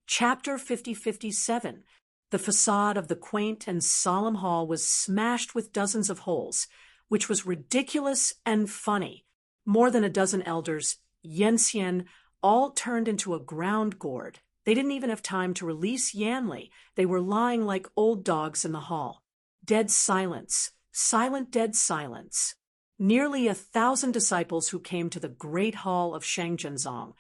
Chapter 5057. The facade of the quaint and solemn hall was smashed with dozens of holes, which was ridiculous and funny. More than a dozen elders, Yensian, all turned into a ground gourd. They didn't even have time to release Yanli. They were lying like old dogs in the hall. Dead silence. Silent dead silence. Nearly 1,000 disciples who came to the great hall of Shangjianzong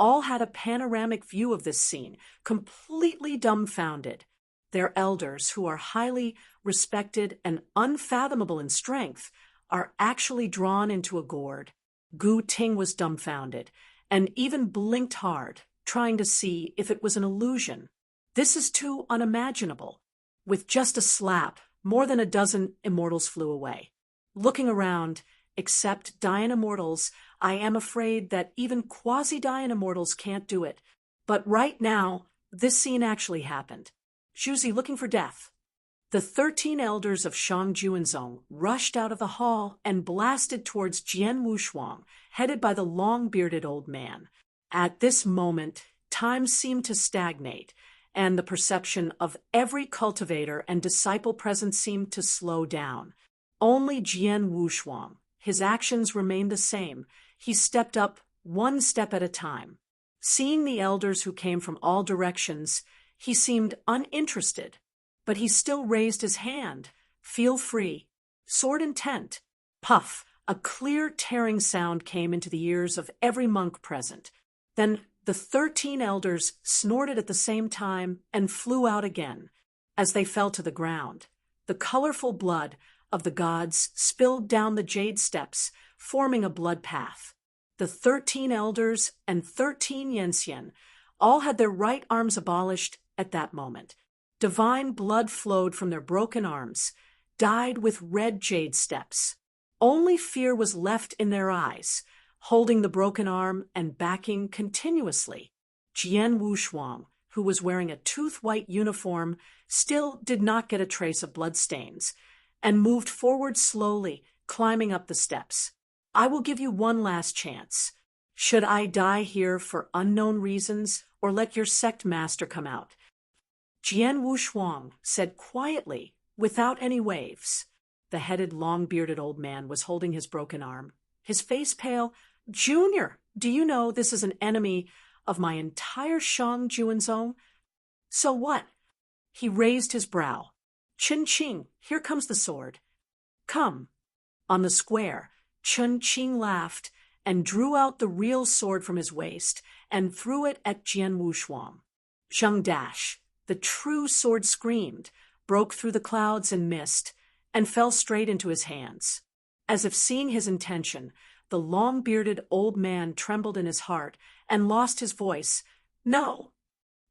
all had a panoramic view of this scene, completely dumbfounded. Their elders, who are highly respected and unfathomable in strength, are actually drawn into a gourd. Gu Ting was dumbfounded, and even blinked hard, trying to see if it was an illusion. This is too unimaginable. With just a slap, more than a dozen immortals flew away. Looking around, except Dian immortals, I am afraid that even quasi-Dian immortals can't do it. But right now, this scene actually happened. Shuzi looking for death. The 13 elders of Shangjuanzong rushed out of the hall and blasted towards Jian Wushuang, headed by the long-bearded old man. At this moment, time seemed to stagnate, and the perception of every cultivator and disciple present seemed to slow down. Only Jian Wushuang, his actions remained the same. He stepped up one step at a time. Seeing the elders who came from all directions, he seemed uninterested, but he still raised his hand. Feel free. Sword intent. Puff! A clear tearing sound came into the ears of every monk present. Then the 13 elders snorted at the same time and flew out again. As they fell to the ground, the colorful blood of the gods spilled down the jade steps, forming a blood path. The 13 elders and 13 Yensian all had their right arms abolished at that moment. Divine blood flowed from their broken arms, dyed with red jade steps. Only fear was left in their eyes, holding the broken arm and backing continuously. Jian Wushuang, who was wearing a tooth-white uniform, still did not get a trace of bloodstains, and moved forward slowly, climbing up the steps. I will give you one last chance. Should I die here for unknown reasons, or let your sect master come out? Jian Wushuang said quietly, without any waves. The headed, long-bearded old man was holding his broken arm, his face pale. Junior, do you know this is an enemy of my entire Shangjuanzong? So what? He raised his brow. Chen Qing, here comes the sword. Come. On the square, Chen Qing laughed and drew out the real sword from his waist and threw it at Jian Wushuang. Zheng dash. The true sword screamed, broke through the clouds and mist, and fell straight into his hands. As if seeing his intention, the long-bearded old man trembled in his heart and lost his voice. No!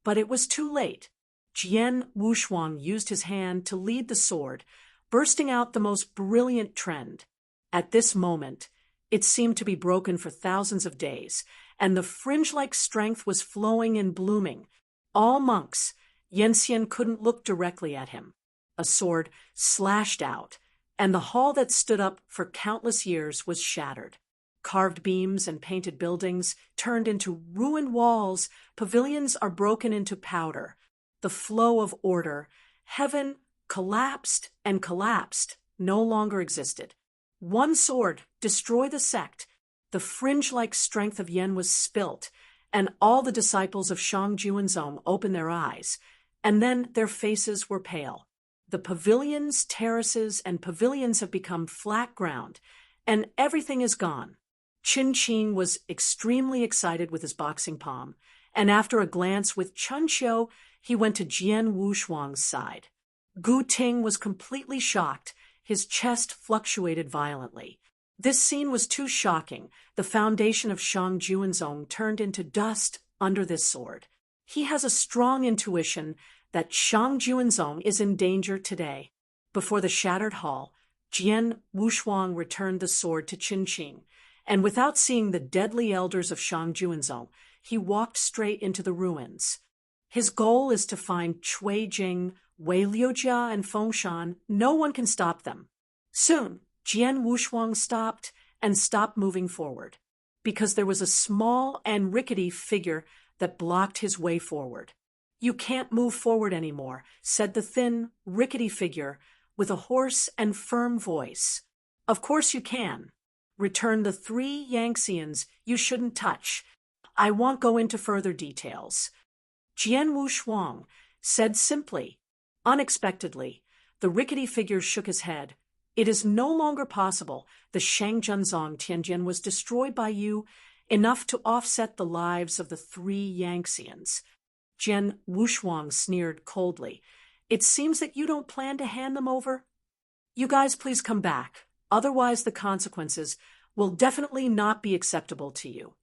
But it was too late. Jian Wushuang used his hand to lead the sword, bursting out the most brilliant trend. At this moment, it seemed to be broken for thousands of days, and the fringe-like strength was flowing and blooming. All monks, Yensian couldn't look directly at him. A sword slashed out, and the hall that stood up for countless years was shattered. Carved beams and painted buildings turned into ruined walls. Pavilions are broken into powder. The flow of order, heaven collapsed and collapsed, no longer existed. One sword, destroy the sect. The fringe-like strength of Yen was spilt, and all the disciples of Shangjuanzong opened their eyes, and then their faces were pale. The pavilions, terraces, and pavilions have become flat ground, and everything is gone. Qin Qing was extremely excited with his boxing palm, and after a glance with Chun Xiu, he went to Jian Wushuang's side. Gu Ting was completely shocked. His chest fluctuated violently. This scene was too shocking. The foundation of Shangjuanzong turned into dust under this sword. He has a strong intuition that Shangjuanzong is in danger today. Before the shattered hall, Jian Wushuang returned the sword to Qin Qing, and without seeing the deadly elders of Shangjuanzong, he walked straight into the ruins. His goal is to find Cui Jing, Wei Liujia, and Fengshan. No one can stop them. Soon, Jian Wushuang stopped and stopped moving forward, because there was a small and rickety figure that blocked his way forward. You can't move forward anymore, said the thin, rickety figure with a hoarse and firm voice. Of course you can, returned the three Yangtzeans you shouldn't touch. I won't go into further details. Jian Wushuang said simply. Unexpectedly, the rickety figure shook his head. It is no longer possible. The Shangjunzong Tianjin was destroyed by you, enough to offset the lives of the three Yangtzeans. Jian Wushuang sneered coldly. It seems that you don't plan to hand them over? You guys please come back. Otherwise the consequences will definitely not be acceptable to you.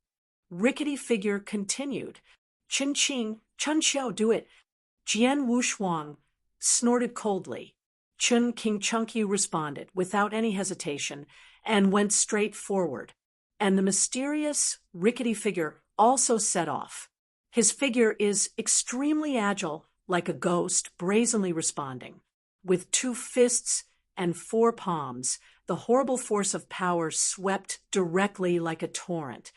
Rickety figure continued. Chen Qing, Chun Xiao, do it. Jian Wushuang snorted coldly. Chun King Chunky responded without any hesitation and went straight forward. And the mysterious, rickety figure also set off. His figure is extremely agile, like a ghost, brazenly responding. With 2 fists and 4 palms, the horrible force of power swept directly like a torrent.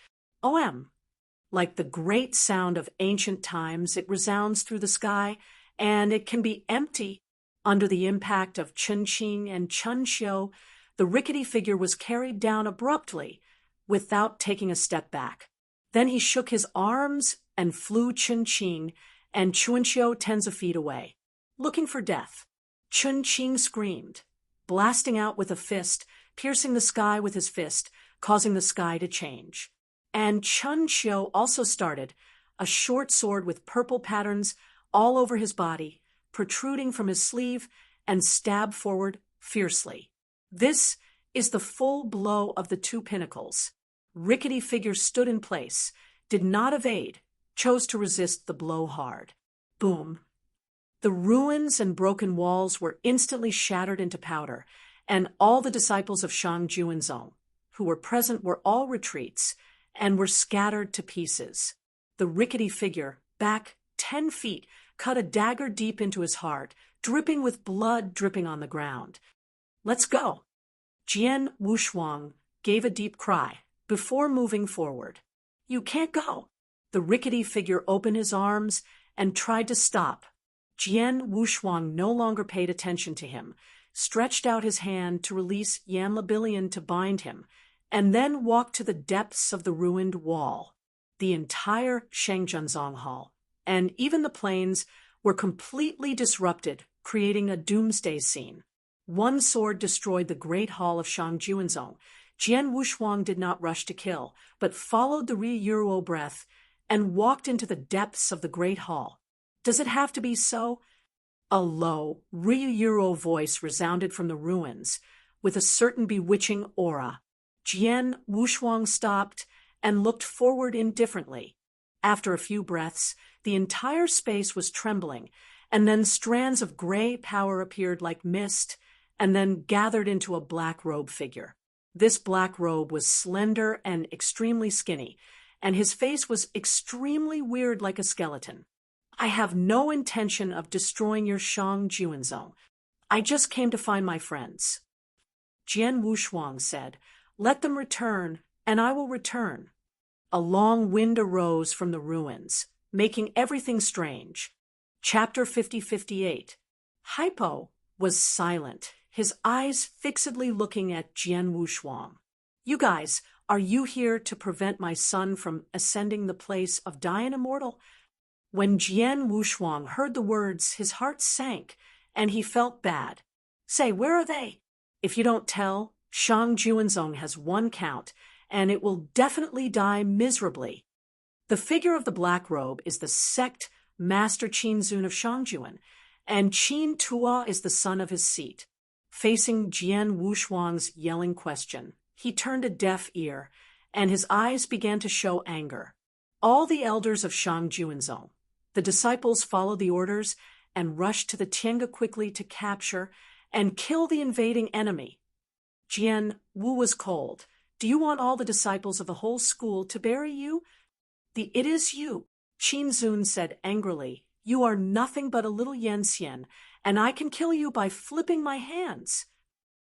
Like the great sound of ancient times, it resounds through the sky, and it can be empty. Under the impact of Chun Qing and Chun Xiu, the rickety figure was carried down abruptly, without taking a step back. Then he shook his arms and flew Chun Qing and Chun Xiu tens of feet away, looking for death. Chun Qing screamed, blasting out with a fist, piercing the sky with his fist, causing the sky to change. And Chun Xiu also started, a short sword with purple patterns all over his body, protruding from his sleeve, and stabbed forward fiercely. This is the full blow of the 2 pinnacles. Rickety figure stood in place, did not evade, chose to resist the blow hard. Boom. The ruins and broken walls were instantly shattered into powder, and all the disciples of Shang Juanzong who were present were all retreats and were scattered to pieces. The rickety figure, back 10 feet, cut a dagger deep into his heart, dripping with blood dripping on the ground. Let's go. Jian Wushuang gave a deep cry before moving forward. You can't go. The rickety figure opened his arms and tried to stop. Jian Wushuang no longer paid attention to him, stretched out his hand to release Yan Labilian to bind him, and then walked to the depths of the ruined wall. The entire Shangjunzong Hall, and even the plains, were completely disrupted, creating a doomsday scene. One sword destroyed the great hall of Shangjuanzong. Jian Wushuang did not rush to kill, but followed the Ryuo breath and walked into the depths of the great hall. Does it have to be so? A low, Ryuo voice resounded from the ruins, with a certain bewitching aura. Jian Wushuang stopped and looked forward indifferently. After a few breaths, the entire space was trembling, and then strands of gray power appeared like mist, and then gathered into a black robe figure. This black robe was slender and extremely skinny, and his face was extremely weird like a skeleton. I have no intention of destroying your Shangjuanzong. I just came to find my friends. Jian Wushuang said, Let them return, and I will return. A long wind arose from the ruins, making everything strange. Chapter 50-58. Hypo was silent, his eyes fixedly looking at Jian Wushuang. You guys, are you here to prevent my son from ascending the place of dying immortal? When Jian Wushuang heard the words, his heart sank, and he felt bad. Say, where are they? If you don't tell, Shang Juanzong has 1 count, and it will definitely die miserably. The figure of the black robe is the sect master Qin Zun of Shangjuan, and Qin Tua is the son of his seat. Facing Jian Wushuang's yelling question, he turned a deaf ear, and his eyes began to show anger. All the elders of Shangjuanzong, the disciples, followed the orders and rushed to the Tiange quickly to capture and kill the invading enemy. Jian Wu was cold. Do you want all the disciples of the whole school to bury you? It is you, Qin Zun said angrily. You are nothing but a little Yanxian, and I can kill you by flipping my hands.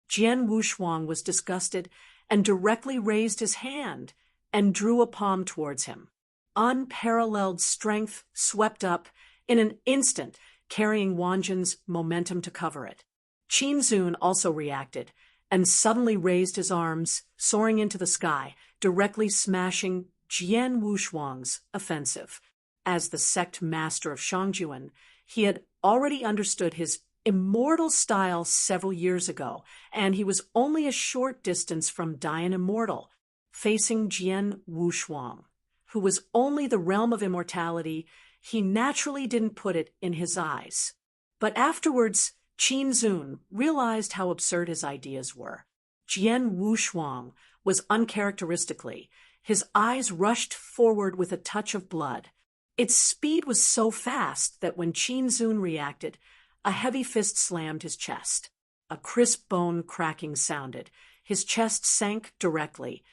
Jian Wushuang was disgusted and directly raised his hand and drew a palm towards him. Unparalleled strength swept up in an instant, carrying Wanjin's momentum to cover it. Qin Zun also reacted, and suddenly raised his arms, soaring into the sky, directly smashing Jian Wushuang's offensive. As the sect master of Shangjuan, he had already understood his immortal style several years ago, and he was only a short distance from Dian Immortal, facing Jian Wushuang, who was only the realm of immortality. He naturally didn't put it in his eyes. But afterwards, Qin Zun realized how absurd his ideas were. Jian Wushuang was uncharacteristically. His eyes rushed forward with a touch of blood. Its speed was so fast that when Qin Zun reacted, a heavy fist slammed his chest. A crisp bone cracking sounded. His chest sank directly,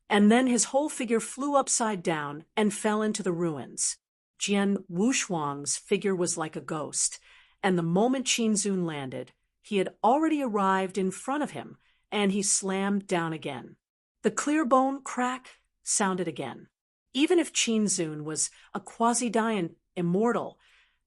and then his whole figure flew upside down and fell into the ruins. Jian Wushuang's figure was like a ghost, and the moment Qin Zun landed, he had already arrived in front of him, and he slammed down again. The clear bone crack sounded again. Even if Qin Zun was a quasi-Dian immortal,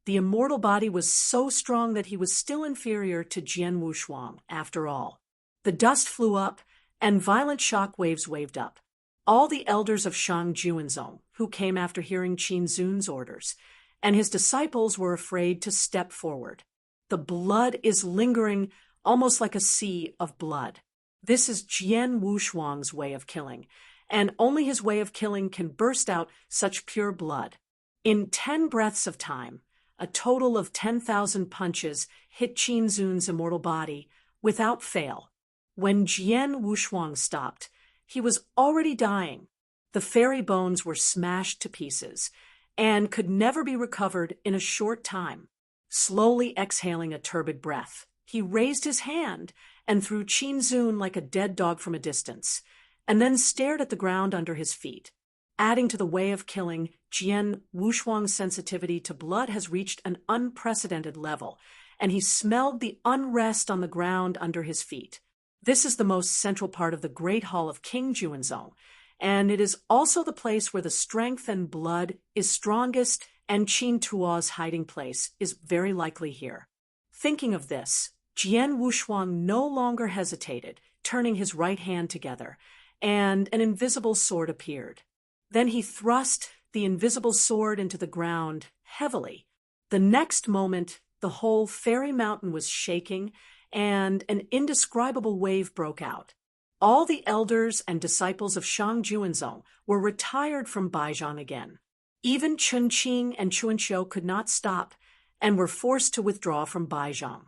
the immortal body was so strong that he was still inferior to Jian Wushuang, after all. The dust flew up, and violent shock waves waved up. All the elders of Shangjuanzong, who came after hearing Qin Zun's orders, and his disciples were afraid to step forward. The blood is lingering, almost like a sea of blood. This is Jian Wushuang's way of killing, and only his way of killing can burst out such pure blood. In 10 breaths of time, a total of 10,000 punches hit Qin Zun's immortal body without fail. When Jian Wushuang stopped, he was already dying. The fairy bones were smashed to pieces and could never be recovered in a short time. Slowly exhaling a turbid breath, he raised his hand and threw Qin Zun like a dead dog from a distance, and then stared at the ground under his feet. Adding to the way of killing, Jian Wushuang's sensitivity to blood has reached an unprecedented level, and he smelled the unrest on the ground under his feet. This is the most central part of the Great Hall of King Juanzong, and it is also the place where the strength and blood is strongest, and Qin Tuo's hiding place is very likely here. Thinking of this, Jian Wushuang no longer hesitated, turning his right hand together, and an invisible sword appeared. Then he thrust the invisible sword into the ground heavily. The next moment, the whole fairy mountain was shaking, and an indescribable wave broke out. All the elders and disciples of Shangjuanzong were retired from Baizhang again. Even Chunqing and Chuanqiu could not stop and were forced to withdraw from Baizhang.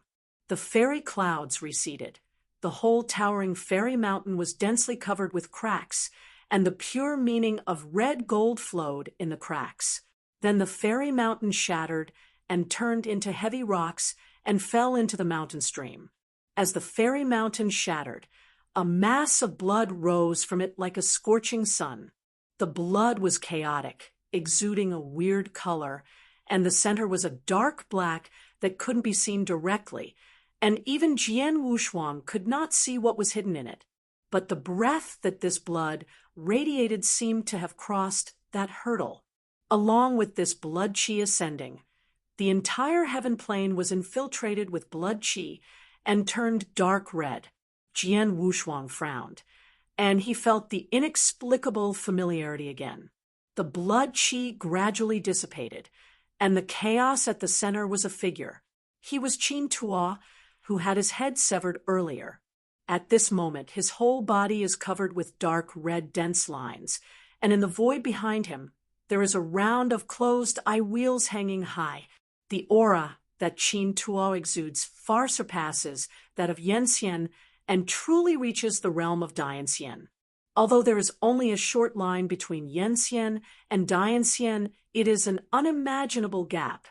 The fairy clouds receded. The whole towering fairy mountain was densely covered with cracks, and the pure meaning of red gold flowed in the cracks. Then the fairy mountain shattered and turned into heavy rocks and fell into the mountain stream. As the fairy mountain shattered, a mass of blood rose from it like a scorching sun. The blood was chaotic, exuding a weird color, and the center was a dark black that couldn't be seen directly, and even Jian Wushuang could not see what was hidden in it. But the breath that this blood radiated seemed to have crossed that hurdle. Along with this blood qi ascending, the entire heaven plane was infiltrated with blood qi and turned dark red. Jian Wushuang frowned, and he felt the inexplicable familiarity again. The blood qi gradually dissipated, and the chaos at the center was a figure. He was Qin Tuo, who had his head severed earlier. At this moment, his whole body is covered with dark red dense lines, and in the void behind him, there is a round of closed eye wheels hanging high. The aura that Qin Tuo exudes far surpasses that of Yanxian and truly reaches the realm of Dianxian. Although there is only a short line between Yanxian and Dianxian, it is an unimaginable gap.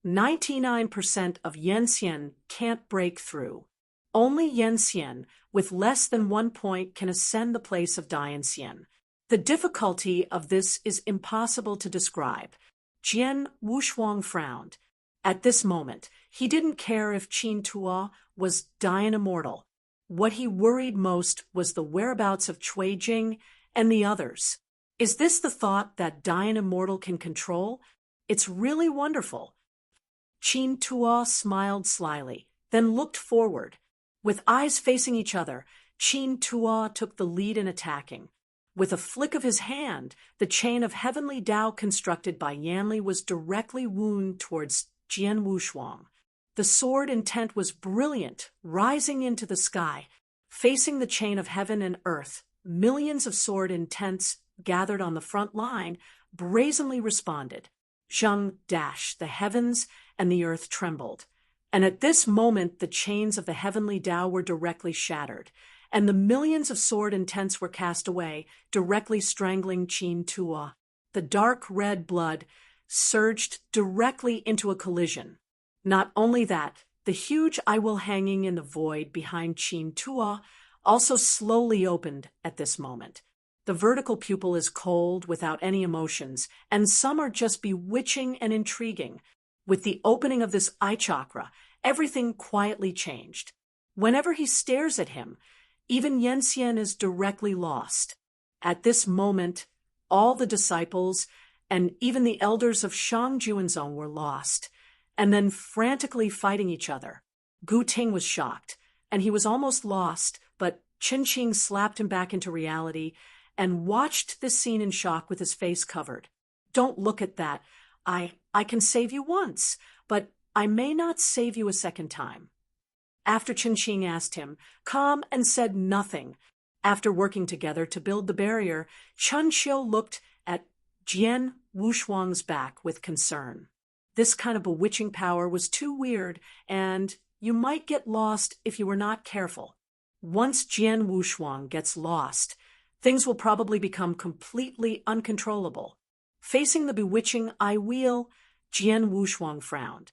99% of Yanxian can't break through. Only Yanxian, with less than 1 point, can ascend the place of Dianxian. The difficulty of this is impossible to describe. Jian Wushuang frowned. At this moment, he didn't care if Qin Tuo was Dian Immortal. What he worried most was the whereabouts of Cui Jing and the others. Is this the thought that Dian Immortal can control? It's really wonderful. Qin Tuo smiled slyly, then looked forward. With eyes facing each other, Qin Tuo took the lead in attacking. With a flick of his hand, the chain of heavenly Tao constructed by Yanli was directly wound towards Jian Wushuang. The sword intent was brilliant, rising into the sky. Facing the chain of heaven and earth, millions of sword intents gathered on the front line brazenly responded. Zheng dash, the heavens and the earth trembled. And at this moment the chains of the heavenly Tao were directly shattered, and the millions of sword intents were cast away, directly strangling Qin Tuo. The dark red blood surged directly into a collision. Not only that, the huge eye will hanging in the void behind Qin Tuo also slowly opened at this moment. The vertical pupil is cold, without any emotions, and some are just bewitching and intriguing. With the opening of this eye chakra, everything quietly changed. Whenever he stares at him, even Yanxian is directly lost. At this moment, all the disciples and even the elders of Shang Juanzong were lost, and then frantically fighting each other. Gu Ting was shocked, and he was almost lost, but Qin Qing slapped him back into reality and watched this scene in shock with his face covered. Don't look at that. I can save you once, but I may not save you a second time. After Qin Qing asked him, calm and said nothing. After working together to build the barrier, Chun Xiu looked at Jian Wushuang's back with concern. This kind of bewitching power was too weird, and you might get lost if you were not careful. Once Jian Wushuang gets lost, things will probably become completely uncontrollable. Facing the bewitching eye wheel, Jian Wushuang frowned.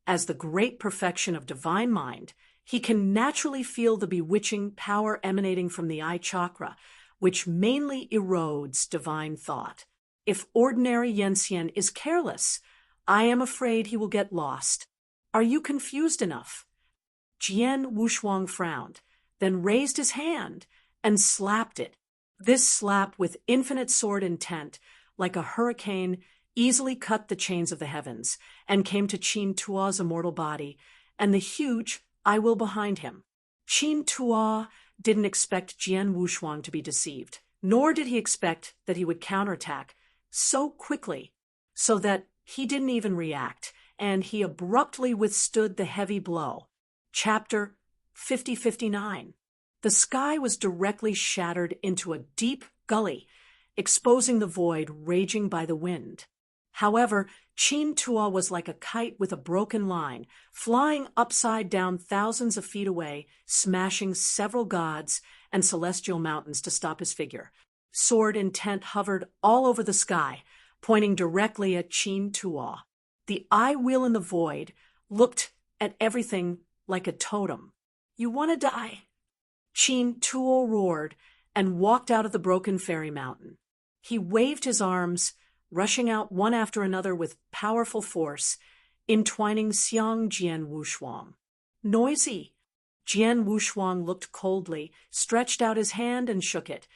As the great perfection of divine mind, he can naturally feel the bewitching power emanating from the eye chakra, which mainly erodes divine thought. If ordinary Yanxian is careless, I am afraid he will get lost. Are you confused enough? Jian Wushuang frowned, then raised his hand and slapped it. This slap with infinite sword intent, like a hurricane, easily cut the chains of the heavens and came to Qin Tuo's immortal body and the huge I will behind him. Qin Tuo didn't expect Jian Wushuang to be deceived, nor did he expect that he would counterattack so quickly, so that he didn't even react, and he abruptly withstood the heavy blow. Chapter 50-59. The sky was directly shattered into a deep gully, exposing the void raging by the wind. However, Qin Tuo was like a kite with a broken line, flying upside down thousands of feet away, smashing several gods and celestial mountains to stop his figure. Sword intent hovered all over the sky, pointing directly at Qin Tuo. The eye wheel in the void looked at everything like a totem. You want to die? Qin Tuo roared and walked out of the broken fairy mountain. He waved his arms, rushing out one after another with powerful force, entwining Xiang Jian Wushuang. Noisy! Jian Wushuang looked coldly, stretched out his hand and shook it,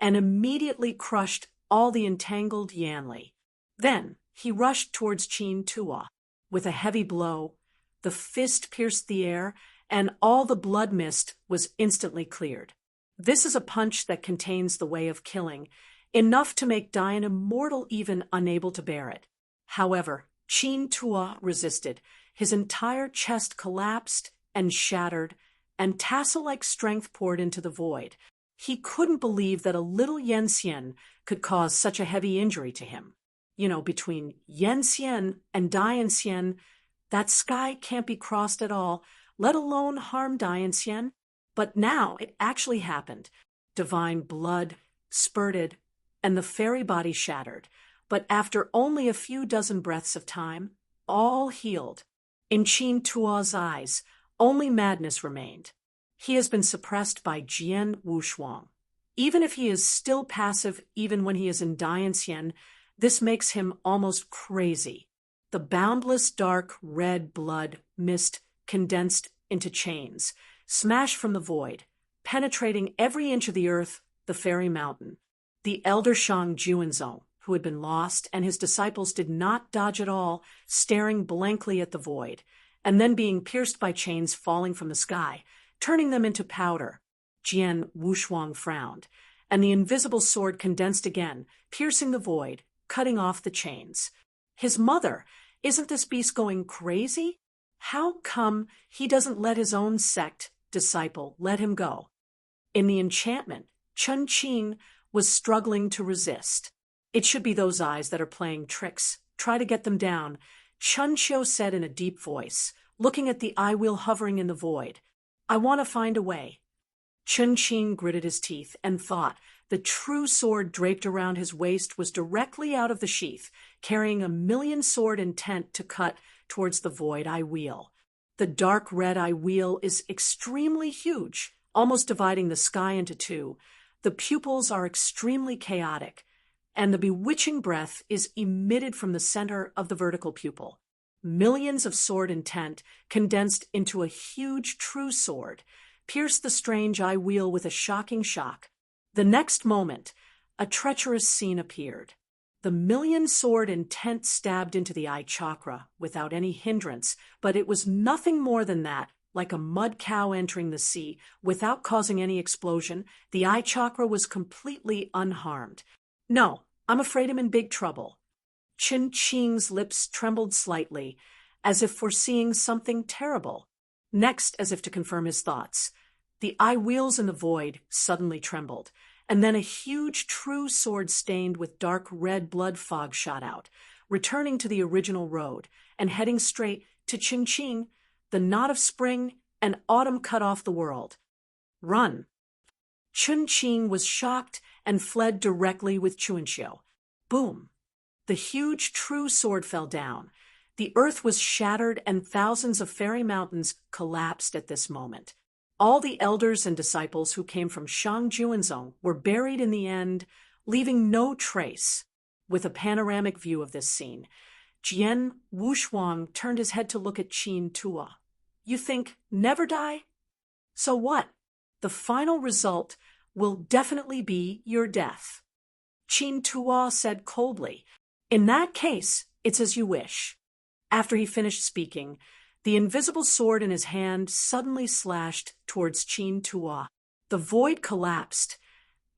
and immediately crushed all the entangled Yanli. Then he rushed towards Qin Tuo. With a heavy blow, the fist pierced the air, and all the blood mist was instantly cleared. This is a punch that contains the way of killing, enough to make Dian immortal even unable to bear it. However, Qin Tuo resisted. His entire chest collapsed and shattered, and tassel-like strength poured into the void. He couldn't believe that a little Yanxian could cause such a heavy injury to him. Between Yanxian and Dianxian, that sky can't be crossed at all, let alone harm Dianxian. But now it actually happened. Divine blood spurted, and the fairy body shattered. But after only a few dozen breaths of time, all healed. In Qin Tuo's eyes, only madness remained. He has been suppressed by Jian Wushuang. Even if he is still passive, even when he is in Dianxian, this makes him almost crazy. The boundless dark red blood mist condensed into chains, smashed from the void, penetrating every inch of the earth, the fairy mountain. The elder Shang Juanzong, who had been lost, and his disciples did not dodge at all, staring blankly at the void, and then being pierced by chains falling from the sky, turning them into powder. Jian Wushuang frowned, and the invisible sword condensed again, piercing the void, cutting off the chains. His mother, isn't this beast going crazy? How come he doesn't let his own sect disciple let him go? In the enchantment, Chun Qing was struggling to resist. It should be those eyes that are playing tricks. Try to get them down, Chun Qiu said in a deep voice, looking at the eye wheel hovering in the void. I want to find a way. Chun Qing gritted his teeth and thought the true sword draped around his waist was directly out of the sheath, carrying a million sword intent to cut towards the void eye wheel. The dark red eye wheel is extremely huge, almost dividing the sky into two. The pupils are extremely chaotic, and the bewitching breath is emitted from the center of the vertical pupil. Millions of sword intent, condensed into a huge true sword, pierced the strange eye wheel with a shocking shock. The next moment, a treacherous scene appeared. The million sword intent stabbed into the eye chakra without any hindrance, but it was nothing more than that, like a mud cow entering the sea, without causing any explosion. The eye chakra was completely unharmed. No, I'm afraid I'm in big trouble. Chun Qing's lips trembled slightly, as if foreseeing something terrible. Next, as if to confirm his thoughts, the eye wheels in the void suddenly trembled, and then a huge true sword stained with dark red blood fog shot out, returning to the original road and heading straight to Chun Qing. The knot of spring and autumn cut off the world. Run! Chun Qing was shocked and fled directly with Chunqiu. Boom! The huge true sword fell down. The earth was shattered and thousands of fairy mountains collapsed at this moment. All the elders and disciples who came from Shangjuanzong were buried in the end, leaving no trace. With a panoramic view of this scene, Jian Wushuang turned his head to look at Qin Tua. You think never die? So what? The final result will definitely be your death. Qin Tua said coldly. In that case, it's as you wish. After he finished speaking, the invisible sword in his hand suddenly slashed towards Qin Tua. The void collapsed,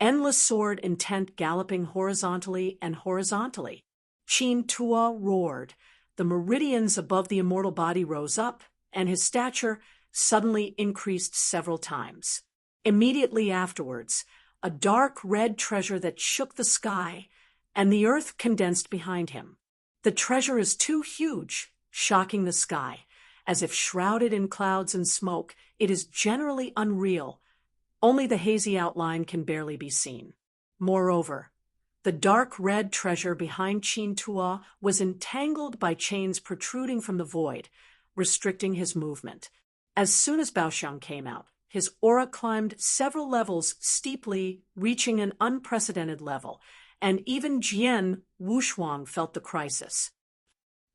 endless sword intent galloping horizontally and horizontally. Qin Tua roared. The meridians above the immortal body rose up, and his stature suddenly increased several times. Immediately afterwards, a dark red treasure that shook the sky, and the earth condensed behind him. The treasure is too huge, shocking the sky. As if shrouded in clouds and smoke, it is generally unreal. Only the hazy outline can barely be seen. Moreover, the dark red treasure behind Qin Tua was entangled by chains protruding from the void, restricting his movement. As soon as Baoxiang came out, his aura climbed several levels steeply, reaching an unprecedented level, and even Jian Wushuang felt the crisis.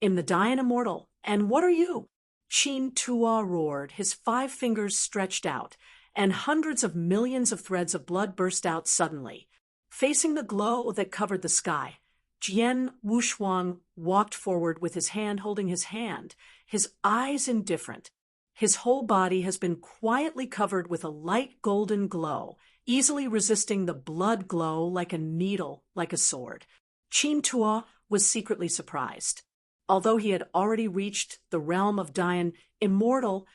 In the Dian Immortal, and what are you? Qin Tua roared, his 5 fingers stretched out, and hundreds of millions of threads of blood burst out suddenly. Facing the glow that covered the sky, Jian Wushuang walked forward with his hand holding his hand, his eyes indifferent. His whole body has been quietly covered with a light golden glow, easily resisting the blood glow like a needle, like a sword. Qin Tua was secretly surprised. Although he had already reached the realm of Dian Immortal,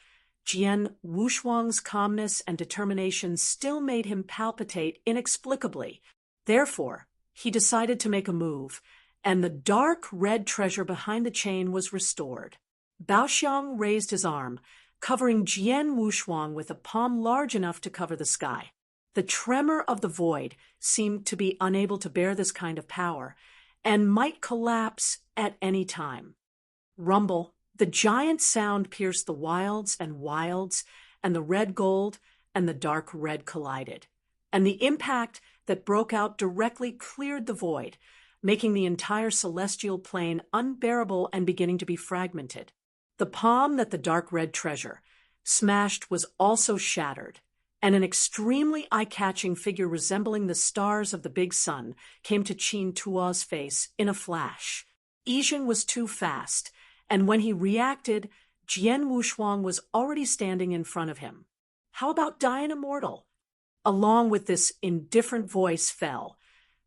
Jian Wushuang's calmness and determination still made him palpitate inexplicably. Therefore, he decided to make a move, and the dark red treasure behind the chain was restored. Baoxiang raised his arm, covering Jian Wushuang with a palm large enough to cover the sky. The tremor of the void seemed to be unable to bear this kind of power, and might collapse at any time. Rumble, the giant sound pierced the wilds, and the red gold and the dark red collided, and the impact that broke out directly cleared the void, making the entire celestial plane unbearable and beginning to be fragmented. The palm that the dark red treasure smashed was also shattered, and an extremely eye-catching figure resembling the stars of the big sun came to Qin Tuo's face in a flash. Yijin was too fast, and when he reacted, Jian Wushuang was already standing in front of him. "How about dying immortal?" Along with this indifferent voice fell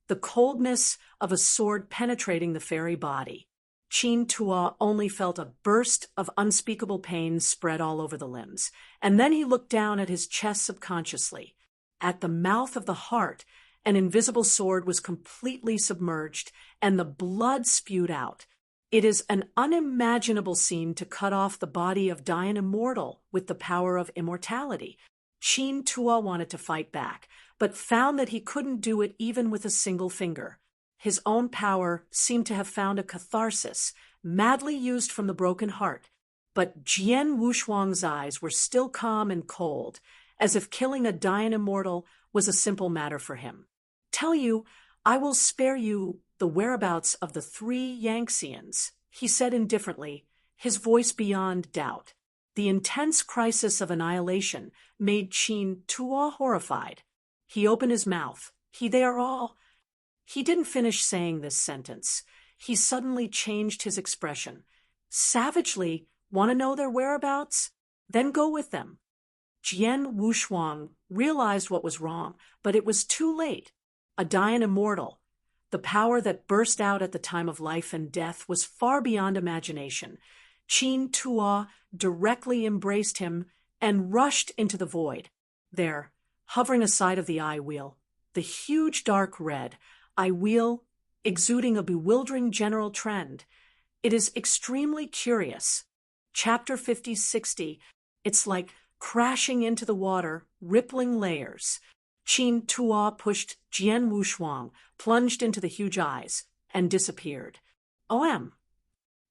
the coldness of a sword penetrating the fairy body. Qin Tuo only felt a burst of unspeakable pain spread all over the limbs, and then he looked down at his chest subconsciously. At the mouth of the heart, an invisible sword was completely submerged, and the blood spewed out. It is an unimaginable scene to cut off the body of dying immortal with the power of immortality. Qin Tuo wanted to fight back, but found that he couldn't do it even with a single finger. His own power seemed to have found a catharsis, madly used from the broken heart. But Jian Wushuang's eyes were still calm and cold, as if killing a dying immortal was a simple matter for him. "Tell you, I will spare you the whereabouts of the 3 Yangtzeans," he said indifferently, his voice beyond doubt. The intense crisis of annihilation made Qin Tuo horrified. He opened his mouth. "They are all—" He didn't finish saying this sentence. He suddenly changed his expression. Savagely, "Want to know their whereabouts? Then go with them." Jian Wushuang realized what was wrong, but it was too late. A dying immortal, the power that burst out at the time of life and death, was far beyond imagination. Qin Tuo directly embraced him and rushed into the void. There, hovering aside of the eye wheel, the huge dark red eye wheel exuding a bewildering general trend. It is extremely curious. Chapter 50-60, it's like crashing into the water, rippling layers. Qin Tuo pushed Jian Wushuang, plunged into the huge eyes, and disappeared. OM!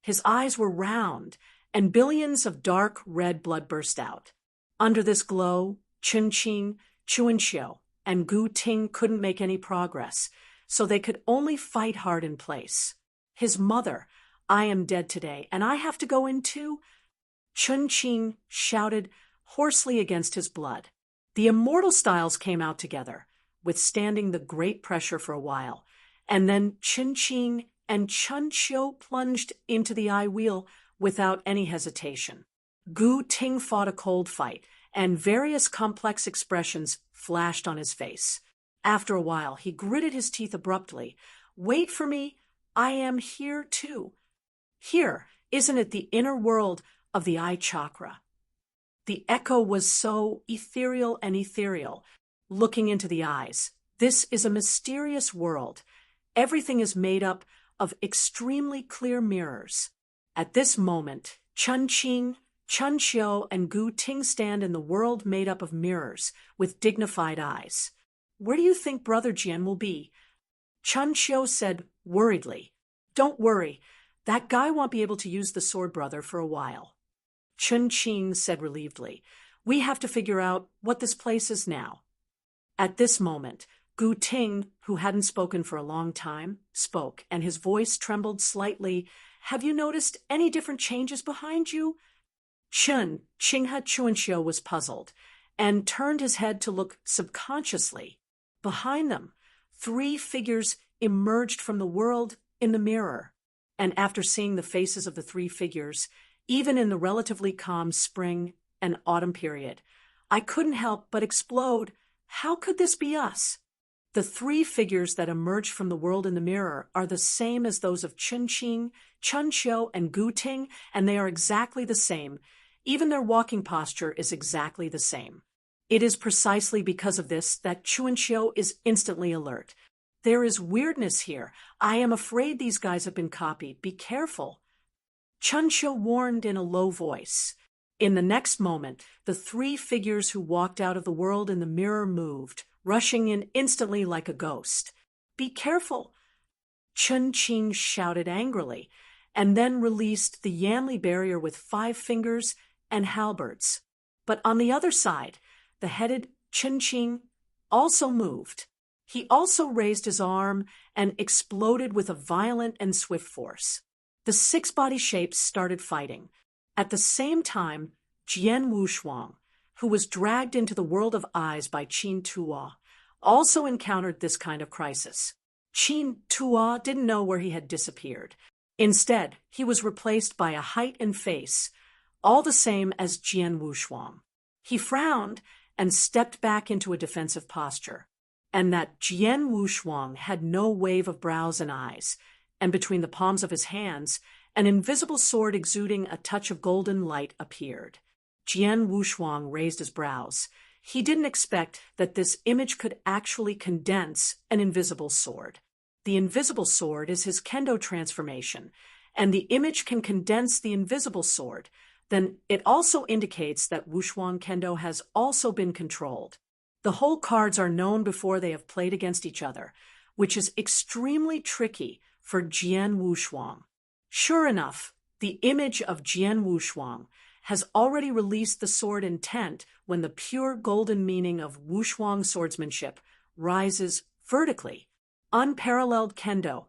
His eyes were round, and billions of dark red blood burst out. Under this glow, Chun Qing, Chuanxiu, and Gu Ting couldn't make any progress, so they could only fight hard in place. His mother, "I am dead today, and I have to go in too?" Chun Qing shouted hoarsely against his blood. The immortal styles came out together, withstanding the great pressure for a while, and then Chun Qing and Chun Xiu plunged into the eye wheel without any hesitation. Gu Ting fought a cold fight, and various complex expressions flashed on his face. After a while, he gritted his teeth abruptly. "Wait for me, I am here too." Here, isn't it the inner world of the eye chakra? The echo was so ethereal, looking into the eyes. This is a mysterious world. Everything is made up of extremely clear mirrors. At this moment, Chun Qing, Chun Xiu, and Gu Ting stand in the world made up of mirrors, with dignified eyes. "Where do you think Brother Jian will be?" Chun Xiu said worriedly. "Don't worry, that guy won't be able to use the sword, brother, for a while." Chun Qing said relievedly, "We have to figure out what this place is now." At this moment, Gu Ting, who hadn't spoken for a long time, spoke, and his voice trembled slightly. "Have you noticed any different changes behind you?" Chun Qinghe Chuanxiu was puzzled, and turned his head to look subconsciously. Behind them, 3 figures emerged from the world in the mirror, and after seeing the faces of the 3 figures, even in the relatively calm spring and autumn period, I couldn't help but explode. How could this be us? The 3 figures that emerged from the world in the mirror are the same as those of Chun Qing, Chun Xiu, and Gu Ting, and they are exactly the same. Even their walking posture is exactly the same. It is precisely because of this that Chuanxiu is instantly alert. "There is weirdness here. I am afraid these guys have been copied. Be careful." Chun Xiu warned in a low voice. In the next moment, the 3 figures who walked out of the world in the mirror moved, rushing in instantly like a ghost. "Be careful!" Chun Qing shouted angrily, and then released the Yanli barrier with 5 fingers and halberds. But on the other side, the headed Chun Qing also moved. He also raised his arm and exploded with a violent and swift force. The 6 body shapes started fighting. At the same time, Jian Wushuang, who was dragged into the world of eyes by Qin Tuo, also encountered this kind of crisis. Qin Tuo didn't know where he had disappeared. Instead, he was replaced by a height and face, all the same as Jian Wushuang. He frowned and stepped back into a defensive posture. And that Jian Wushuang had no wave of brows and eyes, and between the palms of his hands, an invisible sword exuding a touch of golden light appeared. Jian Wushuang raised his brows. He didn't expect that this image could actually condense an invisible sword. The invisible sword is his kendo transformation, and the image can condense the invisible sword. Then it also indicates that Wushuang Kendo has also been controlled. The whole cards are known before they have played against each other, which is extremely tricky for Jian Wushuang. Sure enough, the image of Jian Wushuang has already released the sword intent when the pure golden meaning of Wushuang swordsmanship rises vertically. Unparalleled kendo,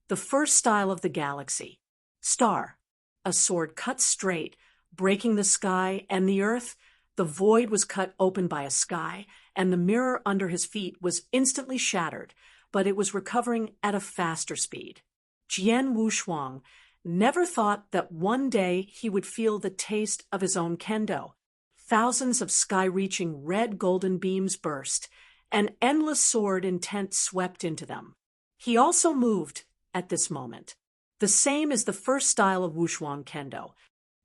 the first style of the galaxy. Star, a sword cut straight, breaking the sky and the earth. The void was cut open by a sky, and the mirror under his feet was instantly shattered, but it was recovering at a faster speed. Jian Wushuang never thought that one day he would feel the taste of his own kendo. Thousands of sky-reaching red golden beams burst, and endless sword intent swept into them. He also moved at this moment. The same as the first style of Wushuang Kendo.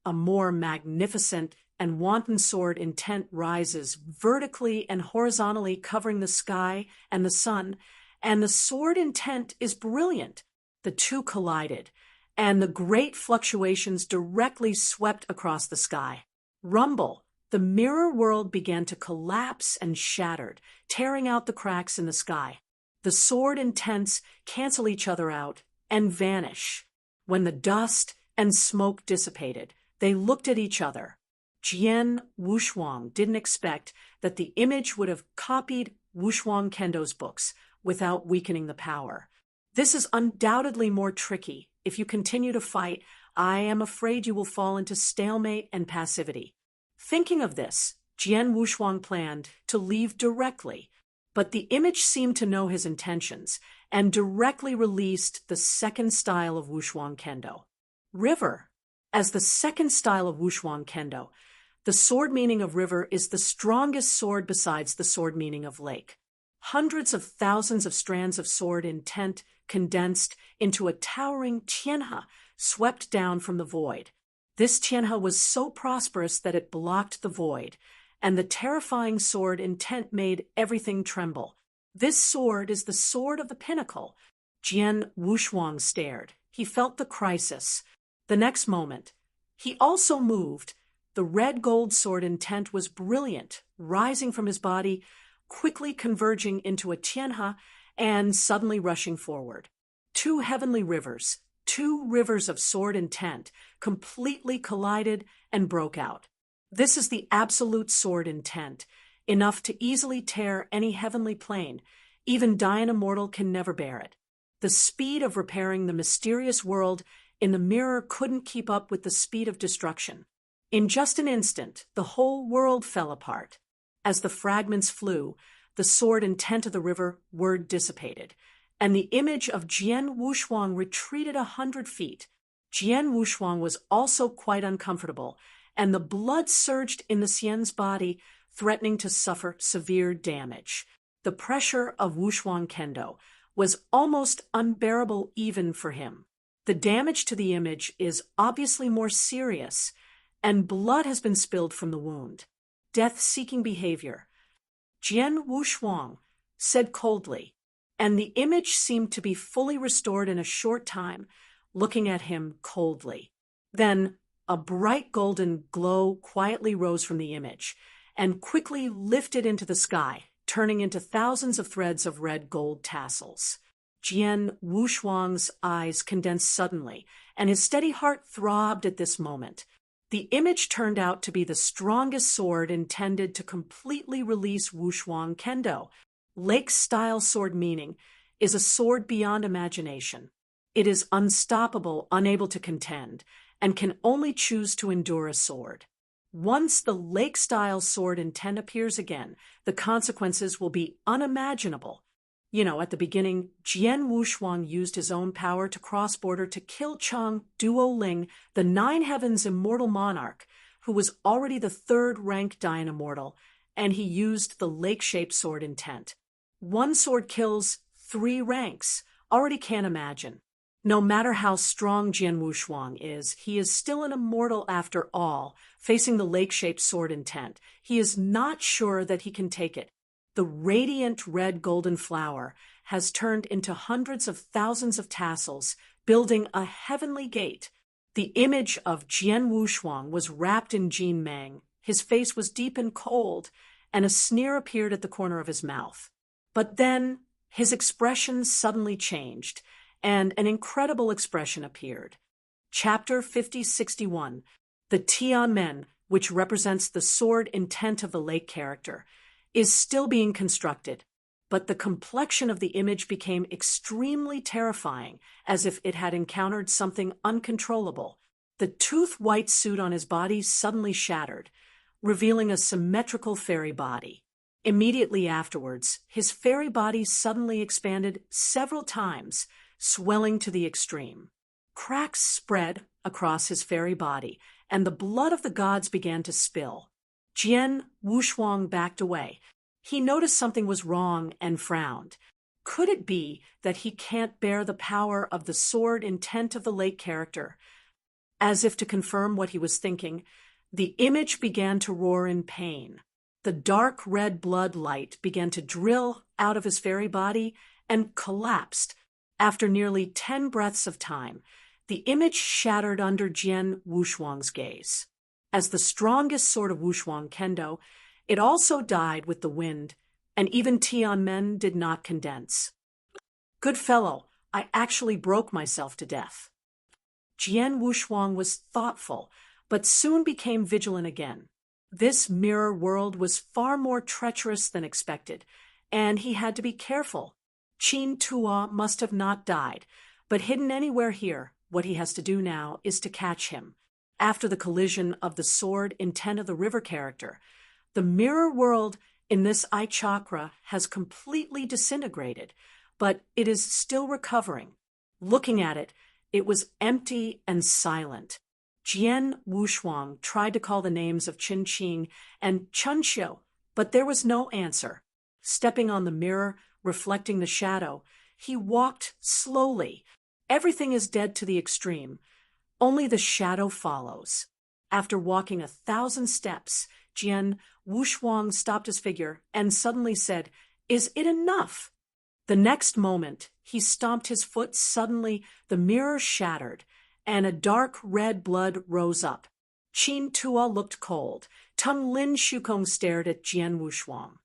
A more magnificent and wanton sword intent rises vertically and horizontally, covering the sky and the sun, and the sword intent is brilliant. The two collided, and the great fluctuations directly swept across the sky. Rumble! The mirror world began to collapse and shattered, tearing out the cracks in the sky. The sword intents cancel each other out and vanish. When the dust and smoke dissipated, they looked at each other. Jian Wushuang didn't expect that the image would have copied Wushuang Kendo's books without weakening the power. This is undoubtedly more tricky. If you continue to fight, I am afraid you will fall into stalemate and passivity. Thinking of this, Jian Wushuang planned to leave directly, but the image seemed to know his intentions and directly released the second style of Wushuang Kendo. River. As the second style of Wushuang Kendo, the sword meaning of river is the strongest sword besides the sword meaning of lake. Hundreds of thousands of strands of sword intent condensed into a towering tianhe swept down from the void. This tianhe was so prosperous that it blocked the void, and the terrifying sword intent made everything tremble. This sword is the sword of the pinnacle. Jian Wushuang stared. He felt the crisis. The next moment, he also moved. The red gold sword intent was brilliant, rising from his body, quickly converging into a tianhe, and suddenly rushing forward. Two heavenly rivers, two rivers of sword intent, completely collided and broke out. This is the absolute sword intent, enough to easily tear any heavenly plane. Even Diana mortal can never bear it. The speed of repairing the mysterious world in the mirror couldn't keep up with the speed of destruction. In just an instant, the whole world fell apart. As the fragments flew, the sword intent of the river were dissipated, and the image of Jian Wushuang retreated 100 feet. Jian Wushuang was also quite uncomfortable, and the blood surged in the Xian's body, threatening to suffer severe damage. The pressure of Wushuang Kendo was almost unbearable even for him. The damage to the image is obviously more serious, and blood has been spilled from the wound. Death-seeking behavior. Jian Wushuang said coldly, and the image seemed to be fully restored in a short time, looking at him coldly. Then a bright golden glow quietly rose from the image and quickly lifted into the sky, turning into thousands of threads of red gold tassels. Jian Wushuang's eyes condensed suddenly, and his steady heart throbbed at this moment. The image turned out to be the strongest sword intended to completely release Wushuang Kendo. Lake-style sword meaning is a sword beyond imagination. It is unstoppable, unable to contend, and can only choose to endure a sword. Once the lake-style sword intent appears again, the consequences will be unimaginable. At the beginning, Jian Wushuang used his own power to cross border to kill Chang Duoling, the Nine Heavens immortal monarch, who was already the third-rank Dayan immortal, and he used the lake-shaped sword intent. One sword kills 3 ranks. Already can't imagine. No matter how strong Jian Wushuang is, he is still an immortal after all, facing the lake-shaped sword intent. He is not sure that he can take it. The radiant red golden flower has turned into hundreds of thousands of tassels, building a heavenly gate. The image of Jian Wushuang was wrapped in Jin Meng. His face was deep and cold, and a sneer appeared at the corner of his mouth. But then his expression suddenly changed, and an incredible expression appeared. Chapter 5061, the Tianmen, which represents the sword intent of the lake character, is still being constructed, but the complexion of the image became extremely terrifying, as if it had encountered something uncontrollable. The tooth-white suit on his body suddenly shattered, revealing a symmetrical fairy body. Immediately afterwards, his fairy body suddenly expanded several times, swelling to the extreme. Cracks spread across his fairy body, and the blood of the gods began to spill. Jian Wushuang backed away. He noticed something was wrong and frowned. Could it be that he can't bear the power of the sword intent of the lake character? As if to confirm what he was thinking, the image began to roar in pain. The dark red blood light began to drill out of his fairy body and collapsed. After nearly 10 breaths of time, the image shattered under Jian Wushuang's gaze. As the strongest sword of Wushuang Kendo, it also died with the wind, and even Tianmen did not condense. Good fellow, I actually broke myself to death. Jian Wushuang was thoughtful, but soon became vigilant again. This mirror world was far more treacherous than expected, and he had to be careful. Qin Tua must have not died, but hidden anywhere here, what he has to do now is to catch him. After the collision of the sword intent of the river character, the mirror world in this eye chakra has completely disintegrated, but it is still recovering. Looking at it, it was empty and silent. Jian Wushuang tried to call the names of Qin Qing and Chunxiu, but there was no answer. Stepping on the mirror, reflecting the shadow, he walked slowly. Everything is dead to the extreme. Only the shadow follows. After walking 1,000 steps, Jian Wushuang stopped his figure and suddenly said, "Is it enough?" The next moment, he stomped his foot. Suddenly, the mirror shattered, and a dark red blood rose up. Qin Tua looked cold. Tung Lin Shukong stared at Jian Wushuang.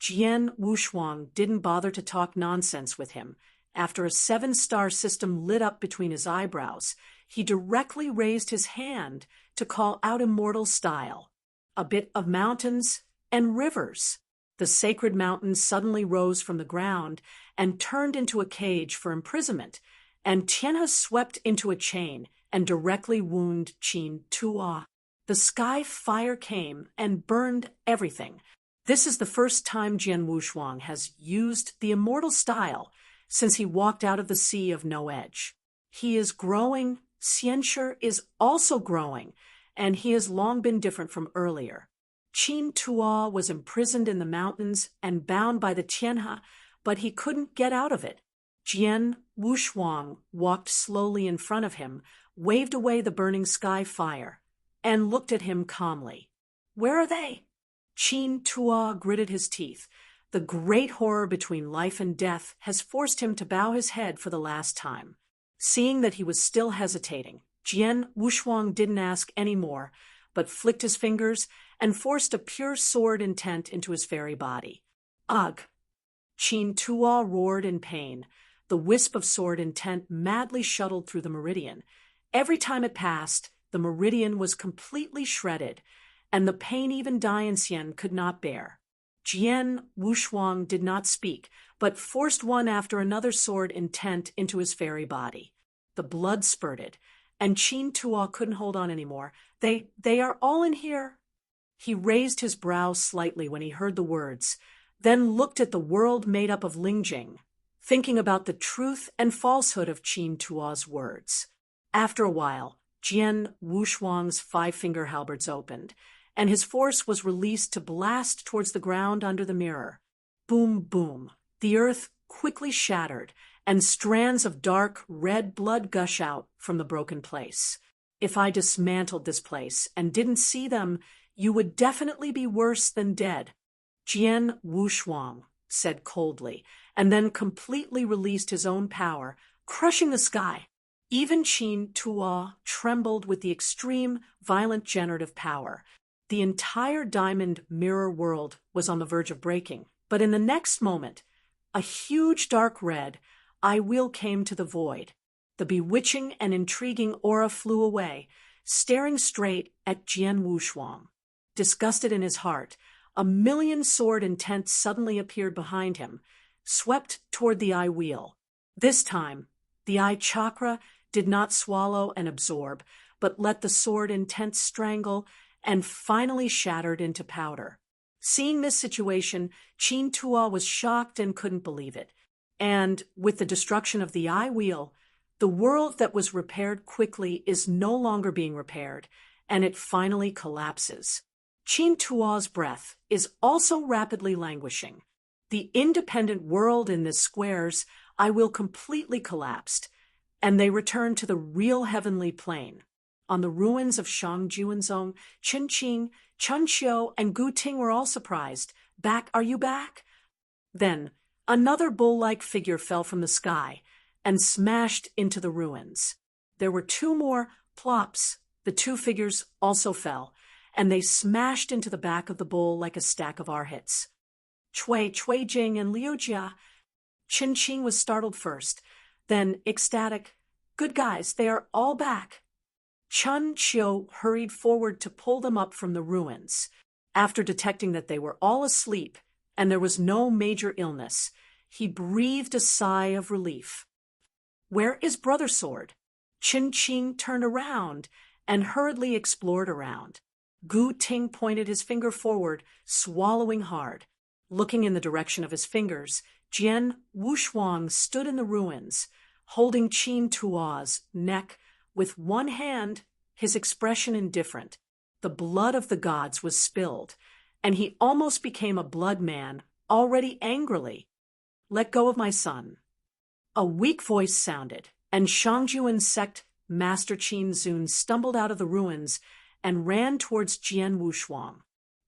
Jian Wushuang didn't bother to talk nonsense with him. After a 7-star system lit up between his eyebrows, he directly raised his hand to call out immortal style. A bit of mountains and rivers. The sacred mountains suddenly rose from the ground and turned into a cage for imprisonment, and Tianhe swept into a chain and directly wounded Qin Tua. The sky fire came and burned everything. This is the first time Jian Wushuang has used the immortal style since he walked out of the sea of no edge. He is growing. Xianshi is also growing, and he has long been different from earlier. Qin Tua was imprisoned in the mountains and bound by the Tianhe, but he couldn't get out of it. Jian Wushuang walked slowly in front of him, waved away the burning sky fire, and looked at him calmly. "Where are they?" Qin Tua gritted his teeth. The great horror between life and death has forced him to bow his head for the last time. Seeing that he was still hesitating, Jian Wushuang didn't ask any more, but flicked his fingers and forced a pure sword intent into his fairy body. Ugh! Qin Tua roared in pain. The wisp of sword intent madly shuttled through the meridian. Every time it passed, the meridian was completely shredded, and the pain even Dianxian could not bear. Jian Wushuang did not speak, but forced one after another sword intent into his fairy body. The blood spurted, and Qin Tua couldn't hold on anymore. They are all in here. He raised his brow slightly when he heard the words, then looked at the world made up of Lingjing, thinking about the truth and falsehood of Qin Tuo's words. After a while, Jian Wushuang's five-finger halberds opened, and his force was released to blast towards the ground under the mirror. Boom, boom. The earth quickly shattered, and strands of dark, red blood gush out from the broken place. If I dismantled this place and didn't see them, you would definitely be worse than dead, Jian Wushuang said coldly, and then completely released his own power, crushing the sky. Even Qin Tuo trembled with the extreme, violent generative power. The entire diamond mirror world was on the verge of breaking, but in the next moment, a huge dark red eye wheel came to the void. The bewitching and intriguing aura flew away, staring straight at Jian Wushuang. Disgusted in his heart, a million-sword intent suddenly appeared behind him, swept toward the eye wheel. This time, the eye chakra did not swallow and absorb, but let the sword intent strangle and finally shattered into powder. Seeing this situation, Qin Tuo was shocked and couldn't believe it. And with the destruction of the eye wheel, the world that was repaired quickly is no longer being repaired, and it finally collapses. Qin Tuo's breath is also rapidly languishing. The independent world in this square's eye wheel completely collapsed, and they returned to the real heavenly plane. On the ruins of Shangjuanzong, Chen Qing, Chen Xiu, and Gu Ting were all surprised. Back, are you back? Then, another bull-like figure fell from the sky and smashed into the ruins. There were two more plops. The two figures also fell, and they smashed into the back of the bull like a stack of arhits. Cui Jing and Liu Jia. Chen Qing was startled first, then ecstatic. Good guys, they are all back. Chen Xiu hurried forward to pull them up from the ruins. After detecting that they were all asleep and there was no major illness, he breathed a sigh of relief. Where is Brother Sword? Chen Qing turned around and hurriedly explored around. Gu Ting pointed his finger forward, swallowing hard. Looking in the direction of his fingers, Jian Wushuang stood in the ruins, holding Qin Tuo's neck with one hand, his expression indifferent. The blood of the gods was spilled, and he almost became a blood man, already angrily. Let go of my son. A weak voice sounded, and Shangjuan sect Master Qin Zun stumbled out of the ruins and ran towards Jian Wushuang.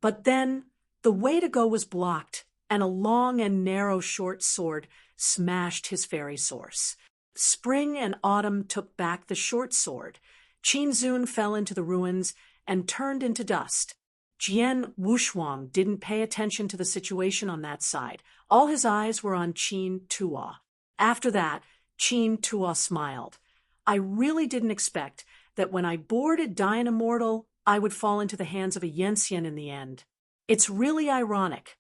But then the way to go was blocked, and a long and narrow short sword smashed his fairy source. Spring and autumn took back the short sword. Qin Zun fell into the ruins and turned into dust. Jian Wushuang didn't pay attention to the situation on that side. All his eyes were on Qin Tuo. After that, Qin Tuo smiled. I really didn't expect that when I boarded Dian Immortal, I would fall into the hands of a Yensian in the end. It's really ironic.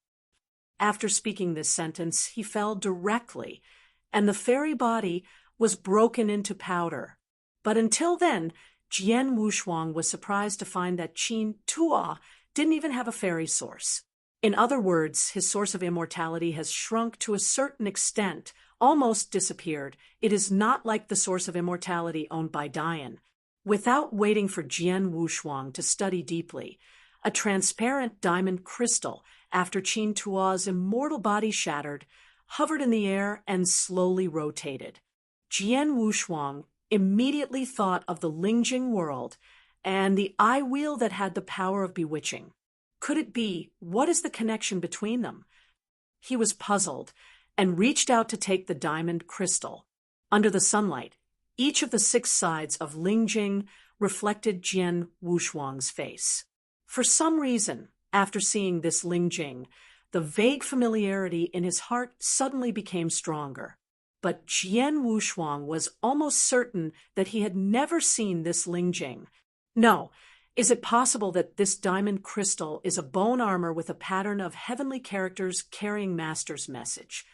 After speaking this sentence, he fell directly, and the fairy body was broken into powder. But until then, Jian Wushuang was surprised to find that Qin Tuo didn't even have a fairy source. In other words, his source of immortality has shrunk to a certain extent, almost disappeared. It is not like the source of immortality owned by Dian. Without waiting for Jian Wushuang to study deeply, a transparent diamond crystal, after Qin Tuo's immortal body shattered, hovered in the air and slowly rotated. Jian Wushuang immediately thought of the Lingjing world and the eye wheel that had the power of bewitching. Could it be? What is the connection between them? He was puzzled and reached out to take the diamond crystal. Under the sunlight, each of the 6 sides of Lingjing reflected Jian Wushuang's face. For some reason, after seeing this Lingjing, the vague familiarity in his heart suddenly became stronger. But Jian Wushuang was almost certain that he had never seen this Lingjing. No, is it possible that this diamond crystal is a bone armor with a pattern of heavenly characters carrying Master's message?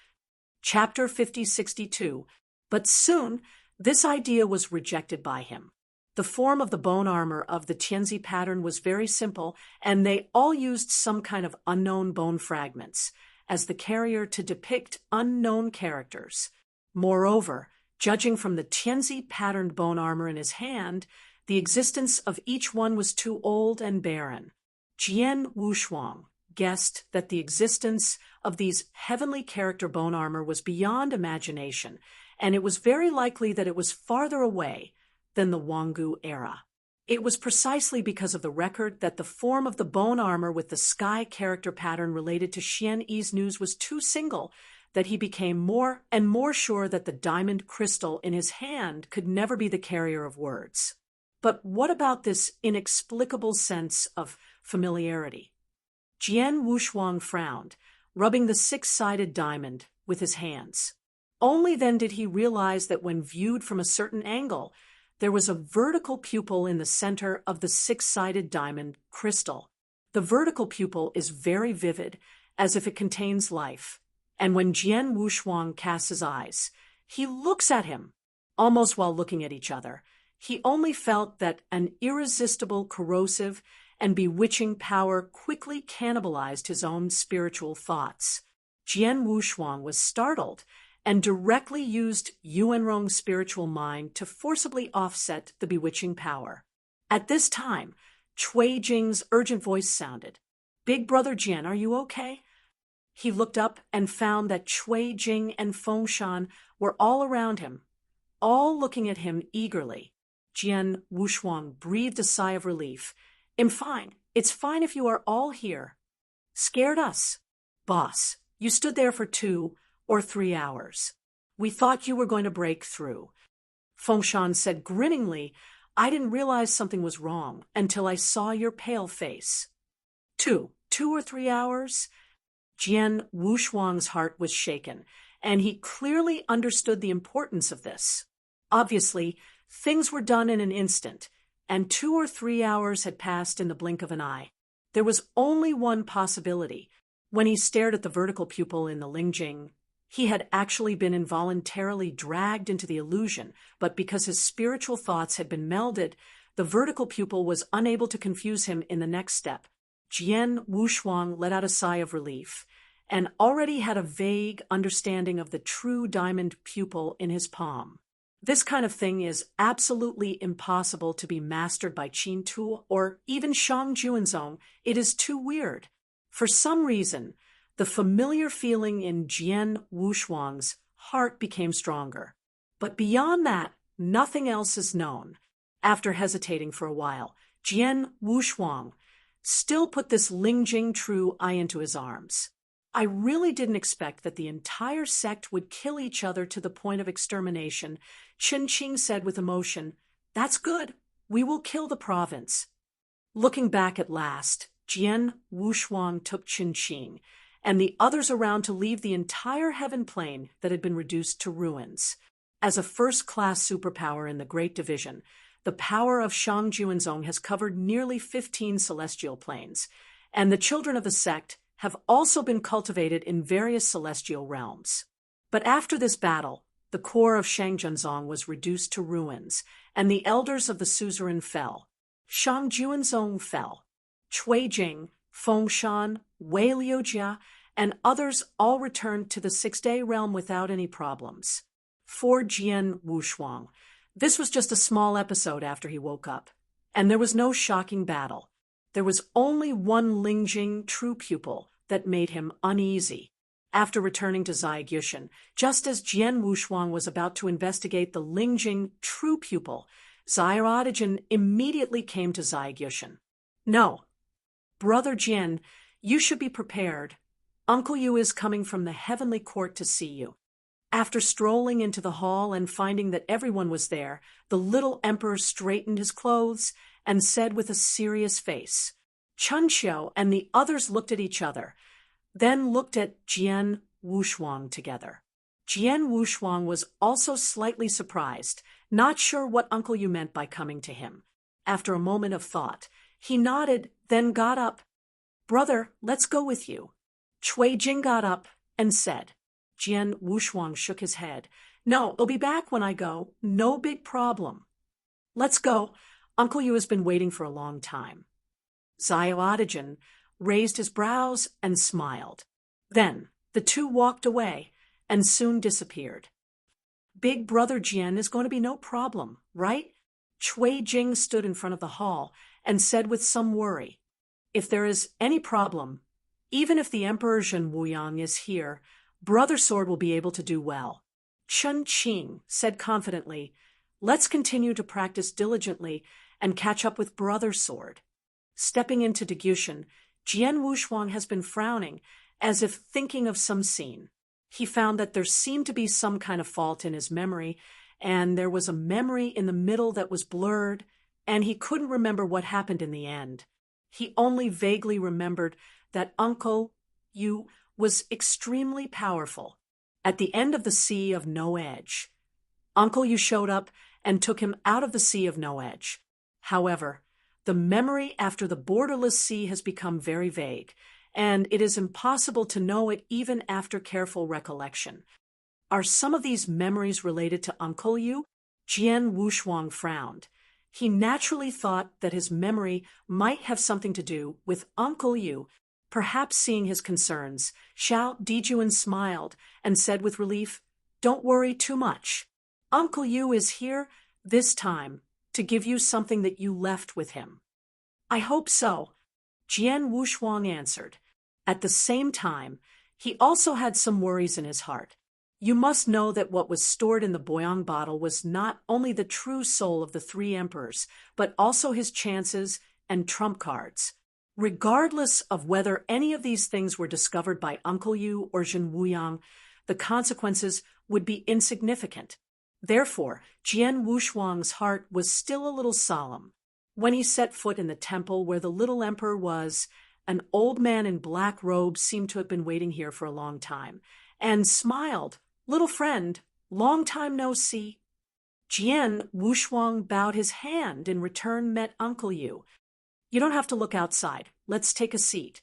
Chapter 5062. But soon, this idea was rejected by him. The form of the bone armor of the Tianzi pattern was very simple, and they all used some kind of unknown bone fragments as the carrier to depict unknown characters. Moreover, judging from the Tianzi patterned bone armor in his hand, the existence of each one was too old and barren. Jian Wushuang guessed that the existence of these heavenly character bone armor was beyond imagination, and it was very likely that it was farther away than the Wanggu era. It was precisely because of the record that the form of the bone armor with the sky character pattern related to Xian Yi's news was too single that he became more and more sure that the diamond crystal in his hand could never be the carrier of words. But what about this inexplicable sense of familiarity? Jian Wushuang frowned, rubbing the six-sided diamond with his hands. Only then did he realize that when viewed from a certain angle, there was a vertical pupil in the center of the six-sided diamond crystal. The vertical pupil is very vivid, as if it contains life. And when Jian Wushuang casts his eyes, he looks at him, almost while looking at each other. He only felt that an irresistible, corrosive, and bewitching power quickly cannibalized his own spiritual thoughts. Jian Wushuang was startled and directly used Yuanrong's spiritual mind to forcibly offset the bewitching power. At this time, Cui Jing's urgent voice sounded. "Big brother Jian, are you okay?" He looked up and found that Cui Jing and Fengshan were all around him, all looking at him eagerly. Jian Wushuang breathed a sigh of relief. "I'm fine. It's fine if you are all here." "Scared us. Boss, you stood there for 2 or 3 hours. We thought you were going to break through." Fengshan said grinningly, "I didn't realize something was wrong until I saw your pale face." Two or 3 hours? Jian Wushuang's heart was shaken, and he clearly understood the importance of this. Obviously, things were done in an instant, and 2 or 3 hours had passed in the blink of an eye. There was only one possibility. When he stared at the vertical pupil in the Lingjing, he had actually been involuntarily dragged into the illusion, but because his spiritual thoughts had been melded, the vertical pupil was unable to confuse him in the next step. Jian Wushuang let out a sigh of relief, and already had a vague understanding of the true diamond pupil in his palm. This kind of thing is absolutely impossible to be mastered by Qin Tu or even Shang Juanzong. It is too weird. For some reason, the familiar feeling in Jian Wushuang's heart became stronger. But beyond that, nothing else is known. After hesitating for a while, Jian Wushuang still put this Lingjing True Eye into his arms. "I really didn't expect that the entire sect would kill each other to the point of extermination," Chen Qing said with emotion. "That's good. We will kill the province." Looking back at last, Jian Wushuang took Chen Qing and the others around to leave the entire heaven plane that had been reduced to ruins. As a first-class superpower in the Great Division, the power of Shang Juanzong has covered nearly 15 celestial planes, and the children of the sect have also been cultivated in various celestial realms. But after this battle, the core of Shang Juanzong was reduced to ruins, and the elders of the suzerain fell. Shang Juanzong fell. Cui Jing, Fengshan, Wei Liujia, and others all returned to the six-day realm without any problems. For Jian Wushuang, this was just a small episode after he woke up, and there was no shocking battle. There was only one Lingjing true pupil that made him uneasy. After returning to Zaigyushan, just as Jian Wushuang was about to investigate the Lingjing true pupil, Zairodijin immediately came to Zaigyushan. "No. Brother Jian, you should be prepared. Uncle Yu is coming from the heavenly court to see you." After strolling into the hall and finding that everyone was there, the little emperor straightened his clothes and said with a serious face. Chun Xiao and the others looked at each other, then looked at Jian Wushuang together. Jian Wushuang was also slightly surprised, not sure what Uncle Yu meant by coming to him. After a moment of thought, he nodded, then got up. "Brother, let's go with you." Cui Jing got up and said. Jian Wushuang shook his head. "No, I'll be back when I go. No big problem." Let's go. Uncle Yu has been waiting for a long time. Xiaodigen raised his brows and smiled. Then the two walked away and soon disappeared. Big brother Jian is going to be no problem, right? Cui Jing stood in front of the hall and said with some worry, if there is any problem, even if the Emperor Zhen Wuyang is here, Brother Sword will be able to do well. Chen Qing said confidently, let's continue to practice diligently and catch up with Brother Sword. Stepping into Degushan, Jian Wushuang has been frowning, as if thinking of some scene. He found that there seemed to be some kind of fault in his memory, and there was a memory in the middle that was blurred, and he couldn't remember what happened in the end. He only vaguely remembered that Uncle Yu was extremely powerful. At the end of the Sea of No Edge, Uncle Yu showed up and took him out of the Sea of No Edge. However, the memory after the borderless sea has become very vague, and it is impossible to know it even after careful recollection. Are some of these memories related to Uncle Yu? Jian Wushuang frowned. He naturally thought that his memory might have something to do with Uncle Yu. Perhaps seeing his concerns, Xiao Dijuan smiled and said with relief, don't worry too much. Uncle Yu is here this time to give you something that you left with him. I hope so, Jian Wushuang answered. At the same time, he also had some worries in his heart. You must know that what was stored in the Boyang bottle was not only the true soul of the three emperors, but also his chances and trump cards. Regardless of whether any of these things were discovered by Uncle Yu or Zhen Wuyang, the consequences would be insignificant. Therefore, Jian Wushuang's heart was still a little solemn. When he set foot in the temple where the little emperor was, an old man in black robes seemed to have been waiting here for a long time, and smiled. Little friend, long time no see. Jian Wushuang bowed his hand in return met Uncle Yu. You don't have to look outside. Let's take a seat.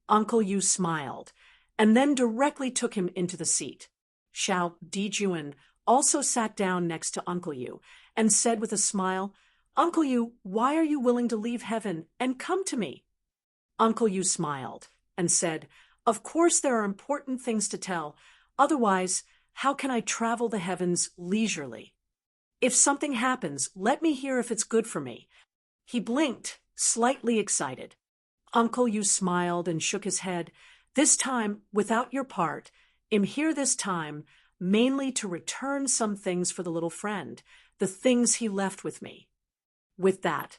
Uncle Yu smiled, and then directly took him into the seat. Xiao Dijuan also sat down next to Uncle Yu and said with a smile, Uncle Yu, why are you willing to leave heaven and come to me? Uncle Yu smiled and said, of course there are important things to tell. Otherwise, how can I travel the heavens leisurely? If something happens, let me hear if it's good for me. He blinked, slightly excited. Uncle Yu smiled and shook his head. This time, without your part, I'm here this time, mainly to return some things for the little friend, the things he left with me. With that,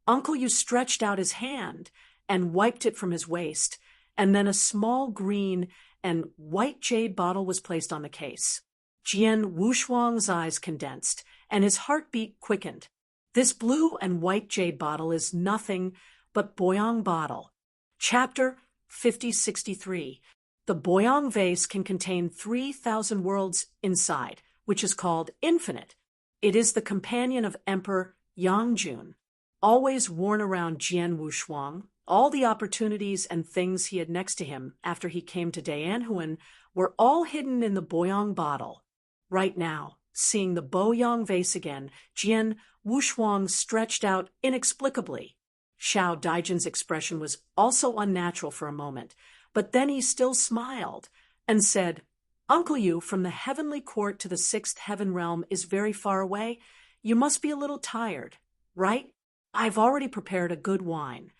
Uncle Yu stretched out his hand and wiped it from his waist, and then a small green and white jade bottle was placed on the case. Jian Wushuang's eyes condensed, and his heartbeat quickened. This blue and white jade bottle is nothing but Boyang bottle. Chapter 5063. The Boyang vase can contain 3,000 worlds inside, which is called infinite. It is the companion of Emperor Yangjun, always worn around Jian Wushuang. All the opportunities and things he had next to him after he came to Daanhuan were all hidden in the Boyang bottle. Right now, seeing the Boyang vase again, Jian Wushuang stretched out inexplicably. Xiao Daijian's expression was also unnatural for a moment, but then he still smiled and said, Uncle Yu, from the heavenly court to the sixth heaven realm is very far away. You must be a little tired, right? I've already prepared a good wine.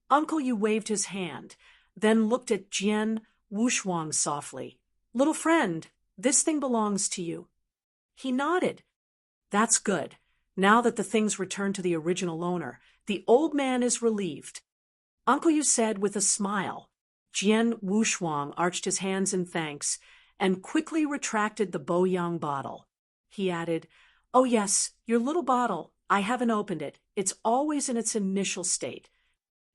Uncle Yu waved his hand, then looked at Jian Wushuang softly. Little friend, this thing belongs to you. He nodded. That's good. Now that the things return to the original owner, the old man is relieved. Uncle Yu said with a smile. Jian Wushuang arched his hands in thanks and quickly retracted the Boyang bottle. He added, Oh yes, your little bottle. I haven't opened it. It's always in its initial state.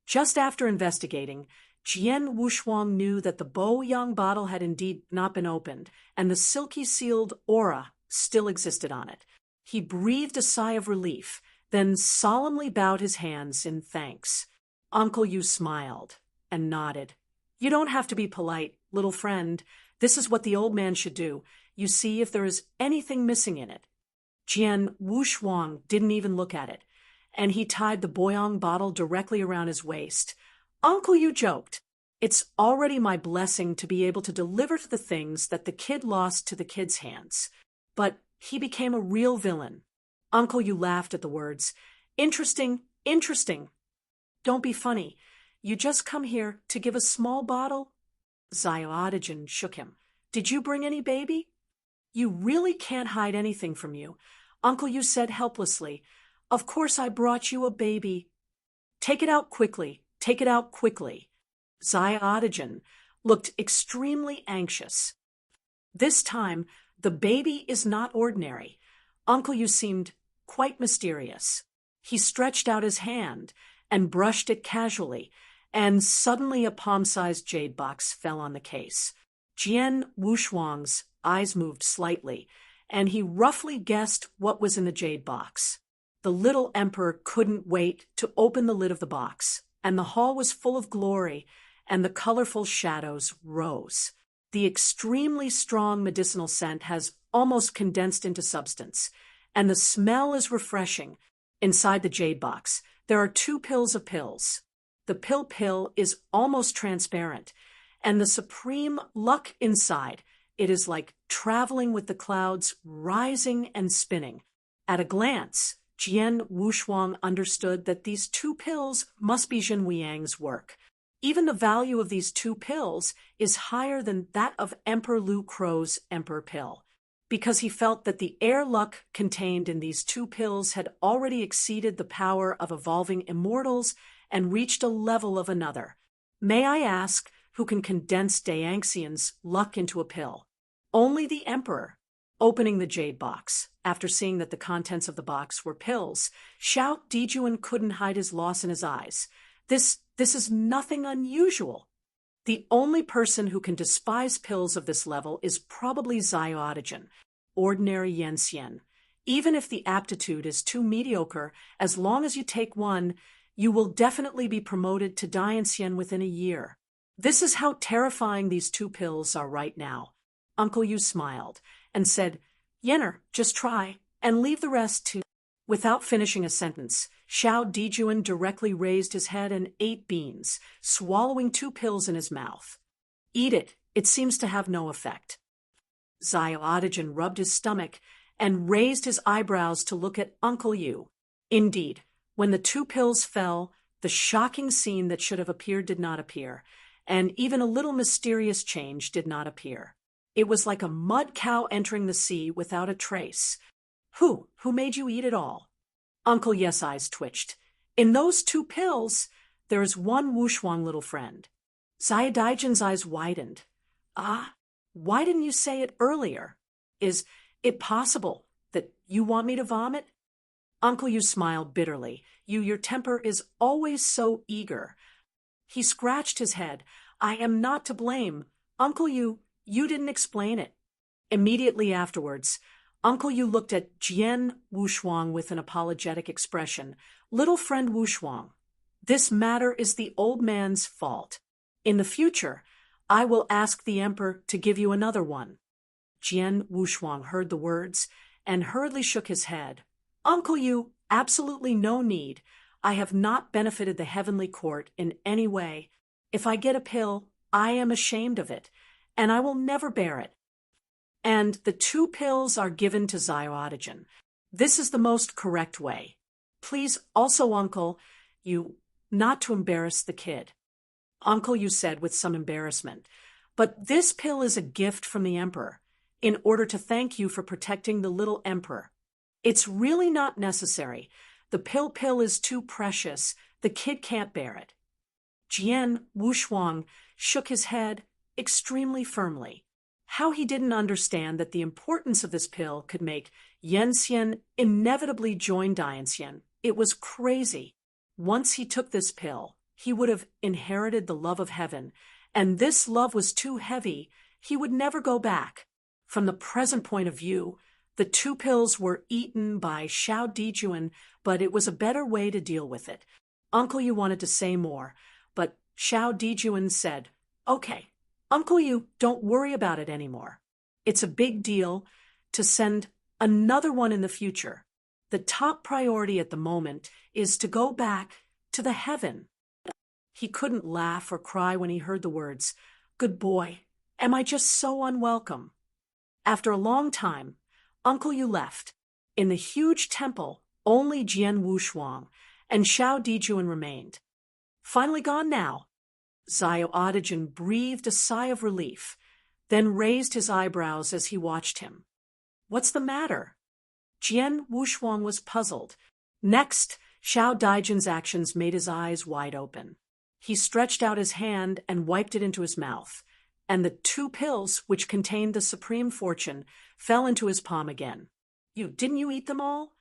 Just after investigating, Jian Wushuang knew that the Boyang bottle had indeed not been opened, and the silky sealed aura still existed on it. He breathed a sigh of relief, then solemnly bowed his hands in thanks. Uncle Yu smiled and nodded. You don't have to be polite, little friend. This is what the old man should do. You see if there is anything missing in it. Jian Wushuang didn't even look at it, and he tied the Boyong bottle directly around his waist. Uncle Yu joked, "It's already my blessing to be able to deliver the things that the kid lost to the kid's hands." But he became a real villain. Uncle Yu laughed at the words. "Interesting, interesting. Don't be funny. You just come here to give a small bottle?" Xiaodigen shook him. "Did you bring any baby?" "You really can't hide anything from you," Uncle Yu said helplessly. "Of course I brought you a baby." "Take it out quickly. Take it out quickly." Xiaodigen looked extremely anxious. This time, the baby is not ordinary. Uncle Yu seemed quite mysterious. He stretched out his hand and brushed it casually, and suddenly a palm-sized jade box fell on the case. Jian Wushuang's eyes moved slightly, and he roughly guessed what was in the jade box. The little emperor couldn't wait to open the lid of the box, and the hall was full of glory, and the colorful shadows rose. The extremely strong medicinal scent has almost condensed into substance, and the smell is refreshing. Inside the jade box, there are 2 pills of pills. The pill is almost transparent, and the supreme luck inside, it is like traveling with the clouds, rising and spinning. At a glance, Jian Wushuang understood that these 2 pills must be Jin Weiyang's work. Even the value of these 2 pills is higher than that of Emperor Lu Crow's Emperor Pill, because he felt that the air luck contained in these 2 pills had already exceeded the power of evolving immortals and reached a level of another. "May I ask who can condense Daangxian's luck into a pill?" "Only the Emperor." Opening the jade box, after seeing that the contents of the box were pills, Xiao Dijuan couldn't hide his loss in his eyes. This is nothing unusual. The only person who can despise pills of this level is probably Xiaodigen, ordinary Yanxian. Even if the aptitude is too mediocre, as long as you take one, you will definitely be promoted to Dayanxian within a year. This is how terrifying these 2 pills are right now. Uncle Yu smiled and said, "Yenner, just try, and leave the rest to—" Without finishing a sentence, Xiao Dijuan directly raised his head and ate beans, swallowing 2 pills in his mouth. "Eat it. It seems to have no effect." Xiaodigen rubbed his stomach and raised his eyebrows to look at Uncle Yu. Indeed, when the 2 pills fell, the shocking scene that should have appeared did not appear, and even a little mysterious change did not appear. It was like a mud cow entering the sea without a trace. Who made you eat it all?" Uncle Yes' eyes twitched. "In those 2 pills, there is one Wushuang little friend." Xiaodigen's eyes widened. "Ah, why didn't you say it earlier? Is it possible that you want me to vomit?" Uncle Yu smiled bitterly. Your temper is always so eager." He scratched his head. "I am not to blame. Uncle Yu, you didn't explain it." Immediately afterwards, Uncle Yu looked at Jian Wushuang with an apologetic expression. "Little friend Wushuang, this matter is the old man's fault. In the future, I will ask the emperor to give you another one." Jian Wushuang heard the words and hurriedly shook his head. "Uncle Yu, absolutely no need. I have not benefited the heavenly court in any way. If I get a pill, I am ashamed of it, and I will never bear it." And the 2 pills are given to Xiaodigen. This is the most correct way. Please also, Uncle Yu, not to embarrass the kid." Uncle Yu said with some embarrassment, "But this pill is a gift from the emperor, in order to thank you for protecting the little emperor. It's really not necessary. The pill is too precious. The kid can't bear it." Jian Wushuang shook his head extremely firmly. How he didn't understand that the importance of this pill could make Yanxian inevitably join Dayanxian. It was crazy. Once he took this pill, he would have inherited the love of heaven, and this love was too heavy. He would never go back. From the present point of view, the 2 pills were eaten by Xiao Dijuan, but it was a better way to deal with it. Uncle Yu wanted to say more, but Xiao Dijuan said, "Okay, Uncle Yu, don't worry about it anymore. It's a big deal to send Another one in the future. The top priority at the moment is to go back to the heaven. He couldn't laugh or cry when he heard the words, "Good boy, am I just so unwelcome?" After a long time, Uncle Yu left. In the huge temple, only Jian Wushuang and Xiao Dijuan remained. Finally gone now. Xiao Audiobook breathed a sigh of relief, then raised his eyebrows as he watched him. "What's the matter?" Jian Wushuang was puzzled. Next, Xiao Dijuan's actions made his eyes wide open. He stretched out his hand and wiped it into his mouth, and the 2 pills which contained the supreme fortune fell into his palm again. Didn't you eat them all?"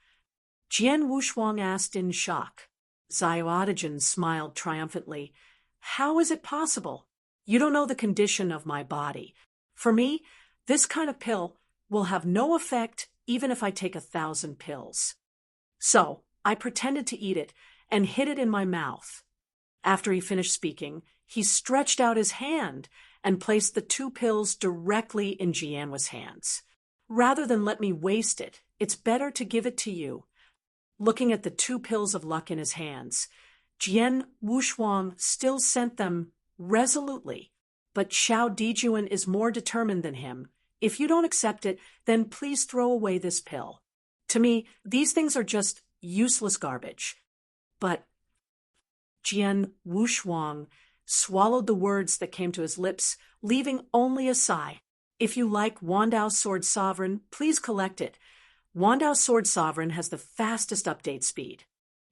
Jian Wushuang asked in shock. Xiao Audiobook smiled triumphantly. "How is it possible? You don't know the condition of my body. For me, this kind of pill will have no effect even if I take 1,000 pills." So I pretended to eat it and hid it in my mouth. After he finished speaking, he stretched out his hand and placed the 2 pills directly in Jian's hands. "Rather than let me waste it, it's better to give it to you." Looking at the 2 pills of luck in his hands, Jian Wushuang still sent them resolutely. "But Xiao Dijuan is more determined than him. If you don't accept it, then please throw away this pill. To me, these things are just useless garbage." But Jian Wushuang swallowed the words that came to his lips, leaving only a sigh. "If you like Wandao's Sword Sovereign, please collect it. Wandao's Sword Sovereign has the fastest update speed."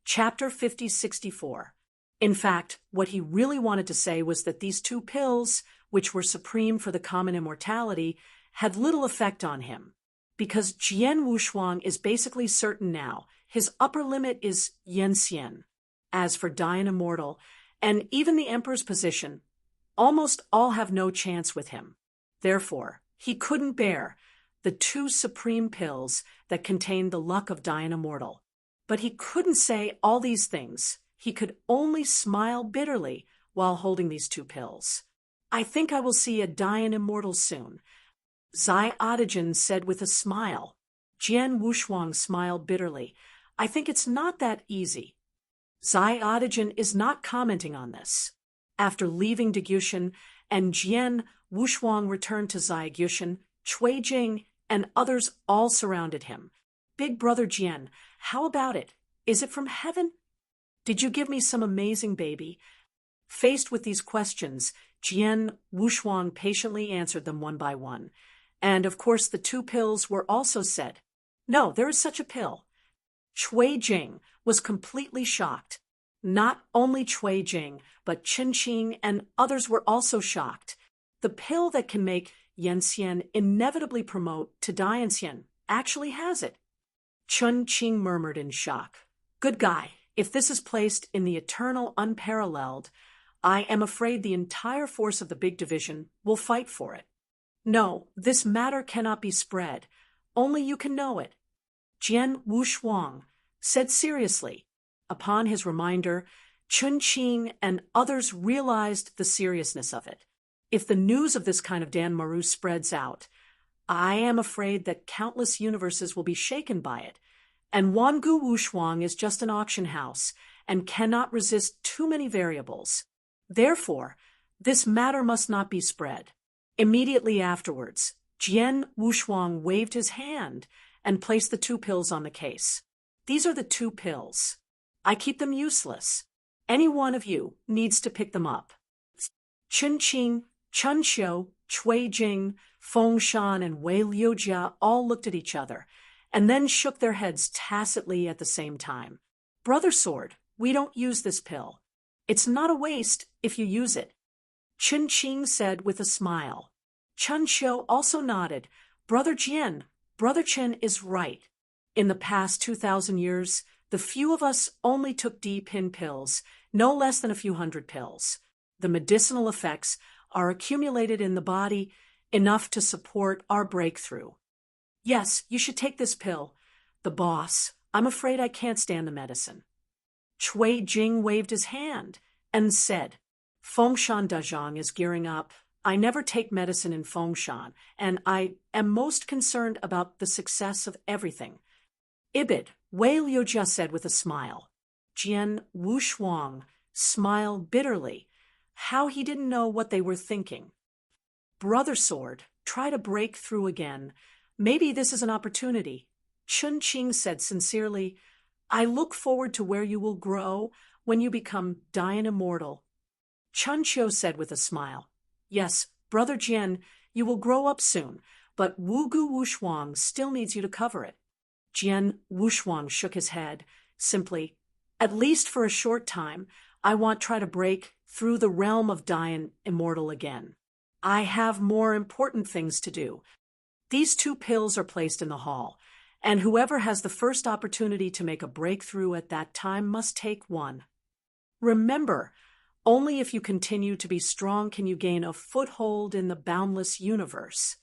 Chapter 5064. In fact, what he really wanted to say was that these 2 pills, which were supreme for the common immortality, had little effect on him. Because Jian Wushuang is basically certain now, his upper limit is Yanxian. As for dying immortal, and even the emperor's position, almost all have no chance with him. Therefore, he couldn't bear the 2 supreme pills that contained the luck of dying immortal. But he couldn't say all these things. He could only smile bitterly while holding these 2 pills. "I think I will see a dying immortal soon," Xiao Audiobook said with a smile. Jian Wushuang smiled bitterly. "I think it's not that easy." Xiao Audiobook is not commenting on this. After leaving Degushan and Jian Wushuang returned to Xiaogushan, Cui Jing and others all surrounded him. "Big brother Jian, how about it? Is it from heaven? Did you give me some amazing baby?" Faced with these questions, Jian Wushuang patiently answered them one by one. And of course the 2 pills were also said. "No, there is such a pill." Cui Jing was completely shocked. Not only Cui Jing, but Chen Qing and others were also shocked. The pill that can make Yanxian inevitably promote to Dianxian actually has it. Chen Qing murmured in shock. "Good guy, if this is placed in the eternal unparalleled, I am afraid the entire force of the big division will fight for it." "No, this matter cannot be spread. Only you can know it," Jian Wushuang said seriously. Upon his reminder, Chun Qing and others realized the seriousness of it. If the news of this kind of Dan Maru spreads out, I am afraid that countless universes will be shaken by it, and Wangu Wushuang is just an auction house and cannot resist too many variables. Therefore, this matter must not be spread. Immediately afterwards, Jian Wushuang waved his hand and placed the 2 pills on the case. "These are the 2 pills. I keep them useless. Any one of you needs to pick them up." Chen Qing, Chen Xiu, Cui Jing, Feng Shan, and Wei Liujia all looked at each other, and then shook their heads tacitly at the same time. "Brother Sword, we don't use this pill. It's not a waste if you use it," Chen Qing said with a smile. Chen Xiu also nodded. "Brother Jian, Brother Chen is right. In the past 2,000 years, the few of us only took D-pin pills, no less than a few hundred pills. The medicinal effects are accumulated in the body, enough to support our breakthrough. Yes, you should take this pill. The boss, I'm afraid I can't stand the medicine." Cui Jing waved his hand and said, "Fengshan Dazhang is gearing up. I never take medicine in Fengshan, and I am most concerned about the success of everything. Ibid, Wei Liujia said with a smile. Jian Wushuang smiled bitterly. How he didn't know what they were thinking. Brother Sword, try to break through again. Maybe this is an opportunity. Chun Qing said sincerely, I look forward to where you will grow when you become Dian Immortal. Chun Qiu said with a smile, Yes, Brother Jian, you will grow up soon, but Wu Gu Wushuang still needs you to cover it. Jian Wushuang shook his head, simply, At least for a short time, I want to try to break through the realm of Dian Immortal again. I have more important things to do. These 2 pills are placed in the hall, and whoever has the first opportunity to make a breakthrough at that time must take one. Remember, only if you continue to be strong can you gain a foothold in the boundless universe.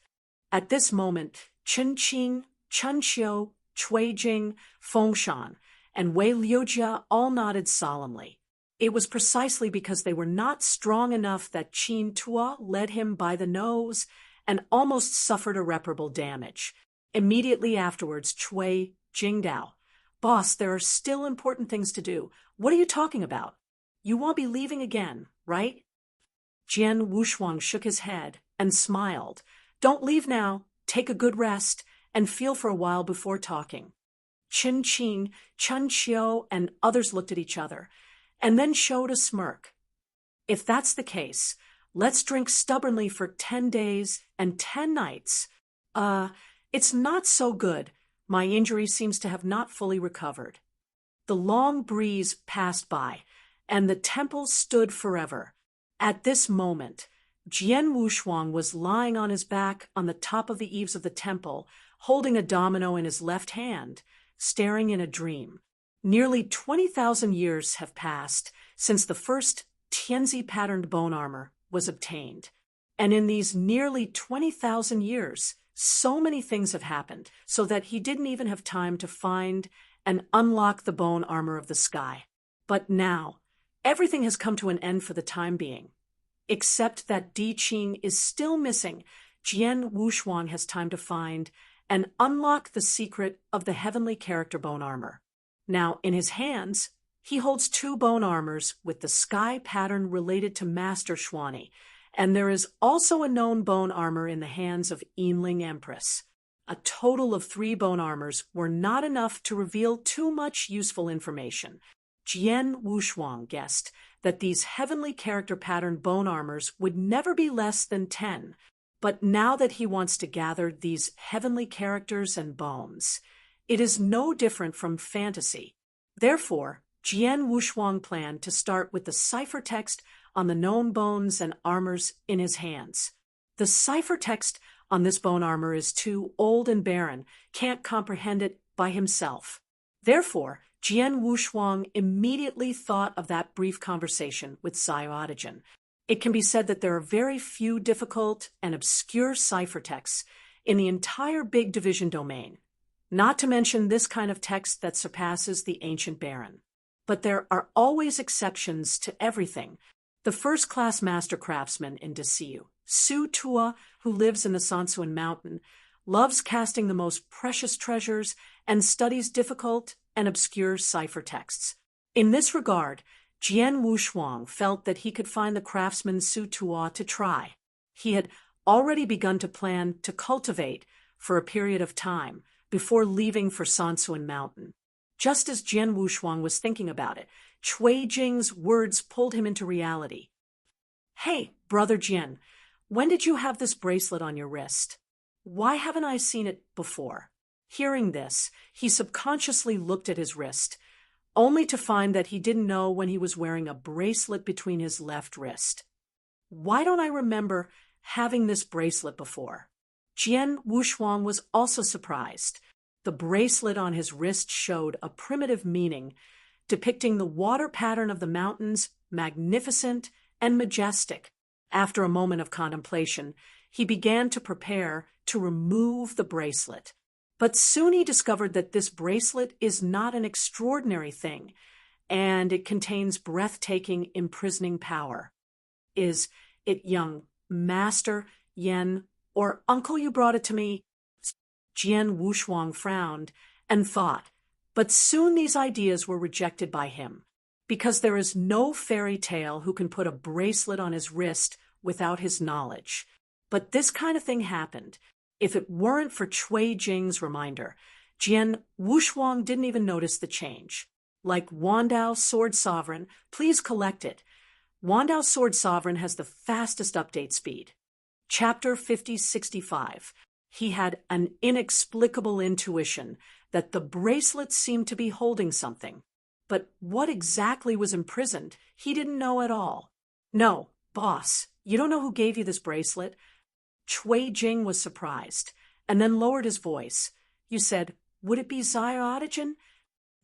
At this moment, Chen Qing, Chun Qiu, Cui Jing, Fengshan, and Wei Liujia all nodded solemnly. It was precisely because they were not strong enough that Qin Tua led him by the nose and almost suffered irreparable damage. Immediately afterwards, Cui Jingdao, Boss, there are still important things to do. What are you talking about? You won't be leaving again, right? Jian Wushuang shook his head and smiled. Don't leave now. Take a good rest and feel for a while before talking. Qin Qing, Chun Qiu, and others looked at each other, and then showed a smirk. If that's the case, let's drink stubbornly for 10 days and 10 nights. It's not so good. My injury seems to have not fully recovered. The long breeze passed by, and the temple stood forever. At this moment, Jian Wushuang was lying on his back on the top of the eaves of the temple, holding a domino in his left hand, staring in a dream. Nearly 20,000 years have passed since the first Tianzi-patterned bone armor was obtained. And in these nearly 20,000 years, so many things have happened, so that he didn't even have time to find and unlock the bone armor of the sky. But now, everything has come to an end for the time being. Except that Di Qing is still missing, Jian Wushuang has time to find and unlock the secret of the heavenly character bone armor. Now, in his hands, he holds 2 bone armors with the sky pattern related to Master Xuani, and there is also a known bone armor in the hands of Yinling Empress. A total of 3 bone armors were not enough to reveal too much useful information. Jian Wushuang guessed that these heavenly character pattern bone armors would never be less than 10, but now that he wants to gather these heavenly characters and bones, it is no different from fantasy. Therefore, Jian Wushuang planned to start with the ciphertext on the known bones and armors in his hands. The ciphertext on this bone armor is too old and barren, can't comprehend it by himself. Therefore, Jian Wushuang immediately thought of that brief conversation with Xiaodaijin. It can be said that there are very few difficult and obscure ciphertexts in the entire big division domain, not to mention this kind of text that surpasses the ancient Baron. But there are always exceptions to everything. The first-class master craftsman in Desiu, Su Tua, who lives in the Sansuan Mountain, loves casting the most precious treasures and studies difficult and obscure ciphertexts. In this regard, Jian Wushuang felt that he could find the craftsman Su Tua to try. He had already begun to plan to cultivate for a period of time before leaving for Sansuan Mountain. Just as Jian Wushuang was thinking about it, Cui Jing's words pulled him into reality. Hey, Brother Jian, when did you have this bracelet on your wrist? Why haven't I seen it before? Hearing this, he subconsciously looked at his wrist, only to find that he didn't know when he was wearing a bracelet between his left wrist. Why don't I remember having this bracelet before? Jian Wushuang was also surprised. The bracelet on his wrist showed a primitive meaning, depicting the water pattern of the mountains, magnificent and majestic. After a moment of contemplation, he began to prepare to remove the bracelet. But soon he discovered that this bracelet is not an extraordinary thing, and it contains breathtaking, imprisoning power. Is it young Master, Yen, or Uncle, you brought it to me? Jian Wushuang frowned and thought, but soon these ideas were rejected by him, because there is no fairy tale who can put a bracelet on his wrist without his knowledge. But this kind of thing happened. If it weren't for Cui Jing's reminder, Jian Wushuang didn't even notice the change. Like Wandao Sword Sovereign, please collect it. Wandao Sword Sovereign has the fastest update speed. Chapter 5065. He had an inexplicable intuition that the bracelet seemed to be holding something. But what exactly was imprisoned, he didn't know at all. No, boss, you don't know who gave you this bracelet? Cui Jing was surprised, and then lowered his voice. You said, would it be Xiaodigen?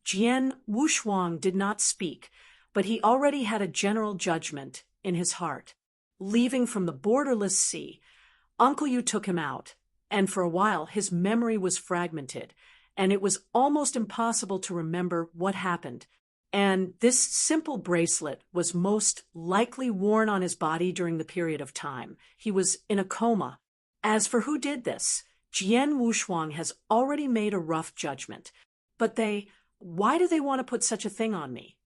Jian Wushuang did not speak, but he already had a general judgment in his heart. Leaving from the borderless sea, Uncle Yu took him out, and for a while his memory was fragmented, and it was almost impossible to remember what happened. And this simple bracelet was most likely worn on his body during the period of time. He was in a coma. As for who did this, Jian Wushuang has already made a rough judgment. But why do they want to put such a thing on me?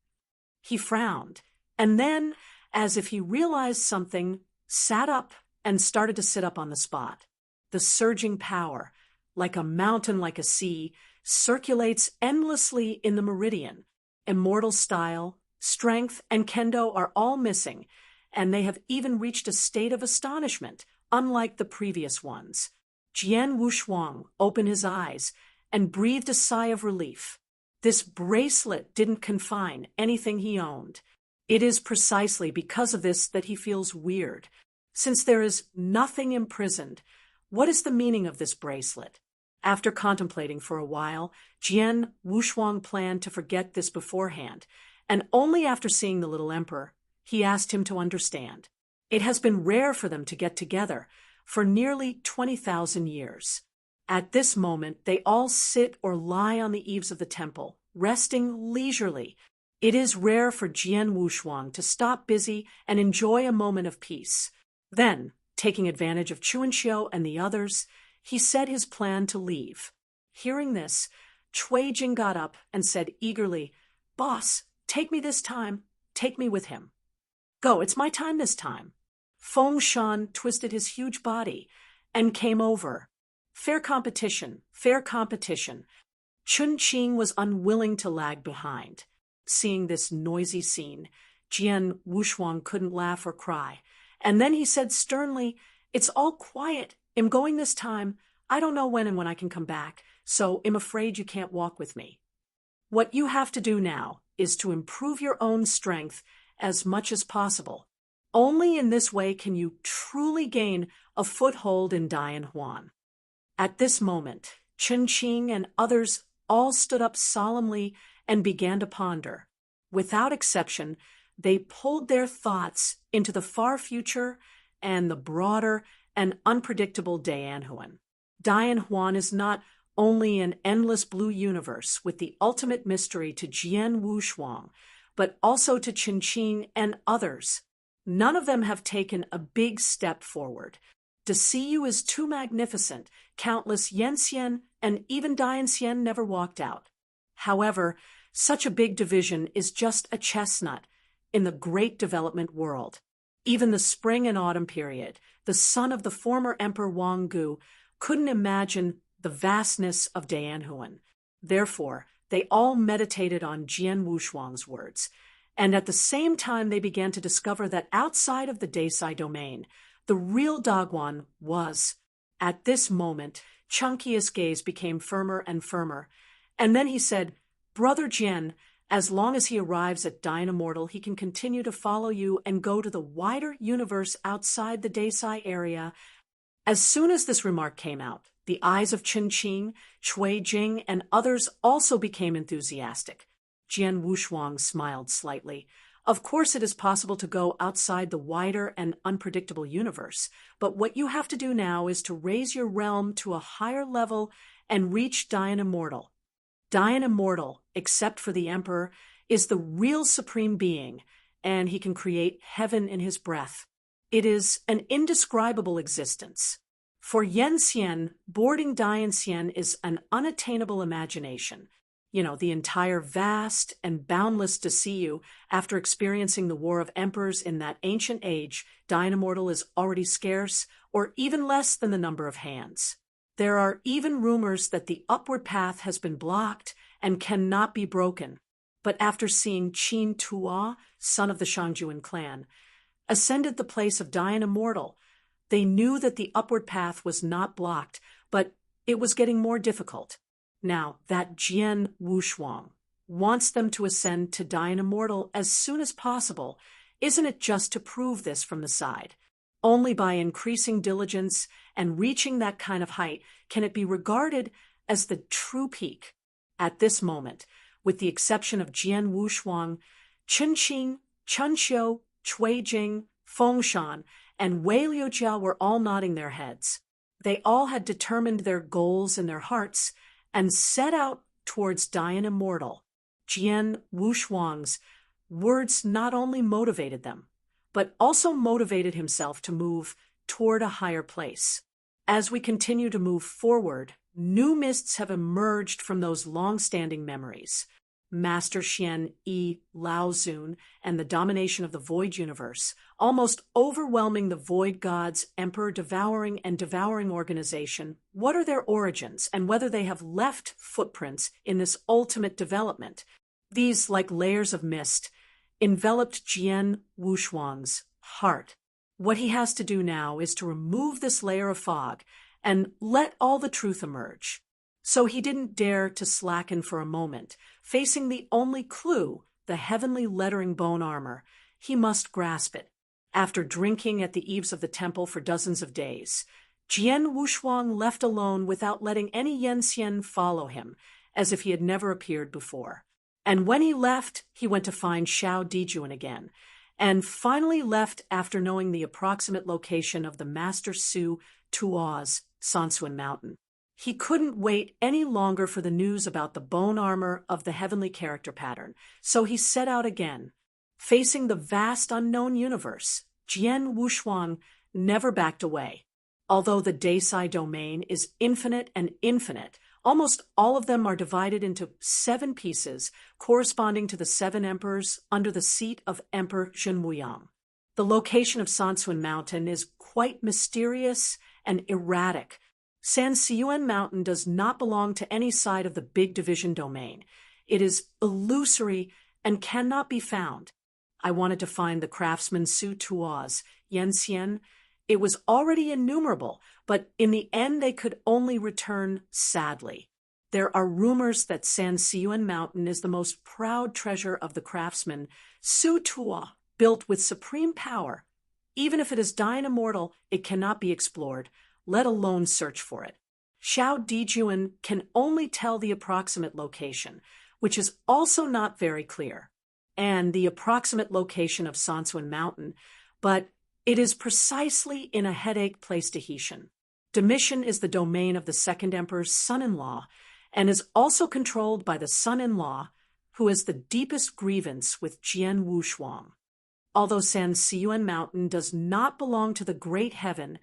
He frowned, and then, as if he realized something, sat up and started to sit up on the spot. The surging power, like a mountain, like a sea, circulates endlessly in the meridian. Immortal style, strength, and kendo are all missing, and they have even reached a state of astonishment, unlike the previous ones. Jian Wushuang opened his eyes and breathed a sigh of relief. This bracelet didn't confine anything he owned. It is precisely because of this that he feels weird. Since there is nothing imprisoned, what is the meaning of this bracelet? After contemplating for a while, Jian Wushuang planned to forget this beforehand, and only after seeing the little emperor, he asked him to understand. It has been rare for them to get together for nearly 20,000 years. At this moment, they all sit or lie on the eaves of the temple, resting leisurely. It is rare for Jian Wushuang to stop busy and enjoy a moment of peace. Then, taking advantage of Chuanxiu and the others, he said his plan to leave. Hearing this, Cui Jing got up and said eagerly, Boss, take me this time. Take me with him. Go, it's my time this time. Feng Shan twisted his huge body and came over. Fair competition, fair competition. Chun Qing was unwilling to lag behind. Seeing this noisy scene, Jian Wushuang couldn't laugh or cry. And then he said sternly, It's all quiet. I'm going this time. I don't know when and when I can come back, so I'm afraid you can't walk with me. What you have to do now is to improve your own strength as much as possible. Only in this way can you truly gain a foothold in Dian Huan. At this moment, Chun Qing and others all stood up solemnly and began to ponder. Without exception, they pulled their thoughts into the far future and the broader and unpredictable Dian Huan. Dian Huan is not only an endless blue universe with the ultimate mystery to Jian Wushuang, but also to Chun Qing and others. None of them have taken a big step forward. To see you is too magnificent. Countless Yenxian and even Dianxian never walked out. However, such a big division is just a chestnut in the great development world. Even the spring and autumn period, the son of the former Emperor Wang Gu, couldn't imagine the vastness of Dian Huan. Therefore, they all meditated on Jian Wushuang's words, and at the same time they began to discover that outside of the Desai domain, the real Dagwan was. At this moment, Chunki's gaze became firmer and firmer, and then he said, Brother Jian, as long as he arrives at Dian Immortal, he can continue to follow you and go to the wider universe outside the Desai area. As soon as this remark came out, the eyes of Chun Qing, Cui Jing, and others also became enthusiastic. Jian Wushuang smiled slightly. Of course it is possible to go outside the wider and unpredictable universe, but what you have to do now is to raise your realm to a higher level and reach Dian Immortal. Dian Immortal, except for the Emperor, is the real supreme being, and he can create heaven in his breath. It is an indescribable existence. For Yen Xian, boarding Dian Xian is an unattainable imagination. The entire vast and boundless to see you after experiencing the War of Emperors in that ancient age, Dian Immortal is already scarce, or even less than the number of hands. There are even rumors that the upward path has been blocked and cannot be broken. But after seeing Qin Tuo, son of the Shangjuan clan, ascended the place of Dian Immortal, they knew that the upward path was not blocked, but it was getting more difficult. Now, that Jian Wushuang wants them to ascend to Dian Immortal as soon as possible. Isn't it just to prove this from the side? Only by increasing diligence and reaching that kind of height can it be regarded as the true peak. At this moment, with the exception of Jian Wushuang, Chen Qing, Chen Xiu, Cui Jing, Feng Shan, and Wei Liujiao were all nodding their heads. They all had determined their goals in their hearts and set out towards Dian Immortal. Jian Wushuang's words not only motivated them, but also motivated himself to move toward a higher place. As we continue to move forward, new mists have emerged from those long-standing memories. Master Xian Yi Lao Zun and the domination of the Void Universe, almost overwhelming the Void Gods, Emperor devouring and devouring organization. What are their origins and whether they have left footprints in this ultimate development? These, like layers of mist, enveloped Jian Wushuang's heart. What he has to do now is to remove this layer of fog and let all the truth emerge. So he didn't dare to slacken for a moment. Facing the only clue, the heavenly lettering bone armor, he must grasp it. After drinking at the eaves of the temple for dozens of days, Jian Wushuang left alone without letting any Yen Xian follow him, as if he had never appeared before. And when he left, he went to find Xiao Dijuan again, and finally left after knowing the approximate location of the Master Su Tuo's Sansuan Mountain. He couldn't wait any longer for the news about the bone armor of the heavenly character pattern, so he set out again. Facing the vast unknown universe, Jian Wushuang never backed away. Although the Desai domain is infinite and infinite, almost all of them are divided into 7 pieces, corresponding to the 7 emperors under the seat of Emperor Zhenmuyang. The location of Sansuan Mountain is quite mysterious and erratic. Sansuan Mountain does not belong to any side of the big division domain. It is illusory and cannot be found. I wanted to find the craftsman Su Tuo's Yen Xian. It was already innumerable, but in the end they could only return sadly. There are rumors that Sansuan Mountain is the most proud treasure of the craftsman Su Tuo, built with supreme power. Even if it is Dian Immortal, it cannot be explored, let alone search for it. Xiao Dijuan can only tell the approximate location, which is also not very clear, and the approximate location of Sansuan Mountain, but it is precisely in a headache place to Heshan. Domitian is the domain of the second emperor's son-in-law, and is also controlled by the son-in-law, who has the deepest grievance with Jian Wushuang. Although Sansuan Mountain does not belong to the Great Heaven,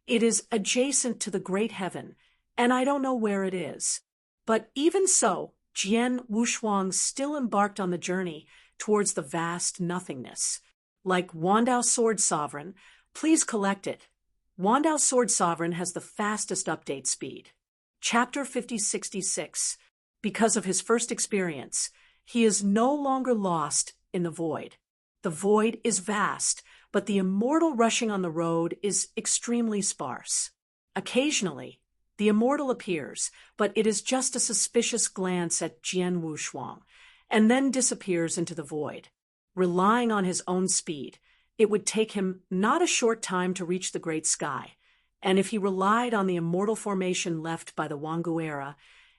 it is adjacent to the Great Heaven, and I don't know where it is. But even so, Jian Wushuang still embarked on the journey towards the vast nothingness. Like Wandao Sword Sovereign, please collect it. Wandao Sword Sovereign has the fastest update speed. Chapter 5066. Because of his first experience, he is no longer lost in the void. The void is vast, but the immortal rushing on the road is extremely sparse. Occasionally, the immortal appears, but it is just a suspicious glance at Jian Wushuang, and then disappears into the void. Relying on his own speed, it would take him not a short time to reach the great sky, and if he relied on the immortal formation left by the Wangu era,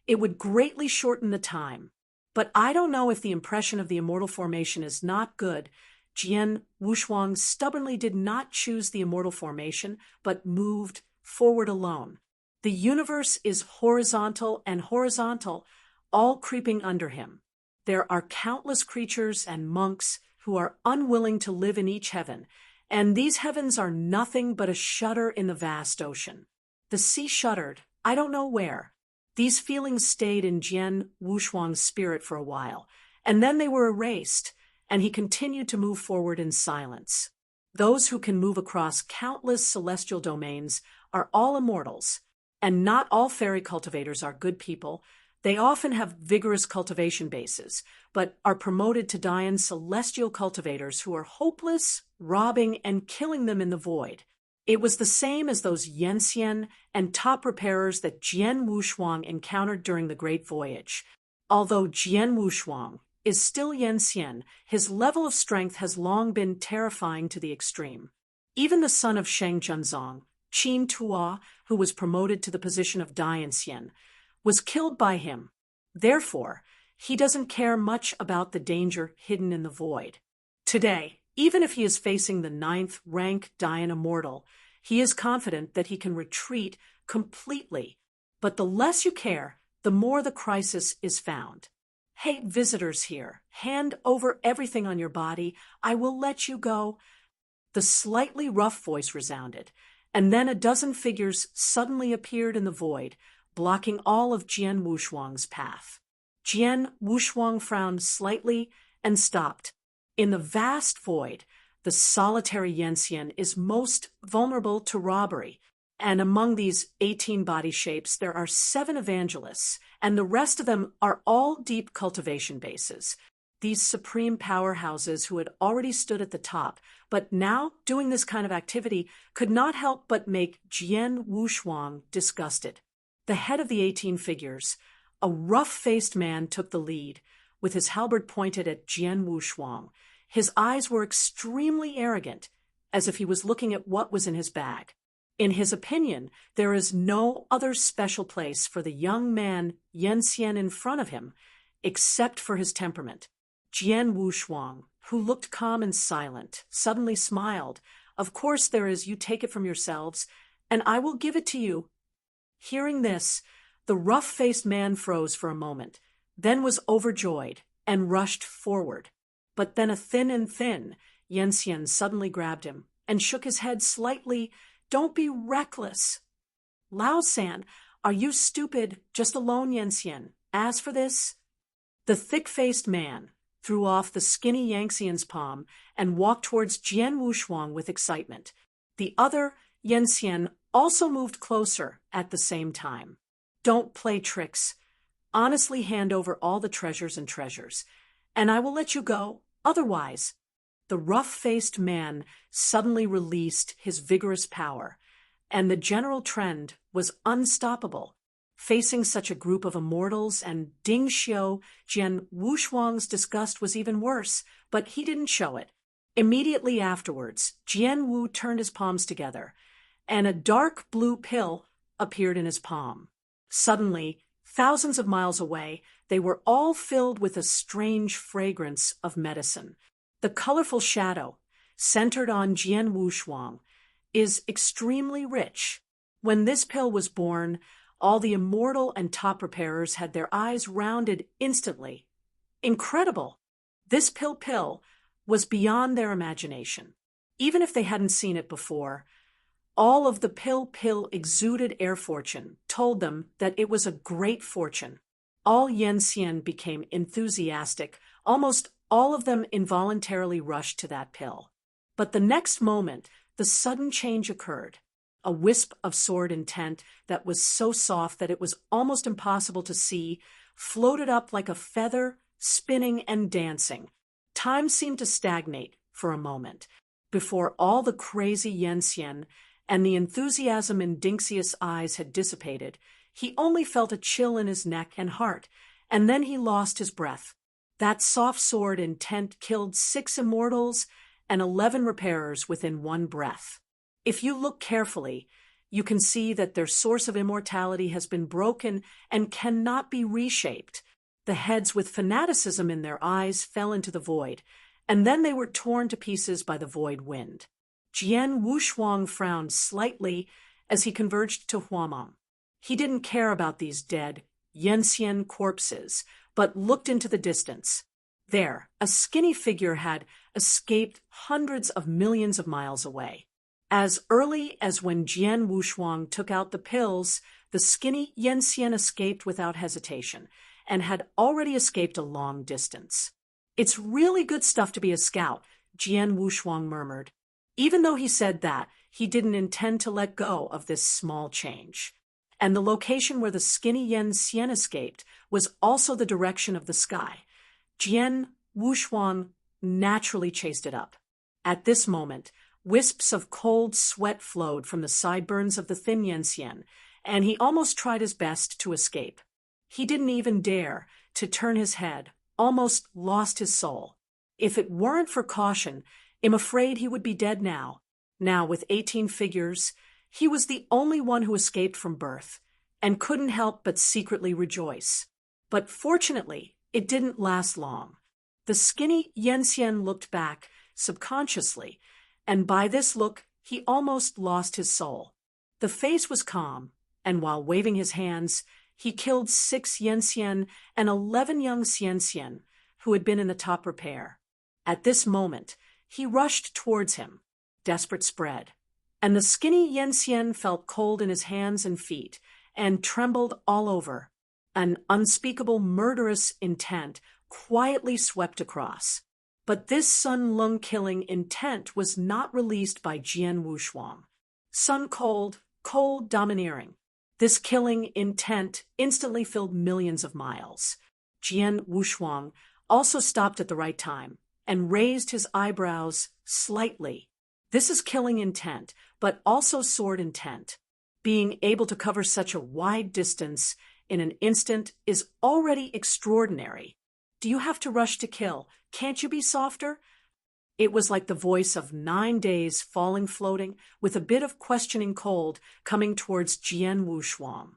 it would greatly shorten the time. But I don't know if the impression of the immortal formation is not good. Jian Wushuang stubbornly did not choose the immortal formation, but moved forward alone. The universe is horizontal and horizontal, all creeping under him. There are countless creatures and monks who are unwilling to live in each heaven, and these heavens are nothing but a shudder in the vast ocean. The sea shuddered, I don't know where. These feelings stayed in Jian Wushuang's spirit for a while, and then they were erased, and he continued to move forward in silence. Those who can move across countless celestial domains are all immortals, and not all fairy cultivators are good people. They often have vigorous cultivation bases, but are promoted to Dian celestial cultivators who are hopeless, robbing, and killing them in the void. It was the same as those Yanxian and top repairers that Jian Wushuang encountered during the Great Voyage. Although Jian Wushuang is still Yanxian, his level of strength has long been terrifying to the extreme. Even the son of Sheng Junzong, Qin Tua, who was promoted to the position of Dianxian, was killed by him. Therefore, he doesn't care much about the danger hidden in the void. Today, even if he is facing the 9th rank Dian immortal, he is confident that he can retreat completely. But the less you care, the more the crisis is found. Hate visitors here. Hand over everything on your body. I will let you go. The slightly rough voice resounded, and then a dozen figures suddenly appeared in the void, blocking all of Jian Wushuang's path. Jian Wushuang frowned slightly and stopped. In the vast void, the solitary Yanxian is most vulnerable to robbery, and among these 18 body shapes there are 7 evangelists, and the rest of them are all deep cultivation bases. These supreme powerhouses who had already stood at the top, but now doing this kind of activity, could not help but make Jian Wushuang disgusted. The head of the 18 figures, a rough-faced man, took the lead, with his halberd pointed at Jian Wushuang. His eyes were extremely arrogant, as if he was looking at what was in his bag. In his opinion, there is no other special place for the young man Yanxian in front of him, except for his temperament. Jian Wushuang, who looked calm and silent, suddenly smiled. Of course there is, you take it from yourselves, and I will give it to you. Hearing this, the rough-faced man froze for a moment, then was overjoyed and rushed forward. But then a thin Yanxian suddenly grabbed him and shook his head slightly. Don't be reckless. Lao-san, are you stupid? Just alone, Yanxian. As for this? The thick-faced man threw off the skinny Yanxian's palm and walked towards Jian Wushuang with excitement. The other Yanxian also moved closer at the same time. Don't play tricks. Honestly hand over all the treasures, and I will let you go. Otherwise, the rough-faced man suddenly released his vigorous power, and the general trend was unstoppable. Facing such a group of immortals and Ding Xiu, Jian Wushuang's disgust was even worse, but he didn't show it. Immediately afterwards, Jian Wu turned his palms together, and a dark blue pill appeared in his palm. Suddenly, thousands of miles away, they were all filled with a strange fragrance of medicine. The colorful shadow, centered on Jian Wushuang, is extremely rich. When this pill was born, all the immortal and top repairers had their eyes rounded instantly. Incredible! This pill was beyond their imagination. Even if they hadn't seen it before, all of the pill exuded air fortune told them that it was a great fortune. All Yanxian became enthusiastic. Almost all of them involuntarily rushed to that pill. But the next moment, the sudden change occurred. A wisp of sword intent that was so soft that it was almost impossible to see floated up like a feather, spinning and dancing. Time seemed to stagnate for a moment before all the crazy Yanxian and the enthusiasm in Dinxius' eyes had dissipated. He only felt a chill in his neck and heart, and then he lost his breath. That soft sword intent killed 6 immortals and 11 repairers within one breath. If you look carefully, you can see that their source of immortality has been broken and cannot be reshaped. The heads with fanaticism in their eyes fell into the void, and then they were torn to pieces by the void wind. Jian Wushuang frowned slightly as he converged to Huameng. He didn't care about these dead Yanxian corpses, but looked into the distance. There, a skinny figure had escaped hundreds of millions of miles away. As early as when Jian Wushuang took out the pills, the skinny Yan Xian escaped without hesitation, and had already escaped a long distance. "It's really good stuff to be a scout," Jian Wushuang murmured. Even though he said that, he didn't intend to let go of this small change. And the location where the skinny Yan Xian escaped was also the direction of the sky. Jian Wushuang naturally chased it up. At this moment, wisps of cold sweat flowed from the sideburns of the thin Yan Xian, and he almost tried his best to escape. He didn't even dare to turn his head, almost lost his soul. If it weren't for caution, I'm afraid he would be dead now. Now, with 18 figures, he was the only one who escaped from birth, and couldn't help but secretly rejoice. But fortunately, it didn't last long. The skinny Yan Xian looked back, subconsciously, and by this look, he almost lost his soul. The face was calm, and while waving his hands, he killed 6 Yan Xian and 11 young Xian Xian, who had been in the top repair. At this moment, he rushed towards him, desperate spread, and the skinny Yan Xian felt cold in his hands and feet, and trembled all over. An unspeakable murderous intent quietly swept across. But this Sun Lung killing intent was not released by Jian Wushuang. Sun cold, cold domineering. This killing intent instantly filled millions of miles. Jian Wushuang also stopped at the right time and raised his eyebrows slightly. This is killing intent, but also sword intent. Being able to cover such a wide distance in an instant is already extraordinary. Do you have to rush to kill? Can't you be softer? It was like the voice of 9 days falling floating with a bit of questioning cold coming towards Jian Wushuang.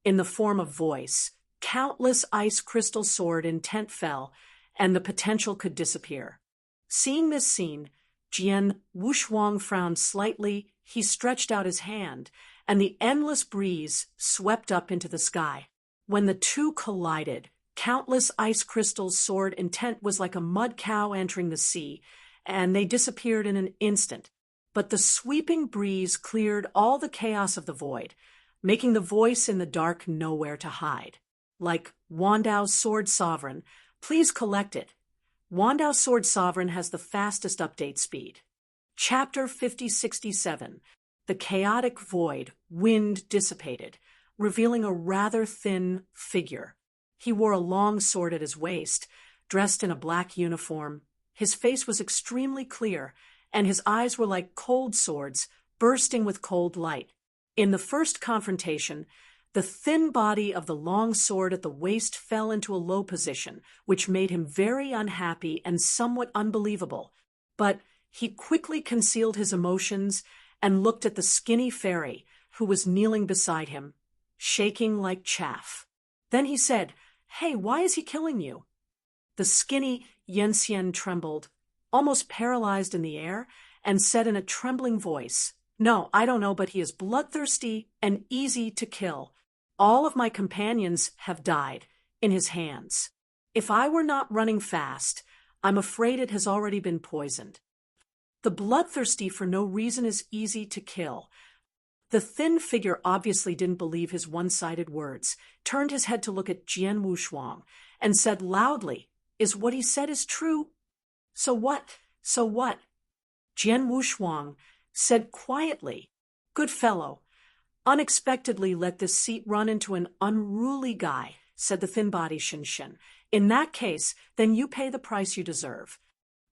In the form of voice, countless ice crystal sword intent fell, and the potential could disappear. Seeing this scene, Jian Wushuang frowned slightly. He stretched out his hand, and the endless breeze swept up into the sky. When the two collided, countless ice crystals soared intent was like a mud cow entering the sea, and they disappeared in an instant. But the sweeping breeze cleared all the chaos of the void, making the voice in the dark nowhere to hide. Like Wandao's Sword Sovereign, please collect it. Wandao's Sword Sovereign has the fastest update speed. Chapter 5067. The chaotic void, wind dissipated, revealing a rather thin figure. He wore a long sword at his waist, dressed in a black uniform. His face was extremely clear, and his eyes were like cold swords, bursting with cold light. In the first confrontation, the thin body of the long sword at the waist fell into a low position, which made him very unhappy and somewhat unbelievable. But he quickly concealed his emotions and looked at the skinny fairy, who was kneeling beside him, shaking like chaff. Then he said, "Hey, why is he killing you?" The skinny Yan Xian trembled, almost paralyzed in the air, and said in a trembling voice, "No, I don't know, but he is bloodthirsty and easy to kill. All of my companions have died in his hands. If I were not running fast, I'm afraid it has already been poisoned. The bloodthirsty for no reason is easy to kill." The thin figure obviously didn't believe his one-sided words, turned his head to look at Jian Wushuang, and said loudly, "Is what he said is true?" So what? So what? Jian Wushuang said quietly, "Good fellow, unexpectedly let this seat run into an unruly guy," said the thin body Shinshin. "In that case, then you pay the price you deserve."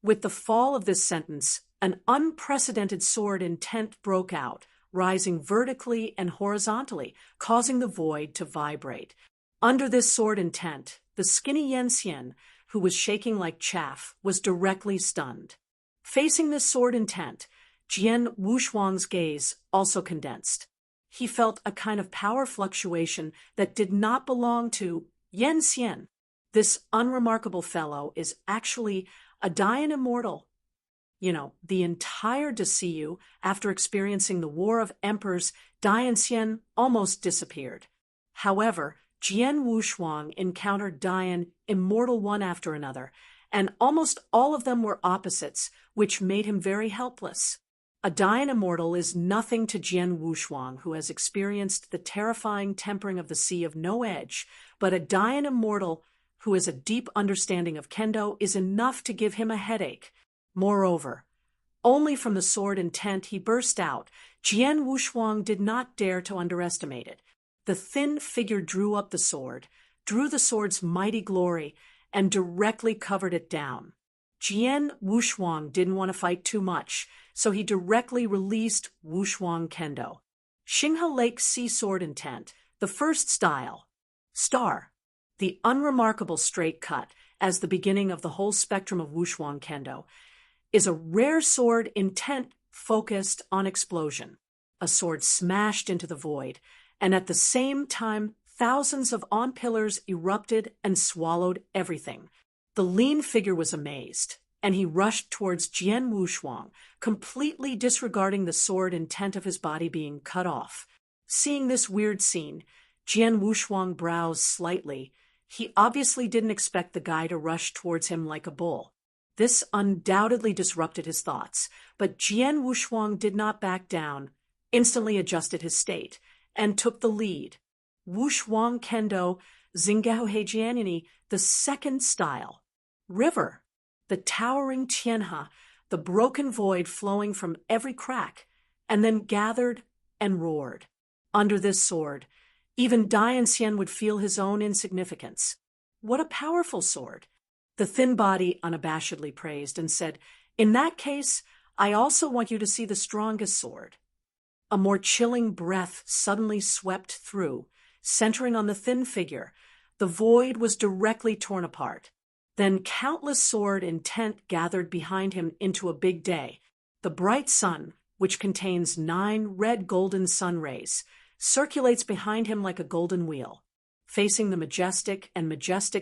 With the fall of this sentence, an unprecedented sword intent broke out, rising vertically and horizontally, causing the void to vibrate. Under this sword intent, the skinny Yan Xian, who was shaking like chaff, was directly stunned. Facing this sword intent, Jian Wushuang's gaze also condensed. He felt a kind of power fluctuation that did not belong to Yan Xian. This unremarkable fellow is actually a Dayan immortal. The entire Desiyu, after experiencing the War of Emperors, Dayan Xian almost disappeared. However, Jian Wushuang encountered Dayan immortal one after another, and almost all of them were opposites, which made him very helpless. A Dayan immortal is nothing to Jian Wushuang, who has experienced the terrifying tempering of the sea of no edge, but a Dayan immortal who has a deep understanding of kendo is enough to give him a headache. Moreover, only from the sword intent he burst out. Jian Wushuang did not dare to underestimate it. The thin figure drew up the sword, drew the sword's mighty glory, and directly covered it down. Jian Wushuang didn't want to fight too much, so he directly released Wushuang Kendo. Xinghe Lake Sea Sword Intent, the first style. Star. The unremarkable straight cut, as the beginning of the whole spectrum of Wushuang Kendo, is a rare sword intent focused on explosion. A sword smashed into the void, and at the same time thousands of on-pillars erupted and swallowed everything. The lean figure was amazed, and he rushed towards Jian Wushuang, completely disregarding the sword intent of his body being cut off. Seeing this weird scene, Jian Wushuang browsed slightly. He obviously didn't expect the guy to rush towards him like a bull. This undoubtedly disrupted his thoughts, but Jian Wushuang did not back down, instantly adjusted his state, and took the lead. Wushuang Kendo, Xinghe Heijianini, the second style. River. The towering Tianhe, the broken void flowing from every crack, and then gathered and roared. Under this sword, even Dayan Xian would feel his own insignificance. What a powerful sword! The thin body unabashedly praised and said, "In that case, I also want you to see the strongest sword." A more chilling breath suddenly swept through, centering on the thin figure. The void was directly torn apart. Then countless sword intent gathered behind him into a big day. The bright sun, which contains 9 red golden sun rays, circulates behind him like a golden wheel. Facing the majestic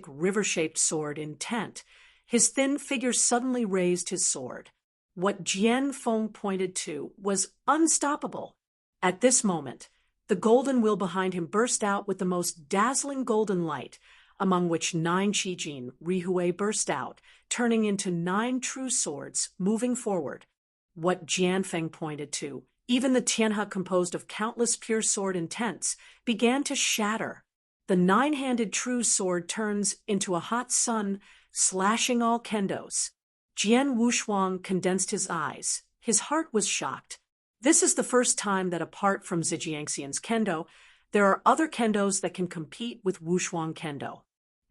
river-shaped sword intent, his thin figure suddenly raised his sword. What Jian Feng pointed to was unstoppable. At this moment, the golden wheel behind him burst out with the most dazzling golden light, among which 9 Qijin, Rihui, burst out, turning into 9 true swords, moving forward. What Jian Feng pointed to, even the Tianhe composed of countless pure sword intents, began to shatter. The 9-handed true sword turns into a hot sun, slashing all kendos. Jian Wushuang condensed his eyes. His heart was shocked. This is the first time that apart from Zhejiangxian's kendo, there are other kendos that can compete with Wushuang Kendo.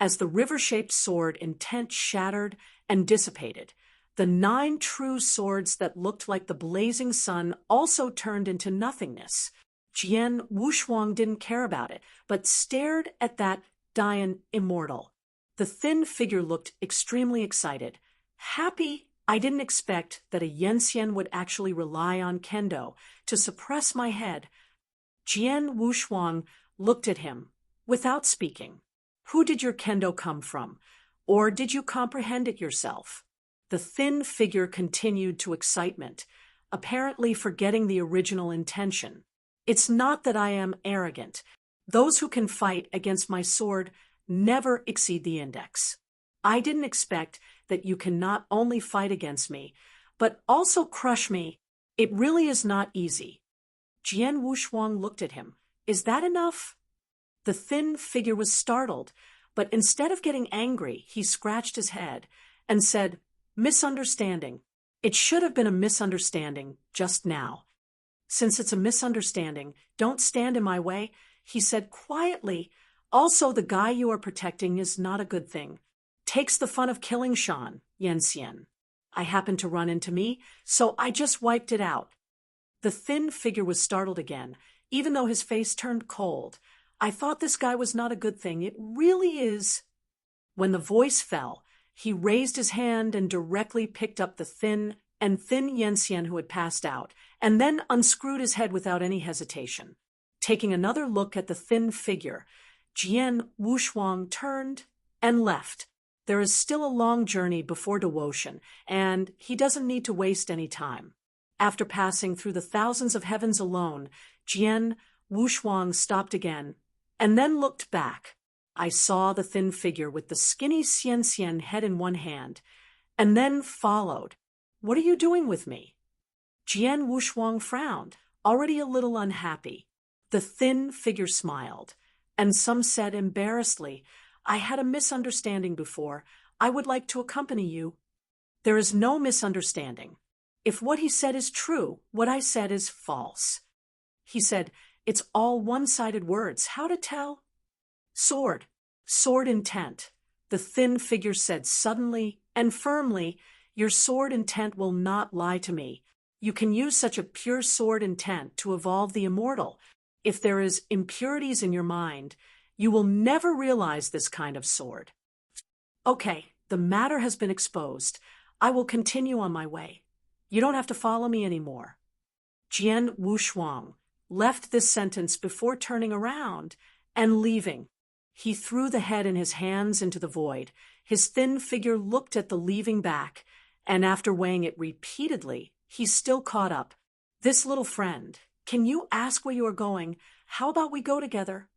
As the river-shaped sword intent shattered and dissipated, the 9 true swords that looked like the blazing sun also turned into nothingness. Jian Wushuang didn't care about it, but stared at that Dayan immortal. The thin figure looked extremely excited. Happy, I didn't expect that a Yanxian would actually rely on kendo to suppress my head. Jian Wushuang looked at him, without speaking. Who did your kendo come from? Or did you comprehend it yourself? The thin figure continued to excitement, apparently forgetting the original intention. It's not that I am arrogant. Those who can fight against my sword never exceed the index. I didn't expect that you can not only fight against me, but also crush me. It really is not easy. Jian Wushuang looked at him. Is that enough? The thin figure was startled, but instead of getting angry, he scratched his head and said, "Misunderstanding. It should have been a misunderstanding just now. Since it's a misunderstanding, don't stand in my way," he said quietly. "Also, the guy you are protecting is not a good thing. Takes the fun of killing Shan, Yanxian. I happened to run into me, so I just wiped it out." The thin figure was startled again, even though his face turned cold. "I thought this guy was not a good thing. It really is." When the voice fell, he raised his hand and directly picked up the thin Yanxian who had passed out, and then unscrewed his head without any hesitation. Taking another look at the thin figure, Jian Wushuang turned and left. There is still a long journey before devotion, and he doesn't need to waste any time. After passing through the thousands of heavens alone, Jian Wushuang stopped again, and then looked back. I saw the thin figure with the skinny Xian Xian head in one hand, and then followed. "What are you doing with me?" Jian Wushuang frowned, already a little unhappy. The thin figure smiled, and some said embarrassedly, "I had a misunderstanding before. I would like to accompany you." "There is no misunderstanding. If what he said is true, what I said is false." He said, "It's all one-sided words. How to tell?" "Sword. Sword intent." The thin figure said suddenly and firmly, "Your sword intent will not lie to me. You can use such a pure sword intent to evolve the immortal. If there is impurities in your mind, you will never realize this kind of sword." "Okay, the matter has been exposed. I will continue on my way. You don't have to follow me anymore." Jian Wushuang left this sentence before turning around and leaving. He threw the head in his hands into the void. His thin figure looked at the leaving back, and after weighing it repeatedly, he still caught up. "This little friend, can you ask where you are going? How about we go together?"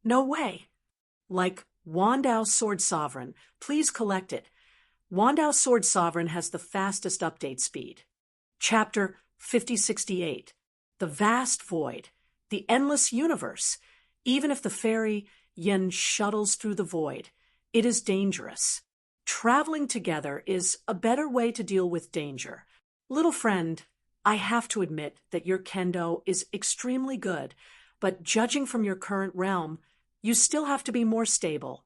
"No way." "Like Wandao Sword Sovereign, please collect it. Wandao Sword Sovereign has the fastest update speed." Chapter 5068. The Vast Void. The Endless Universe. Even if the fairy Yen shuttles through the void, it is dangerous. Traveling together is a better way to deal with danger. Little friend, I have to admit that your kendo is extremely good, but judging from your current realm, you still have to be more stable.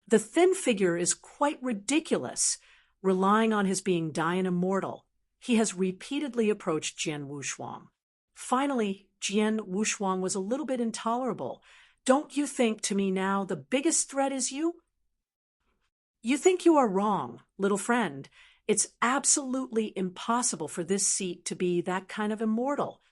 The thin figure is quite ridiculous, relying on his being Dian immortal. He has repeatedly approached Jian Wushuang. Finally, Jian Wushuang was a little bit intolerable. "Don't you think to me now the biggest threat is you?" "You think you are wrong, little friend. It's absolutely impossible for this seat to be that kind of immortal."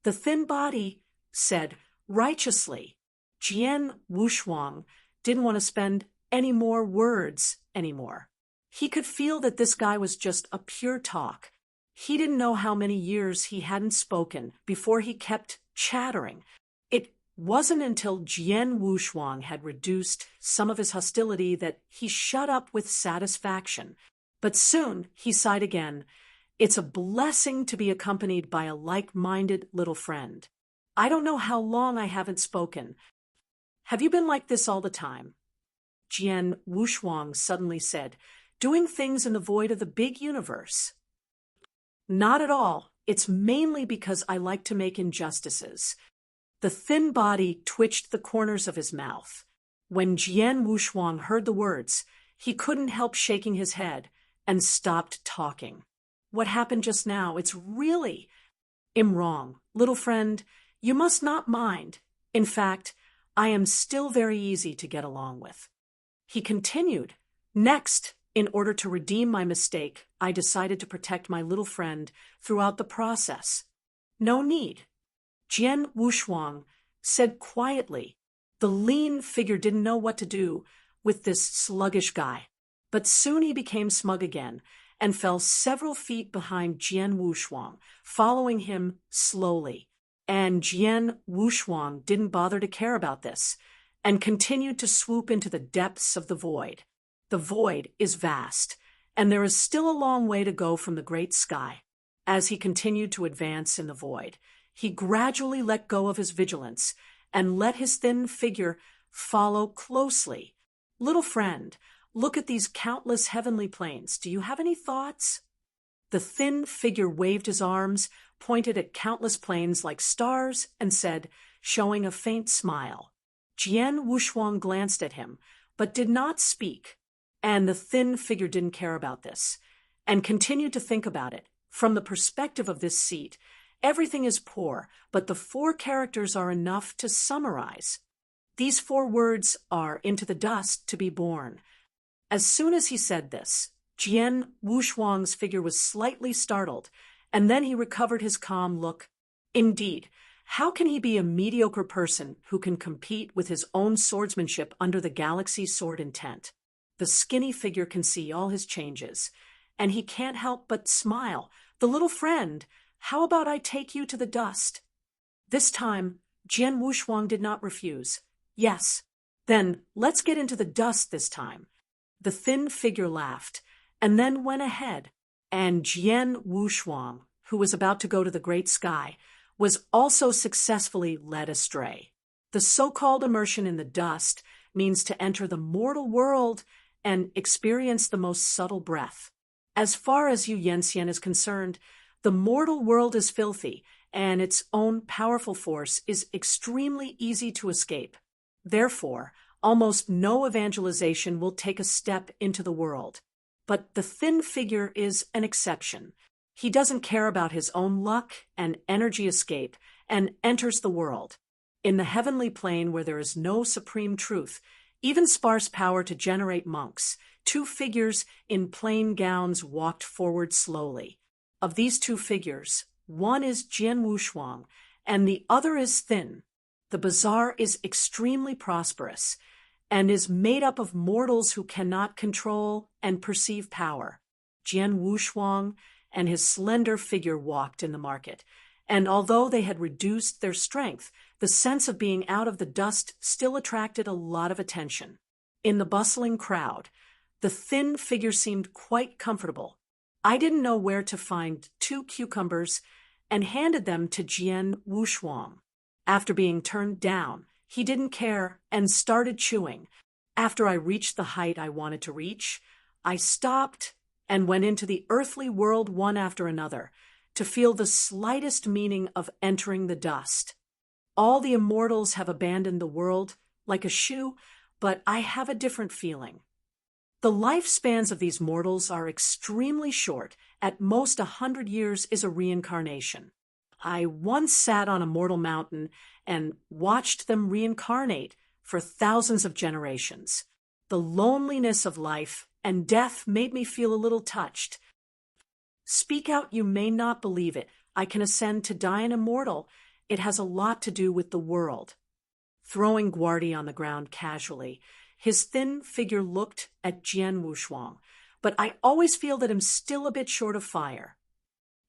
The thin body said righteously. Jian Wushuang didn't want to spend any more words anymore. He could feel that this guy was just a pure talk. He didn't know how many years he hadn't spoken before he kept chattering. It wasn't until Jian Wushuang had reduced some of his hostility that he shut up with satisfaction. But soon he sighed again. "It's a blessing to be accompanied by a like-minded little friend. I don't know how long I haven't spoken. Have you been like this all the time?" Jian Wushuang suddenly said, "Doing things in the void of the big universe?" "Not at all. It's mainly because I like to make injustices." The thin body twitched the corners of his mouth. When Jian Wushuang heard the words, he couldn't help shaking his head and stopped talking. "What happened just now? It's really—" "I'm wrong. Little friend, you must not mind. In fact, I am still very easy to get along with." He continued, "Next, in order to redeem my mistake, I decided to protect my little friend throughout the process." "No need." Jian Wushuang said quietly. The lean figure didn't know what to do with this sluggish guy. But soon he became smug again and fell several feet behind Jian Wushuang, following him slowly. And Jian Wushuang didn't bother to care about this and continued to swoop into the depths of the void. The void is vast, and there is still a long way to go from the great sky. As he continued to advance in the void, he gradually let go of his vigilance and let his thin figure follow closely. "Little friend, look at these countless heavenly planes. Do you have any thoughts?" The thin figure waved his arms, pointed at countless planes like stars, and said, showing a faint smile. Jian Wushuang glanced at him, but did not speak. And the thin figure didn't care about this, and continued to think about it. From the perspective of this seat, everything is poor, but the 4 characters are enough to summarize. These 4 words are into the dust to be born. As soon as he said this, Jian Wushuang's figure was slightly startled, and then he recovered his calm look. Indeed, how can he be a mediocre person who can compete with his own swordsmanship under the galaxy sword intent? The skinny figure can see all his changes, and he can't help but smile. "The little friend, how about I take you to the dust?" This time, Jian Wushuang did not refuse. "Yes, Then let's get into the dust this time. The thin figure laughed, and then went ahead, and Jian Wushuang, who was about to go to the great sky, was also successfully led astray. The so-called immersion in the dust means to enter the mortal world and experience the most subtle breath. As far as Yu Yanxian is concerned, the mortal world is filthy, and its own powerful force is extremely easy to escape. Therefore, almost no evangelization will take a step into the world. But the thin figure is an exception. He doesn't care about his own luck and energy escape and enters the world. In the heavenly plane where there is no supreme truth, even sparse power to generate monks, two figures in plain gowns walked forward slowly. Of these two figures, one is Jian Wushuang and the other is thin. The bazaar is extremely prosperous and is made up of mortals who cannot control and perceive power. Jian Wushuang and his slender figure walked in the market, and although they had reduced their strength, the sense of being out of the dust still attracted a lot of attention. In the bustling crowd, the thin figure seemed quite comfortable. I didn't know where to find 2 cucumbers and handed them to Jian Wushuang. After being turned down, he didn't care and started chewing. After I reached the height I wanted to reach, I stopped and went into the earthly world one after another to feel the slightest meaning of entering the dust. All the immortals have abandoned the world like a shoe, but I have a different feeling. The lifespans of these mortals are extremely short. At most 100 years is a reincarnation. I once sat on a mortal mountain and watched them reincarnate for thousands of generations. The loneliness of life and death made me feel a little touched. Speak out, you may not believe it. I can ascend to die an immortal. It has a lot to do with the world. Throwing Guardi on the ground casually, his thin figure looked at Jian Wushuang, but I always feel that I'm still a bit short of fire.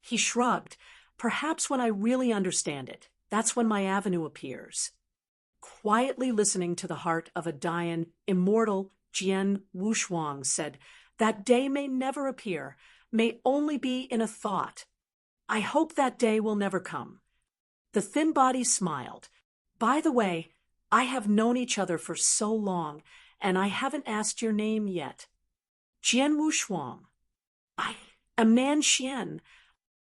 He shrugged. Perhaps when I really understand it, that's when my avenue appears. Quietly listening to the heart of a dying, immortal, Jian Wushuang said, "That day may never appear, may only be in a thought. I hope that day will never come." The thin body smiled. "By the way, I have known each other for so long, and I haven't asked your name yet." "Jian Wushuang." "I am Nan Xian."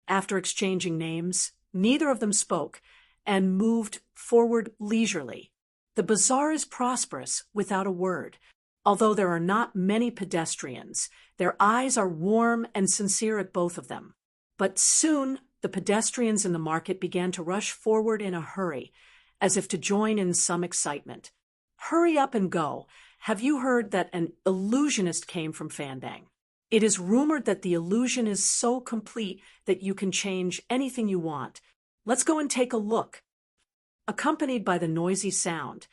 After exchanging names, neither of them spoke and moved forward leisurely. The bazaar is prosperous without a word. Although there are not many pedestrians, their eyes are warm and sincere at both of them. But soon the pedestrians in the market began to rush forward in a hurry, as if to join in some excitement. "Hurry up and go. Have you heard that an illusionist came from Fanbang? It is rumored that the illusion is so complete that you can change anything you want. Let's go and take a look." Accompanied by the noisy sound,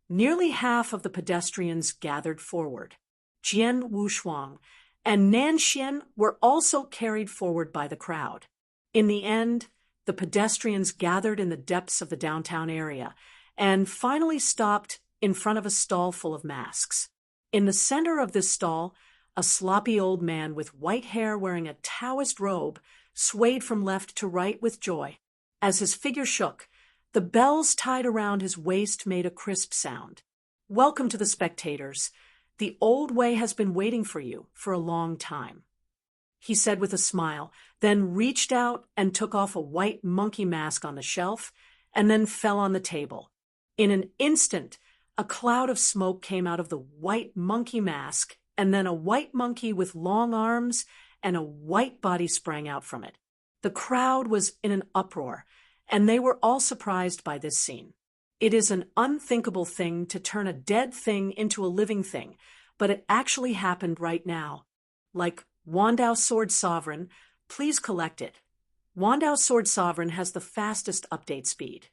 nearly half of the pedestrians gathered forward. Jian Wushuang and Nan Xian were also carried forward by the crowd. In the end, the pedestrians gathered in the depths of the downtown area and finally stopped in front of a stall full of masks. In the center of this stall, a sloppy old man with white hair wearing a Taoist robe swayed from left to right with joy. As his figure shook, the bells tied around his waist made a crisp sound. "Welcome to the spectators. The old way has been waiting for you for a long time," he said with a smile, then reached out and took off a white monkey mask on the shelf and then fell on the table. In an instant, a cloud of smoke came out of the white monkey mask, and then a white monkey with long arms and a white body sprang out from it. The crowd was in an uproar, and they were all surprised by this scene. It is an unthinkable thing to turn a dead thing into a living thing, but it actually happened right now. Like Wandao Sword Sovereign, please collect it. Wandao Sword Sovereign has the fastest update speed.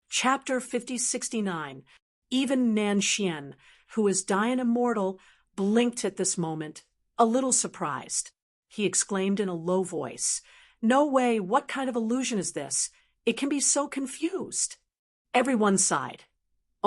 Chapter 5069. Even Nan Xian, who is dying immortal, blinked at this moment, a little surprised. He exclaimed in a low voice, "No way, what kind of illusion is this? It can be so confused." Everyone sighed.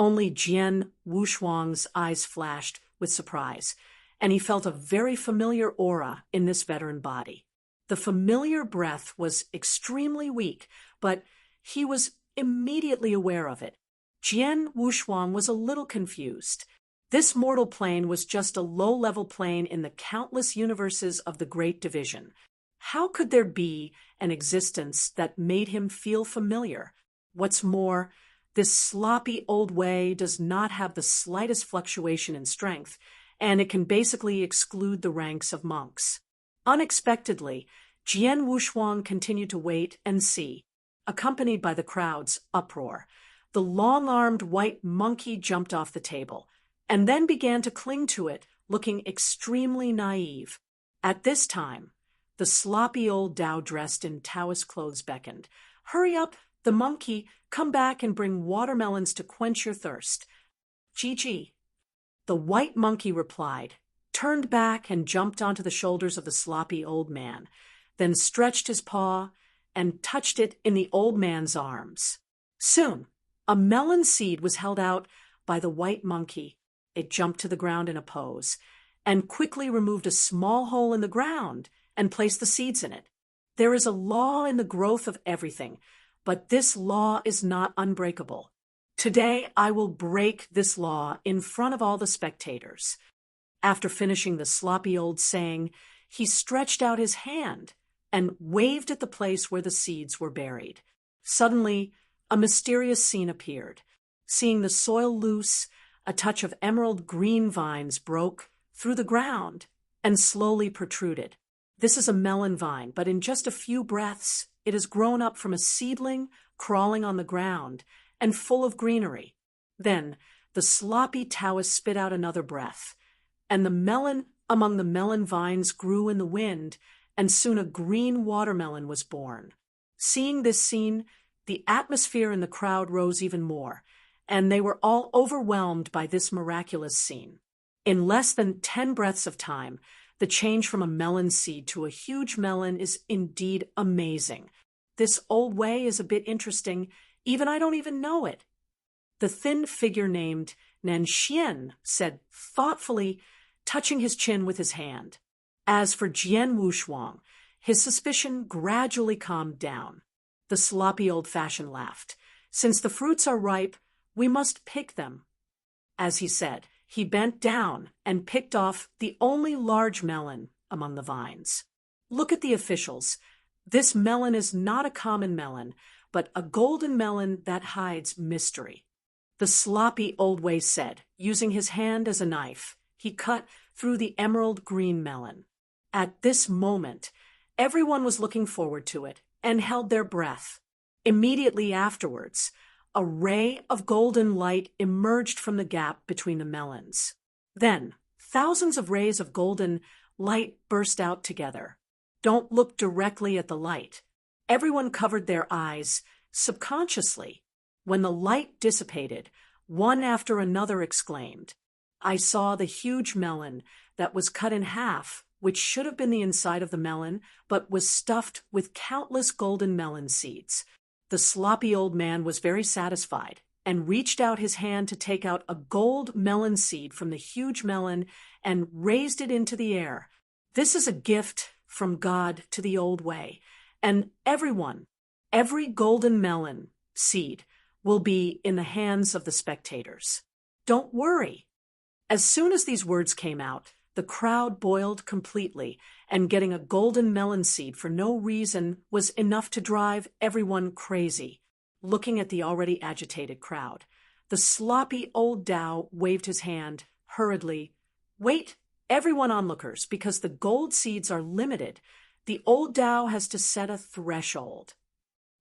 Only Jian Wushuang's eyes flashed with surprise, and he felt a very familiar aura in this veteran body. The familiar breath was extremely weak, but he was immediately aware of it. Jian Wushuang was a little confused. This mortal plane was just a low-level plane in the countless universes of the Great Division. How could there be an existence that made him feel familiar? What's more, this sloppy old way does not have the slightest fluctuation in strength, and it can basically exclude the ranks of monks. Unexpectedly, Jian Wushuang continued to wait and see, accompanied by the crowd's uproar. The long-armed white monkey jumped off the table, and then began to cling to it, looking extremely naive. At this time, the sloppy old Tao dressed in Taoist clothes beckoned. "Hurry up, the monkey, come back and bring watermelons to quench your thirst." "Gee." The white monkey replied, turned back and jumped onto the shoulders of the sloppy old man, then stretched his paw and touched it in the old man's arms. Soon, a melon seed was held out by the white monkey. It jumped to the ground in a pose, and quickly removed a small hole in the ground and placed the seeds in it. There is a law in the growth of everything, but this law is not unbreakable. Today I will break this law in front of all the spectators. After finishing the sloppy old saying, he stretched out his hand and waved at the place where the seeds were buried. Suddenly, a mysterious scene appeared. Seeing the soil loose, a touch of emerald green vines broke through the ground and slowly protruded. This is a melon vine, but in just a few breaths, it has grown up from a seedling crawling on the ground and full of greenery. Then the sloppy Taoist spit out another breath, and the melon among the melon vines grew in the wind, and soon a green watermelon was born. Seeing this scene, the atmosphere in the crowd rose even more, and they were all overwhelmed by this miraculous scene. In less than 10 breaths of time, the change from a melon seed to a huge melon is indeed amazing. This old way is a bit interesting, even I don't even know it. The thin figure named Nanxian said thoughtfully, touching his chin with his hand. As for Jian Wushuang, his suspicion gradually calmed down. The sloppy old-fashioned laughed. "Since the fruits are ripe, we must pick them." As he said, he bent down and picked off the only large melon among the vines. "Look at the officials. This melon is not a common melon, but a golden melon that hides mystery." The sloppy old way said, using his hand as a knife. He cut through the emerald green melon. At this moment, everyone was looking forward to it and held their breath. Immediately afterwards, a ray of golden light emerged from the gap between the melons. Then, thousands of rays of golden light burst out together. Don't look directly at the light. Everyone covered their eyes subconsciously. When the light dissipated, one after another exclaimed, "I saw the huge melon that was cut in half, which should have been the inside of the melon, but was stuffed with countless golden melon seeds." The sloppy old man was very satisfied and reached out his hand to take out a gold melon seed from the huge melon and raised it into the air. "This is a gift from God to the old way, and every golden melon seed will be in the hands of the spectators. Don't worry." As soon as these words came out, the crowd boiled completely, and getting a golden melon seed for no reason was enough to drive everyone crazy. Looking at the already agitated crowd, the sloppy old Tao waved his hand hurriedly. "Wait, everyone onlookers, because the gold seeds are limited. The old Tao has to set a threshold.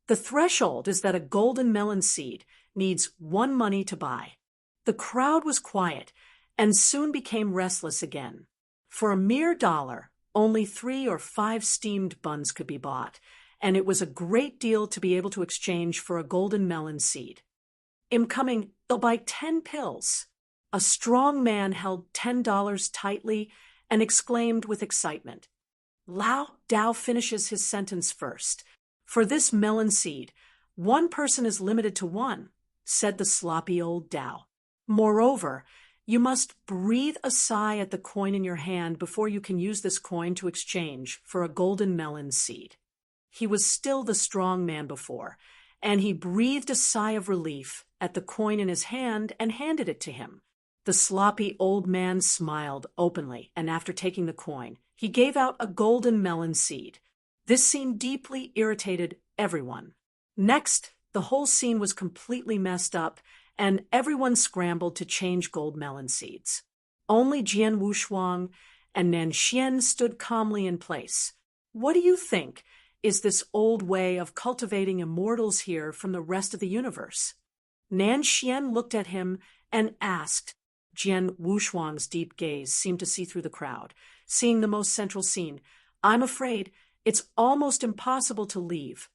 The threshold is that a golden melon seed needs 1 money to buy." The crowd was quiet and soon became restless again. For a mere $1, only 3 or 5 steamed buns could be bought, and it was a great deal to be able to exchange for a golden melon seed. Incoming, they'll buy 10 pills. A strong man held $10 tightly and exclaimed with excitement. Lao Dao finishes his sentence first. "For this melon seed, 1 person is limited to 1, said the sloppy old Tao. Moreover, you must breathe a sigh at the coin in your hand before you can use this coin to exchange for a golden melon seed. He was still the strong man before, and he breathed a sigh of relief at the coin in his hand and handed it to him. The sloppy old man smiled openly, and after taking the coin, he gave out a golden melon seed. This scene deeply irritated everyone. Next, the whole scene was completely messed up, and everyone scrambled to change gold melon seeds. Only Jian Wushuang and Nan Xian stood calmly in place. What do you think is this old way of cultivating immortals here from the rest of the universe? Nan Xian looked at him and asked. Jian Wushuang's deep gaze seemed to see through the crowd, seeing the most central scene. I'm afraid it's almost impossible to leave.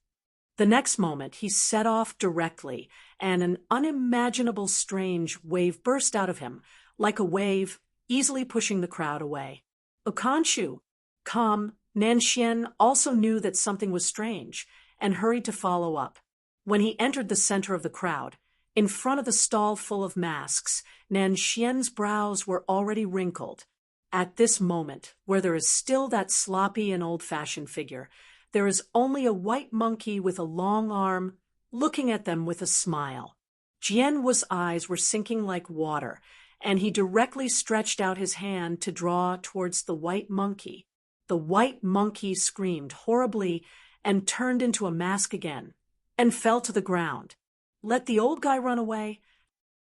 The next moment, he set off directly, and an unimaginable strange wave burst out of him, like a wave, easily pushing the crowd away. Okanshu, calm, Nan Xian also knew that something was strange, and hurried to follow up. When he entered the center of the crowd, in front of the stall full of masks, Nan Xian's brows were already wrinkled. At this moment, where there is still that sloppy and old-fashioned figure, there is only a white monkey with a long arm, looking at them with a smile. Jian Wu's eyes were sinking like water, and he directly stretched out his hand to draw towards the white monkey. The white monkey screamed horribly and turned into a mask again, and fell to the ground. Let the old guy run away?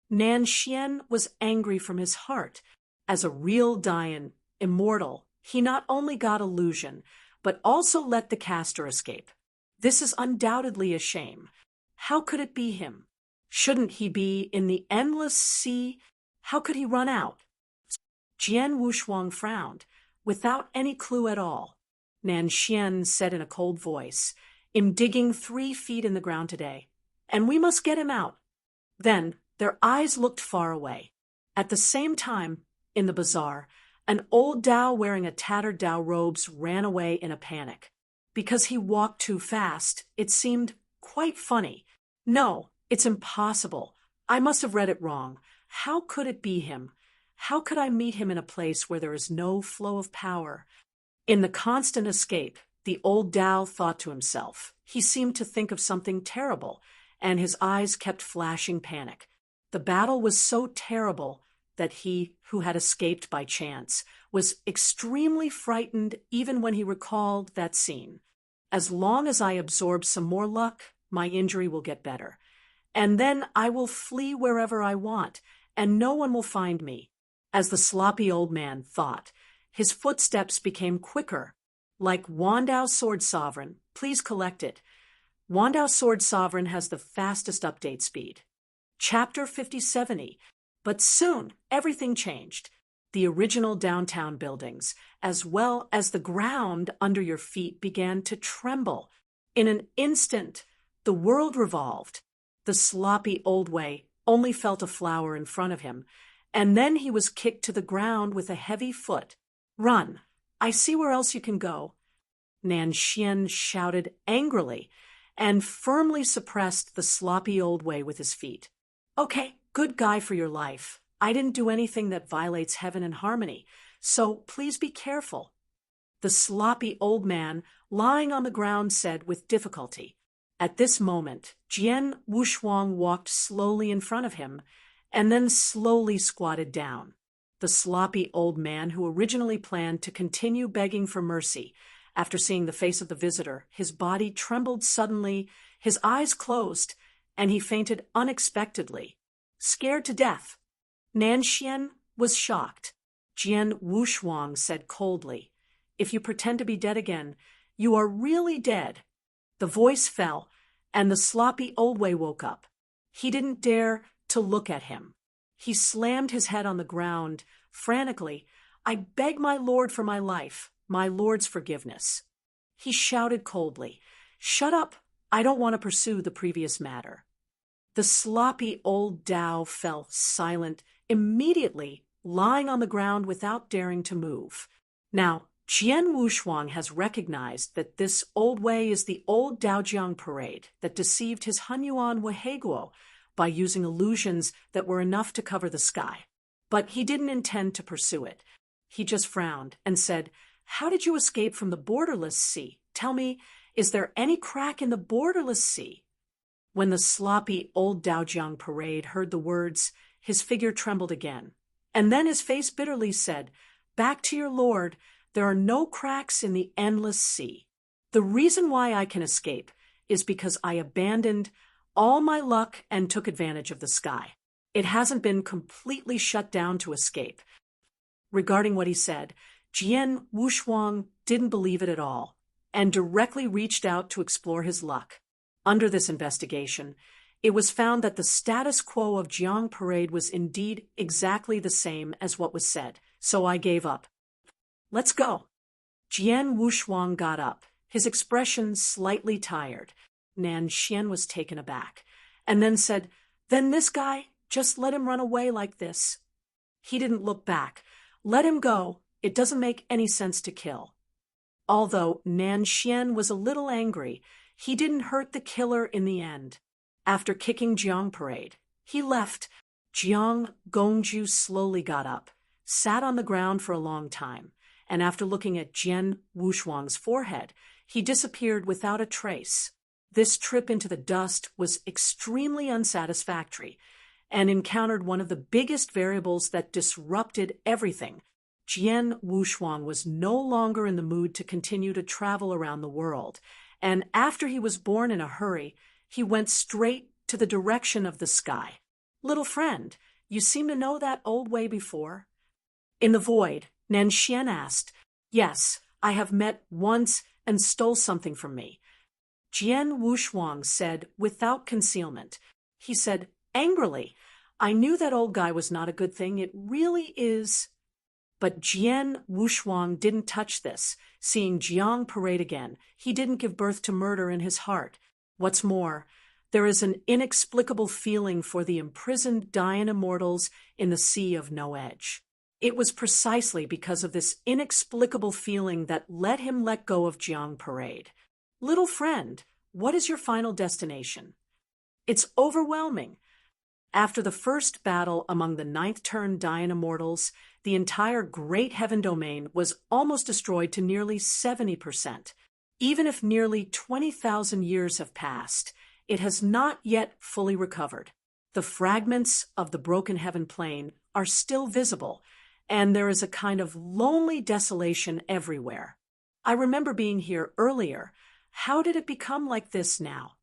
Nan Xian was angry from his heart. As a real Dayan, immortal, he not only got illusion, but also let the caster escape. This is undoubtedly a shame. How could it be him? Shouldn't he be in the endless sea? How could he run out? Jian Wushuang frowned, without any clue at all. Nan Xian said in a cold voice, "I'm digging 3 feet in the ground today, and we must get him out." Then their eyes looked far away. At the same time, in the bazaar, an old Dao wearing a tattered Dao robes ran away in a panic. Because he walked too fast, it seemed quite funny. No, it's impossible. I must have read it wrong. How could it be him? How could I meet him in a place where there is no flow of power? In the constant escape, the old Dao thought to himself. He seemed to think of something terrible, and his eyes kept flashing panic. The battle was so terrible that he, who had escaped by chance, was extremely frightened even when he recalled that scene. As long as I absorb some more luck, my injury will get better. And then I will flee wherever I want, and no one will find me. As the sloppy old man thought, his footsteps became quicker. Like Wandao Sword Sovereign, please collect it. Wandao Sword Sovereign has the fastest update speed. Chapter 5070. But soon, everything changed. The original downtown buildings, as well as the ground under your feet, began to tremble. In an instant, the world revolved. The sloppy old way only felt a flower in front of him, and then he was kicked to the ground with a heavy foot. "Run! I see where else you can go." Nan Xian shouted angrily, and firmly suppressed the sloppy old way with his feet. "Okay, good guy for your life. I didn't do anything that violates heaven and harmony, so please be careful." The sloppy old man, lying on the ground, said with difficulty. At this moment, Jian Wushuang walked slowly in front of him, and then slowly squatted down. The sloppy old man, who originally planned to continue begging for mercy, after seeing the face of the visitor, his body trembled suddenly, his eyes closed, and he fainted unexpectedly, scared to death. Nan Xian was shocked. Jian Wushuang said coldly, "If you pretend to be dead again, you are really dead." The voice fell, and the sloppy old way woke up. He didn't dare to look at him. He slammed his head on the ground frantically. "I beg my lord for my life, my lord's forgiveness." He shouted coldly, "Shut up! I don't want to pursue the previous matter." The sloppy old Dao fell silent immediately, lying on the ground without daring to move. Now, Jian Wushuang has recognized that this old way is the old Daojiang parade that deceived his Hunyuan Weheguo by using illusions that were enough to cover the sky. But he didn't intend to pursue it. He just frowned and said, "How did you escape from the borderless sea? Tell me, is there any crack in the borderless sea?" When the sloppy old Daojiang parade heard the words, his figure trembled again. And then his face bitterly said, "Back to your lord, there are no cracks in the endless sea. The reason why I can escape is because I abandoned all my luck and took advantage of the sky. It hasn't been completely shut down to escape." Regarding what he said, Jian Wushuang didn't believe it at all, and directly reached out to explore his luck. Under this investigation, it was found that the status quo of Jiang Parade was indeed exactly the same as what was said, so I gave up. "Let's go." Jian Wushuang got up, his expression slightly tired. Nan Xian was taken aback, and then said, "Then this guy, just let him run away like this." He didn't look back. "Let him go. It doesn't make any sense to kill." Although Nan Xian was a little angry, he didn't hurt the killer in the end. After kicking Jiang Parade, he left. Jiang Gongju slowly got up, sat on the ground for a long time, and after looking at Jian Wushuang's forehead, he disappeared without a trace. This trip into the dust was extremely unsatisfactory and encountered one of the biggest variables that disrupted everything. Jian Wushuang was no longer in the mood to continue to travel around the world, and after he was born in a hurry, he went straight to the direction of the sky. "Little friend, you seem to know that old way before." In the void, Nan Xian asked, "Yes, I have met once and stole something from me." Jian Wushuang said without concealment. He said angrily, "I knew that old guy was not a good thing. It really is." But Jian Wushuang didn't touch this. Seeing Jiang Parade again, he didn't give birth to murder in his heart. What's more, there is an inexplicable feeling for the imprisoned dying immortals in the sea of no edge. It was precisely because of this inexplicable feeling that let him let go of Jiang Parade. "Little friend, what is your final destination?" "It's overwhelming." After the first battle among the ninth turn dying immortals, the entire Great Heaven domain was almost destroyed to nearly 70%. Even if nearly 20,000 years have passed, it has not yet fully recovered. The fragments of the broken heaven plane are still visible, and there is a kind of lonely desolation everywhere. I remember being here earlier. How did it become like this now?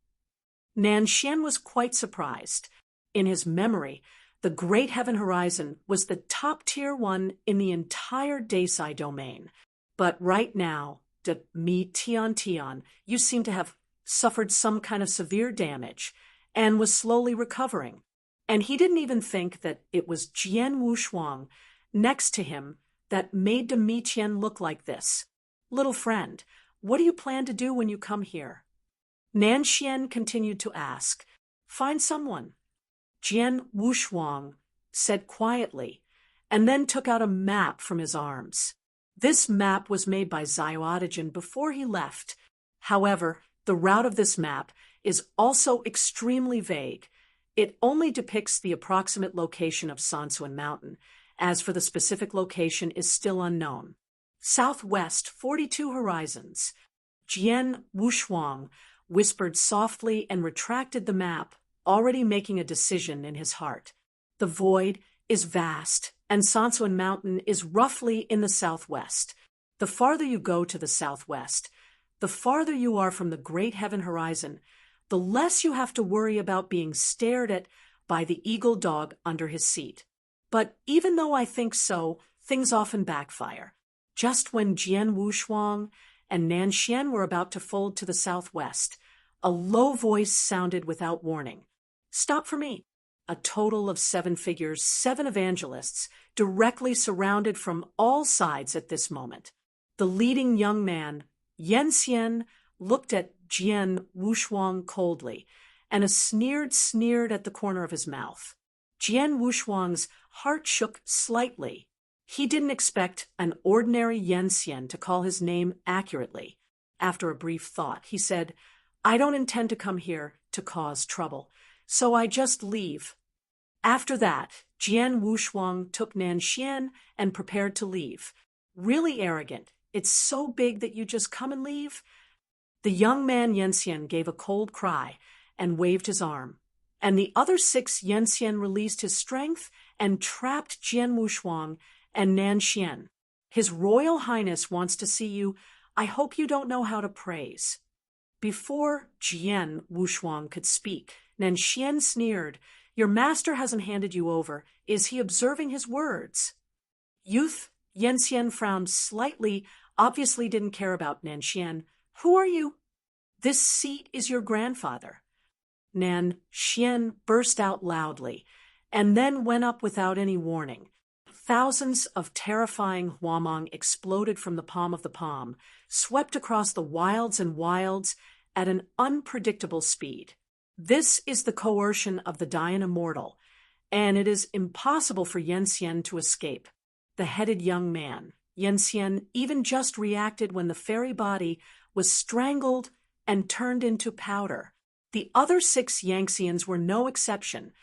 Nan Xian was quite surprised. In his memory, the Great Heaven Horizon was the top-tier one in the entire Daisai domain. But right now, de Mi Tian Tian, you seem to have suffered some kind of severe damage and was slowly recovering. And he didn't even think that it was Jian Wushuang next to him that made de Mi Tian look like this. "Little friend, what do you plan to do when you come here?" Nan Xian continued to ask. "Find someone." Jian Wushuang said quietly, and then took out a map from his arms. This map was made by Xiaodaijin before he left. However, the route of this map is also extremely vague. It only depicts the approximate location of Sansuan Mountain. As for the specific location is still unknown. "Southwest, 42 horizons." Jian Wushuang whispered softly and retracted the map, already making a decision in his heart. The void is vast, and Sansuan Mountain is roughly in the southwest. The farther you go to the southwest, the farther you are from the Great Heaven Horizon, the less you have to worry about being stared at by the eagle dog under his seat. But even though I think so, things often backfire. Just when Jian Wushuang and Nan Xian were about to fold to the southwest, a low voice sounded without warning. "Stop for me." A total of 7 figures, 7 evangelists, directly surrounded from all sides at this moment. The leading young man, Yan Xian, looked at Jian Wushuang coldly, and a sneered at the corner of his mouth. Jian Wushuang's heart shook slightly. He didn't expect an ordinary Yan Xian to call his name accurately. After a brief thought, he said, "I don't intend to come here to cause trouble. so I just leave. After that, Jian Wushuang took Nanxian and prepared to leave. Really arrogant. It's so big that you just come and leave? The young man Yanxian gave a cold cry and waved his arm, and the other 6 Yanxian released his strength and trapped Jian Wushuang and Nanxian. His Royal Highness wants to see you. I hope you don't know how to praise. Before Jian Wushuang could speak, Nanxian sneered, Your master hasn't handed you over. Is he observing his words? Youth Yanxian frowned slightly, obviously didn't care about Nanxian. Who are you? This seat is your grandfather. Nanxian burst out loudly, and then went up without any warning. Thousands of terrifying huamang exploded from the palm of the palm, swept across the wilds and wilds at an unpredictable speed. This is the coercion of the Dayan immortal, and it is impossible for Yanxian to escape. The headed young man, Yanxian, even just reacted when the fairy body was strangled and turned into powder. The other 6 Yanxians were no exception.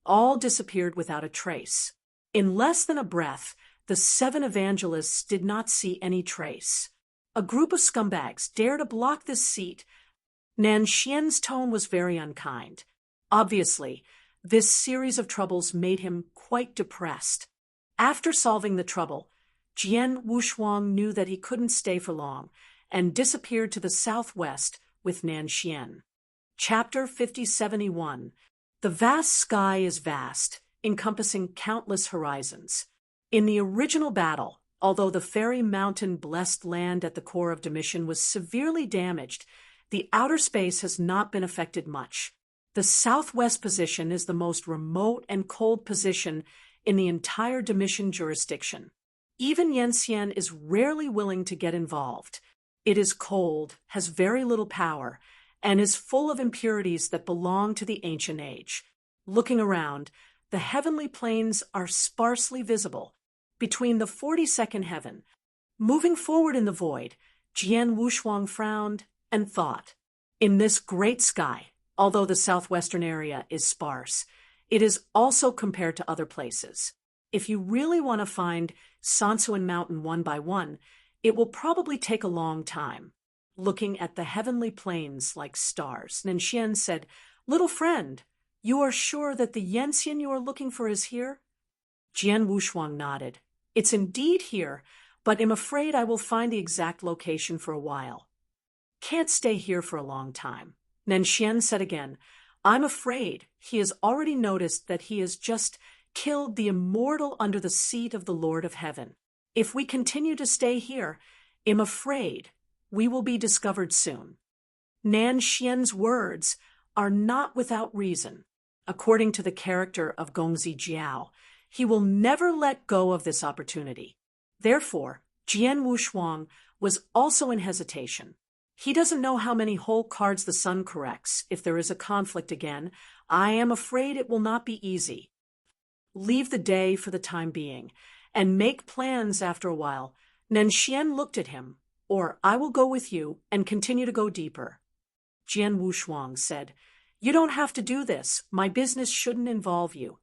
All disappeared without a trace. In less than a breath, the 7 evangelists did not see any trace. A group of scumbags dare to block this seat. Nanxian's tone was very unkind. Obviously, this series of troubles made him quite depressed. After solving the trouble, Jian Wushuang knew that he couldn't stay for long and disappeared to the southwest with Nanxian. Chapter 5071. The vast sky is vast, encompassing countless horizons. In the original battle, although the fairy mountain-blessed land at the core of Domitian was severely damaged, the outer space has not been affected much. The southwest position is the most remote and cold position in the entire Domitian jurisdiction. Even Yanxian is rarely willing to get involved. It is cold, has very little power, and is full of impurities that belong to the ancient age. Looking around, the heavenly planes are sparsely visible. Between the 42nd heaven, moving forward in the void, Jian Wushuang frowned and thought. In this great sky, although the southwestern area is sparse, it is also compared to other places. If you really want to find Sansuan Mountain one by one, it will probably take a long time. Looking at the heavenly plains like stars, Nanxian said, Little friend, you are sure that the Yanxian you are looking for is here? Jian Wushuang nodded. It's indeed here, but am afraid I will find the exact location for a while. Can't stay here for a long time. Nanxian said again, I'm afraid he has already noticed that he has just killed the immortal under the seat of the Lord of Heaven. If we continue to stay here, am afraid we will be discovered soon. Nanxian's words are not without reason. According to the character of Gongzi Jiao, he will never let go of this opportunity. Therefore, Jian Wushuang was also in hesitation. He doesn't know how many whole cards the sun corrects. If there is a conflict again, I am afraid it will not be easy. Leave the day for the time being, and make plans after a while. Nanxian looked at him, or I will go with you and continue to go deeper. Jian Wushuang said, You don't have to do this. My business shouldn't involve you.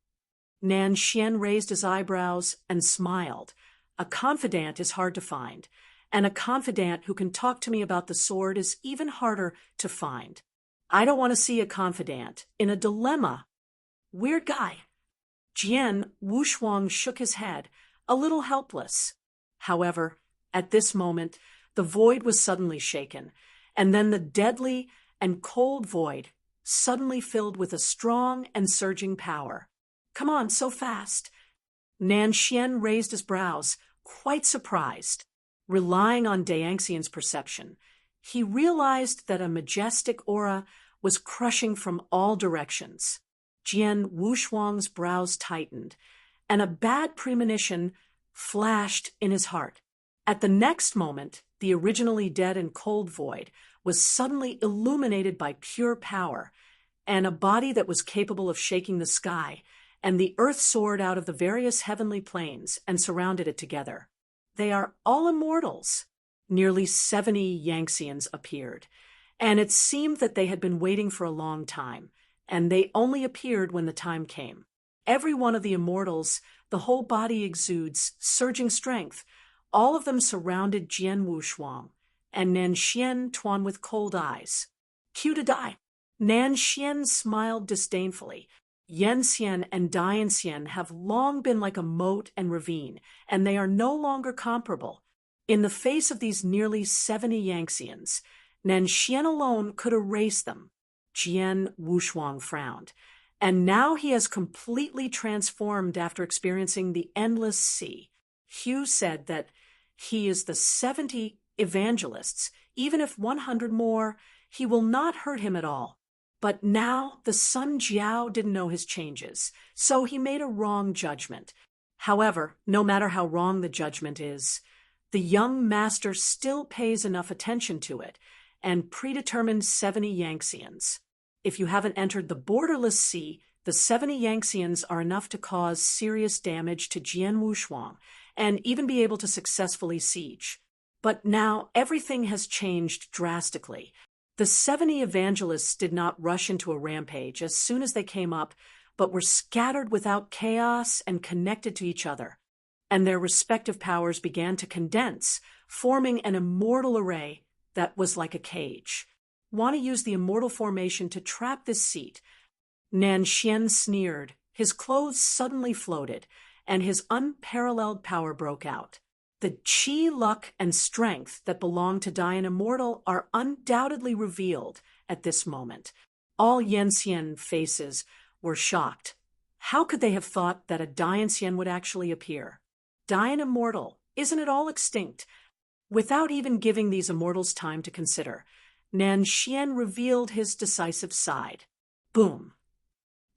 Nanxian raised his eyebrows and smiled. A confidant is hard to find, and a confidant who can talk to me about the sword is even harder to find. I don't want to see a confidant in a dilemma. Weird guy. Jian Wushuang shook his head, a little helpless. However, at this moment, the void was suddenly shaken, and then the deadly and cold void suddenly filled with a strong and surging power. Come on, so fast. Nanxian raised his brows, quite surprised. Relying on Dayanxian's perception, he realized that a majestic aura was crushing from all directions. Jian Wushuang's brows tightened, and a bad premonition flashed in his heart. At the next moment, the originally dead and cold void was suddenly illuminated by pure power, and a body that was capable of shaking the sky, and the earth soared out of the various heavenly planes and surrounded it together. They are all immortals. Nearly 70 Yanxians appeared, and it seemed that they had been waiting for a long time, and they only appeared when the time came. Every one of the immortals, the whole body exudes surging strength. All of them surrounded Jian Wushuang, and Nan Xian Tuan with cold eyes. Cue to die. Nan Xian smiled disdainfully. Yan Xian and Dian Xian have long been like a moat and ravine, and they are no longer comparable. In the face of these nearly 70 Yangxians, Nan Xian alone could erase them. Jian Wushuang frowned. And now he has completely transformed after experiencing the endless sea. Hugh said that he is the 70 evangelists. Even if 100 more, he will not hurt him at all. But now the Sun Jiao didn't know his changes, so he made a wrong judgment. However, no matter how wrong the judgment is, the young master still pays enough attention to it, and predetermined 70 Yangxians. If you haven't entered the borderless sea, the 70 Yangxians are enough to cause serious damage to Jian Wushuang, and even be able to successfully siege. But now everything has changed drastically. The 70 evangelists did not rush into a rampage as soon as they came up, but were scattered without chaos and connected to each other. And their respective powers began to condense, forming an immortal array that was like a cage. Want to use the immortal formation to trap this seat? Nan Xian sneered. His clothes suddenly floated, and his unparalleled power broke out. The qi, luck, and strength that belong to Dian Immortal are undoubtedly revealed at this moment. All Yanxian faces were shocked. How could they have thought that a Dian Xian would actually appear? Dian Immortal, isn't it all extinct? Without even giving these immortals time to consider, Nan Xian revealed his decisive side. Boom!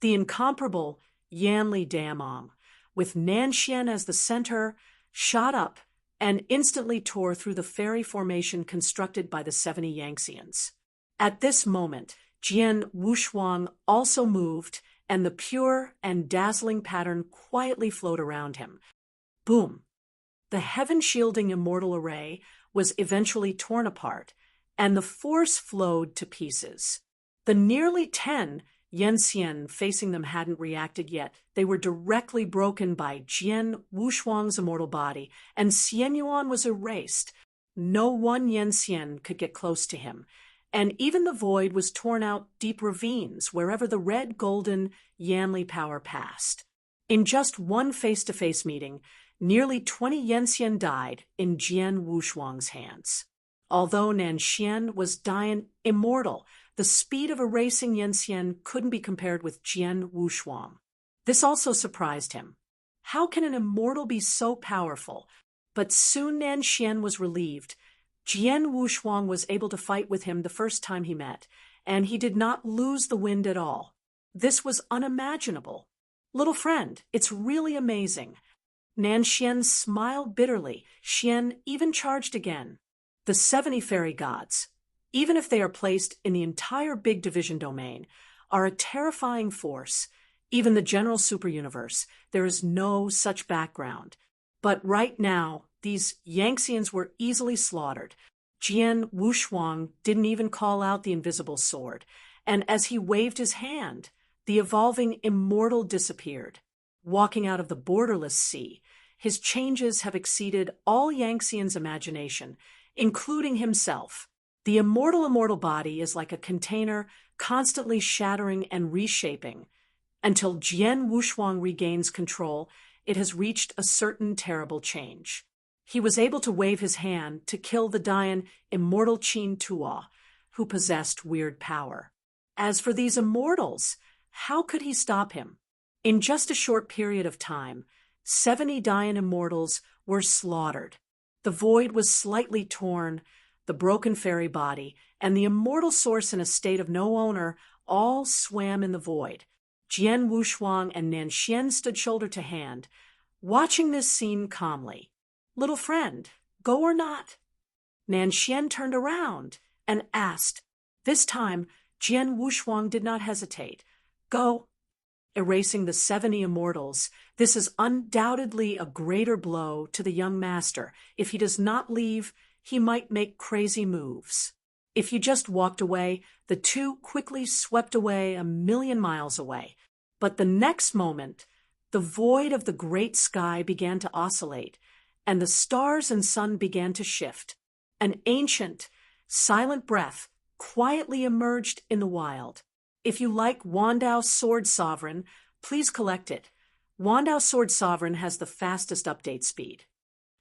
The incomparable Yanli Damong, with Nan Xian as the center, shot up and instantly tore through the fairy formation constructed by the 70 Yangxians. At this moment, Jian Wushuang also moved, and the pure and dazzling pattern quietly flowed around him. Boom! The heaven-shielding immortal array was eventually torn apart, and the force flowed to pieces. The nearly 10 Yanxian facing them hadn't reacted yet. They were directly broken by Jian Wushuang's immortal body, and Xian Yuan was erased. No one Yanxian could get close to him, and even the void was torn out deep ravines wherever the red-golden Yanli power passed. In just one face-to-face meeting, nearly 20 Yanxian died in Jian Wushuang's hands. Although Nan Xian was Dian Immortal, the speed of erasing Yanxian couldn't be compared with Jian Wushuang. This also surprised him. How can an immortal be so powerful? But soon Nan Xian was relieved. Jian Wushuang was able to fight with him the first time he met, and he did not lose the wind at all. This was unimaginable. Little friend, it's really amazing. Nan Xian smiled bitterly. Xian even charged again. The 70 fairy gods, even if they are placed in the entire big division domain, are a terrifying force. Even the general superuniverse, there is no such background. But right now, these Yangxians were easily slaughtered. Jian Wushuang didn't even call out the invisible sword, and as he waved his hand, the evolving immortal disappeared. Walking out of the borderless sea, his changes have exceeded all Yangxian's imagination, including himself. The immortal body is like a container constantly shattering and reshaping. Until Jian Wushuang regains control, it has reached a certain terrible change. He was able to wave his hand to kill the Dian Immortal Qin Tuo, who possessed weird power. As for these immortals, how could he stop him? In just a short period of time, 70 Dian immortals were slaughtered. The void was slightly torn, the broken fairy body, and the immortal source in a state of no owner all swam in the void. Jian Wushuang and Nan Xian stood shoulder to hand, watching this scene calmly. Little friend, go or not? Nan Xian turned around and asked. This time, Jian Wushuang did not hesitate. Go. Erasing the 70 immortals, this is undoubtedly a greater blow to the young master. If he does not leave, he might make crazy moves. If you just walked away, the two quickly swept away 1,000,000 miles away. But the next moment, the void of the great sky began to oscillate, and the stars and sun began to shift. An ancient, silent breath quietly emerged in the wild. If you like Wandao Sword Sovereign, please collect it. Wandao Sword Sovereign has the fastest update speed.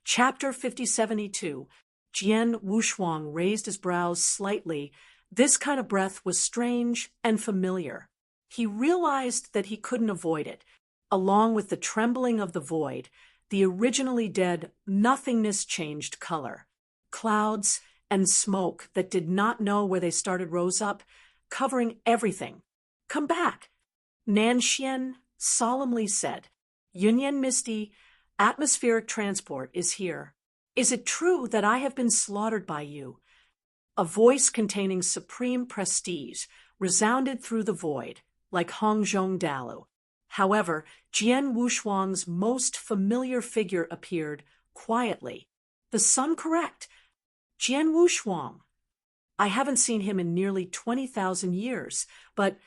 Chapter 5072. Jian Wushuang raised his brows slightly. This kind of breath was strange and familiar. He realized that he couldn't avoid it. Along with the trembling of the void, the originally dead nothingness changed color. Clouds and smoke that did not know where they started rose up, covering everything. "Come back," Nanxian solemnly said. "Yunyan Misty, atmospheric transport is here. Is it true that I have been slaughtered by you?" A voice containing supreme prestige resounded through the void, like Hongzhong Dalu. However, Jian Wushuang's most familiar figure appeared quietly. "The sun correct. Jian Wushuang. I haven't seen him in nearly 20,000 years, but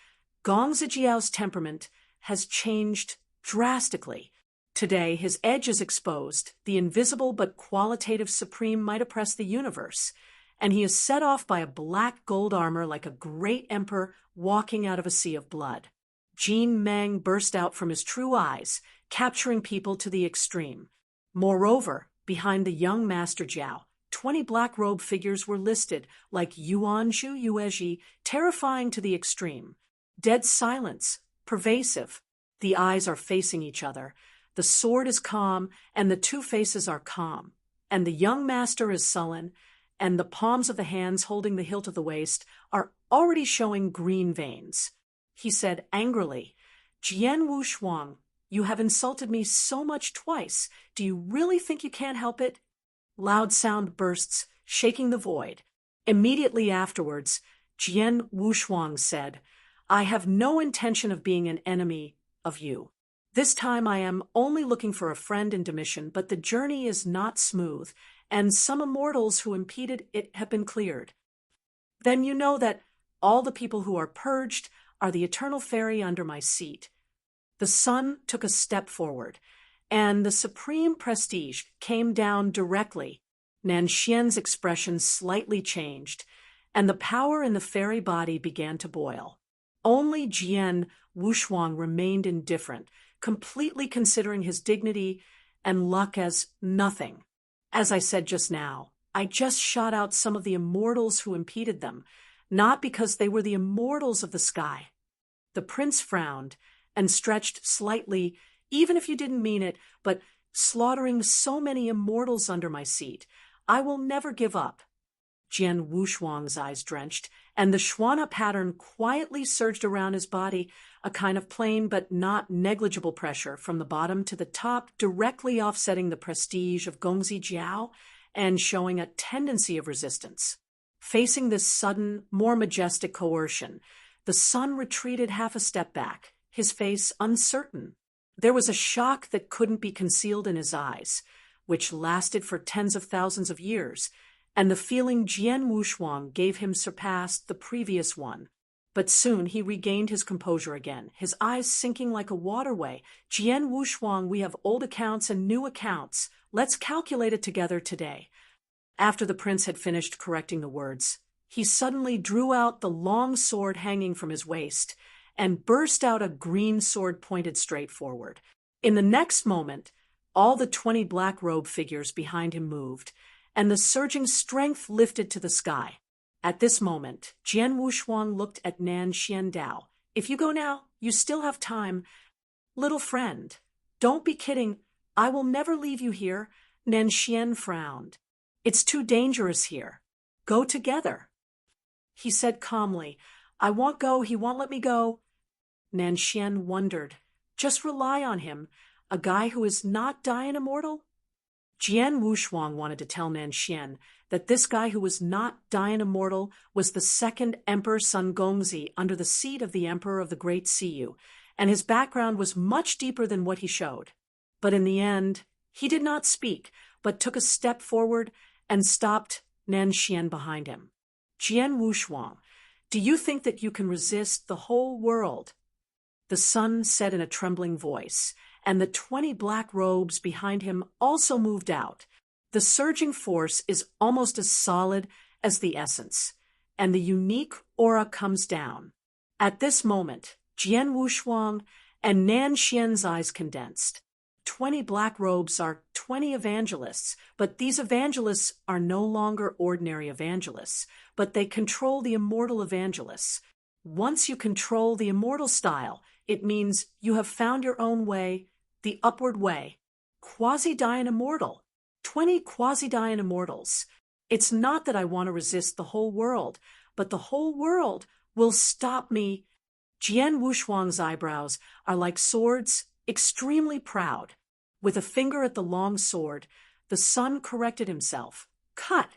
Gong Zijiao's temperament has changed drastically. Today, his edge is exposed, the invisible but qualitative supreme might oppress the universe, and he is set off by a black gold armor like a great emperor walking out of a sea of blood." Jin Meng burst out from his true eyes, capturing people to the extreme. Moreover, behind the young Master Jiao, 20 black-robed figures were listed, like Yuanzhu Yuezhi, terrifying to the extreme. Dead silence, pervasive. The eyes are facing each other. The sword is calm, and the two faces are calm. And the young master is sullen, and the palms of the hands holding the hilt of the waist are already showing green veins. He said angrily, "Jian Wushuang, you have insulted me so much twice. Do you really think you can't help it?" Loud sound bursts, shaking the void. Immediately afterwards, Jian Wushuang said, "I have no intention of being an enemy of you. This time I am only looking for a friend in Domitian, but the journey is not smooth, and some immortals who impeded it have been cleared. Then you know that all the people who are purged are the eternal fairy under my seat." The sun took a step forward, and the supreme prestige came down directly. Nanxian's expression slightly changed, and the power in the fairy body began to boil. Only Jian Wushuang remained indifferent, completely considering his dignity and luck as nothing. "As I said just now, I just shot out some of the immortals who impeded them, not because they were the immortals of the sky." The prince frowned and stretched slightly. "Even if you didn't mean it, but slaughtering so many immortals under my seat, I will never give up." Jian Wushuang's eyes drenched, and the Xuana pattern quietly surged around his body, a kind of plain but not negligible pressure from the bottom to the top, directly offsetting the prestige of Gongzi Jiao and showing a tendency of resistance. Facing this sudden, more majestic coercion, the sun retreated half a step back, his face uncertain. There was a shock that couldn't be concealed in his eyes, which lasted for tens of thousands of years, and the feeling Jian Wushuang gave him surpassed the previous one. But soon he regained his composure again, his eyes sinking like a waterway. "Jian Wushuang, we have old accounts and new accounts. Let's calculate it together today." After the prince had finished correcting the words, he suddenly drew out the long sword hanging from his waist and burst out a green sword pointed straight forward. In the next moment, all the 20 black-robed figures behind him moved, and the surging strength lifted to the sky. At this moment, Jian Wushuang looked at Nan Xiandao. "If you go now, you still have time. Little friend, don't be kidding. I will never leave you here." Nan Xian frowned. "It's too dangerous here. Go together." He said calmly, "I won't go, he won't let me go." Nanxian wondered. Just rely on him, a guy who is not dying immortal? Jian Wushuang wanted to tell Nanxian that this guy who was not dying immortal was the second Emperor Sun Gongzi under the seat of the Emperor of the Great Siyu, and his background was much deeper than what he showed. But in the end, he did not speak, but took a step forward and stopped Nanxian behind him. Jian Wushuang, do you think that you can resist the whole world? The sun said in a trembling voice, and the 20 black robes behind him also moved out. The surging force is almost as solid as the essence, and the unique aura comes down. At this moment, Jian Wushuang and Nan Xian's eyes condensed. 20 black robes are 20 evangelists, but these evangelists are no longer ordinary evangelists, but they control the immortal evangelists. Once you control the immortal style, it means you have found your own way, the upward way. Quasi-Dian immortal. 20 quasi-Dian immortals. It's not that I want to resist the whole world, but the whole world will stop me. Jian Wushuang's eyebrows are like swords, extremely proud. With a finger at the long sword, the sun corrected himself. Cut!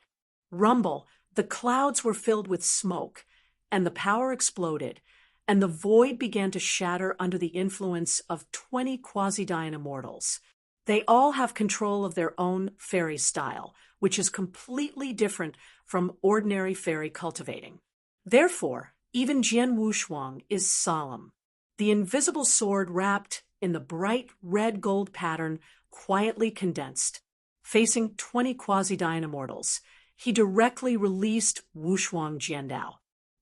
Rumble! The clouds were filled with smoke, and the power exploded, and the void began to shatter under the influence of 20 quasi-Dian immortals. They all have control of their own fairy style, which is completely different from ordinary fairy cultivating. Therefore, even Jian Wushuang is solemn. The invisible sword wrapped in the bright red gold pattern quietly condensed. Facing 20 quasi-Dian immortals, he directly released Wushuang Jiandao.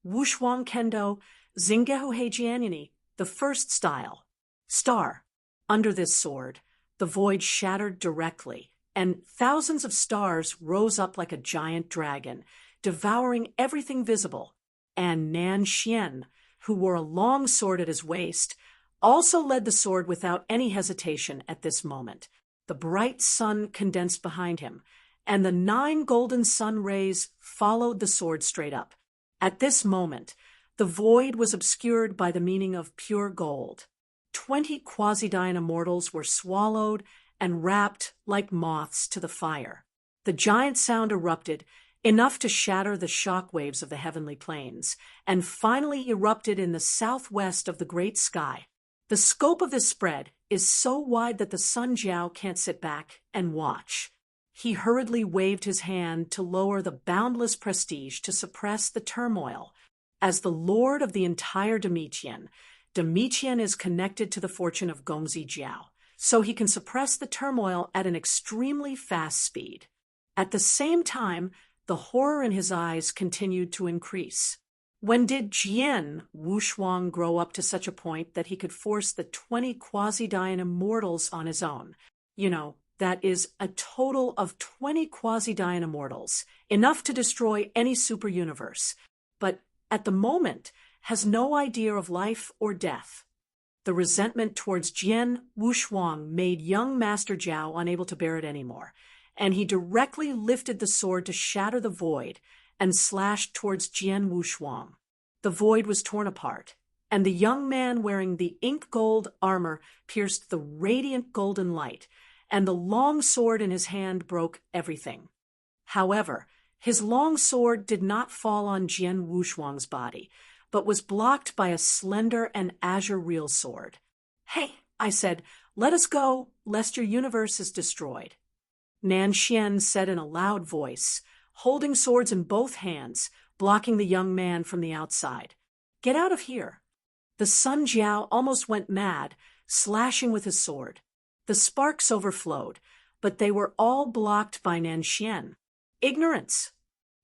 Wushuang Kendo, Zingehu Heijianyani, the first style. Star. Under this sword, the void shattered directly, and thousands of stars rose up like a giant dragon, devouring everything visible. And Nan Xian, who wore a long sword at his waist, also led the sword without any hesitation at this moment. The bright sun condensed behind him, and the 9 golden sun rays followed the sword straight up. At this moment, the void was obscured by the meaning of pure gold. 20 quasi-Dian immortals were swallowed and wrapped like moths to the fire. The giant sound erupted, enough to shatter the shock waves of the heavenly plains, and finally erupted in the southwest of the great sky. The scope of this spread is so wide that the Sun Jiao can't sit back and watch. He hurriedly waved his hand to lower the boundless prestige to suppress the turmoil. As the lord of the entire Domitian, Domitian is connected to the fortune of Gongzi Jiao, so he can suppress the turmoil at an extremely fast speed. At the same time, the horror in his eyes continued to increase. When did Jian Wushuang grow up to such a point that he could force the 20 quasi-Dian immortals on his own? That is a total of 20 quasi-Dian immortals, enough to destroy any super-universe, but at the moment has no idea of life or death. The resentment towards Jian Wushuang made young Master Jiao unable to bear it anymore, and he directly lifted the sword to shatter the void and slashed towards Jian Wushuang. The void was torn apart, and the young man wearing the ink gold armor pierced the radiant golden light, and the long sword in his hand broke everything. However, his long sword did not fall on Jian Wushuang's body, but was blocked by a slender and azure real sword. "Hey," I said, "let us go, lest your universe is destroyed." Nan Xian said in a loud voice, holding swords in both hands, blocking the young man from the outside. "Get out of here." The Sun Jiao almost went mad, slashing with his sword. The sparks overflowed, but they were all blocked by Nan Xian. Ignorance!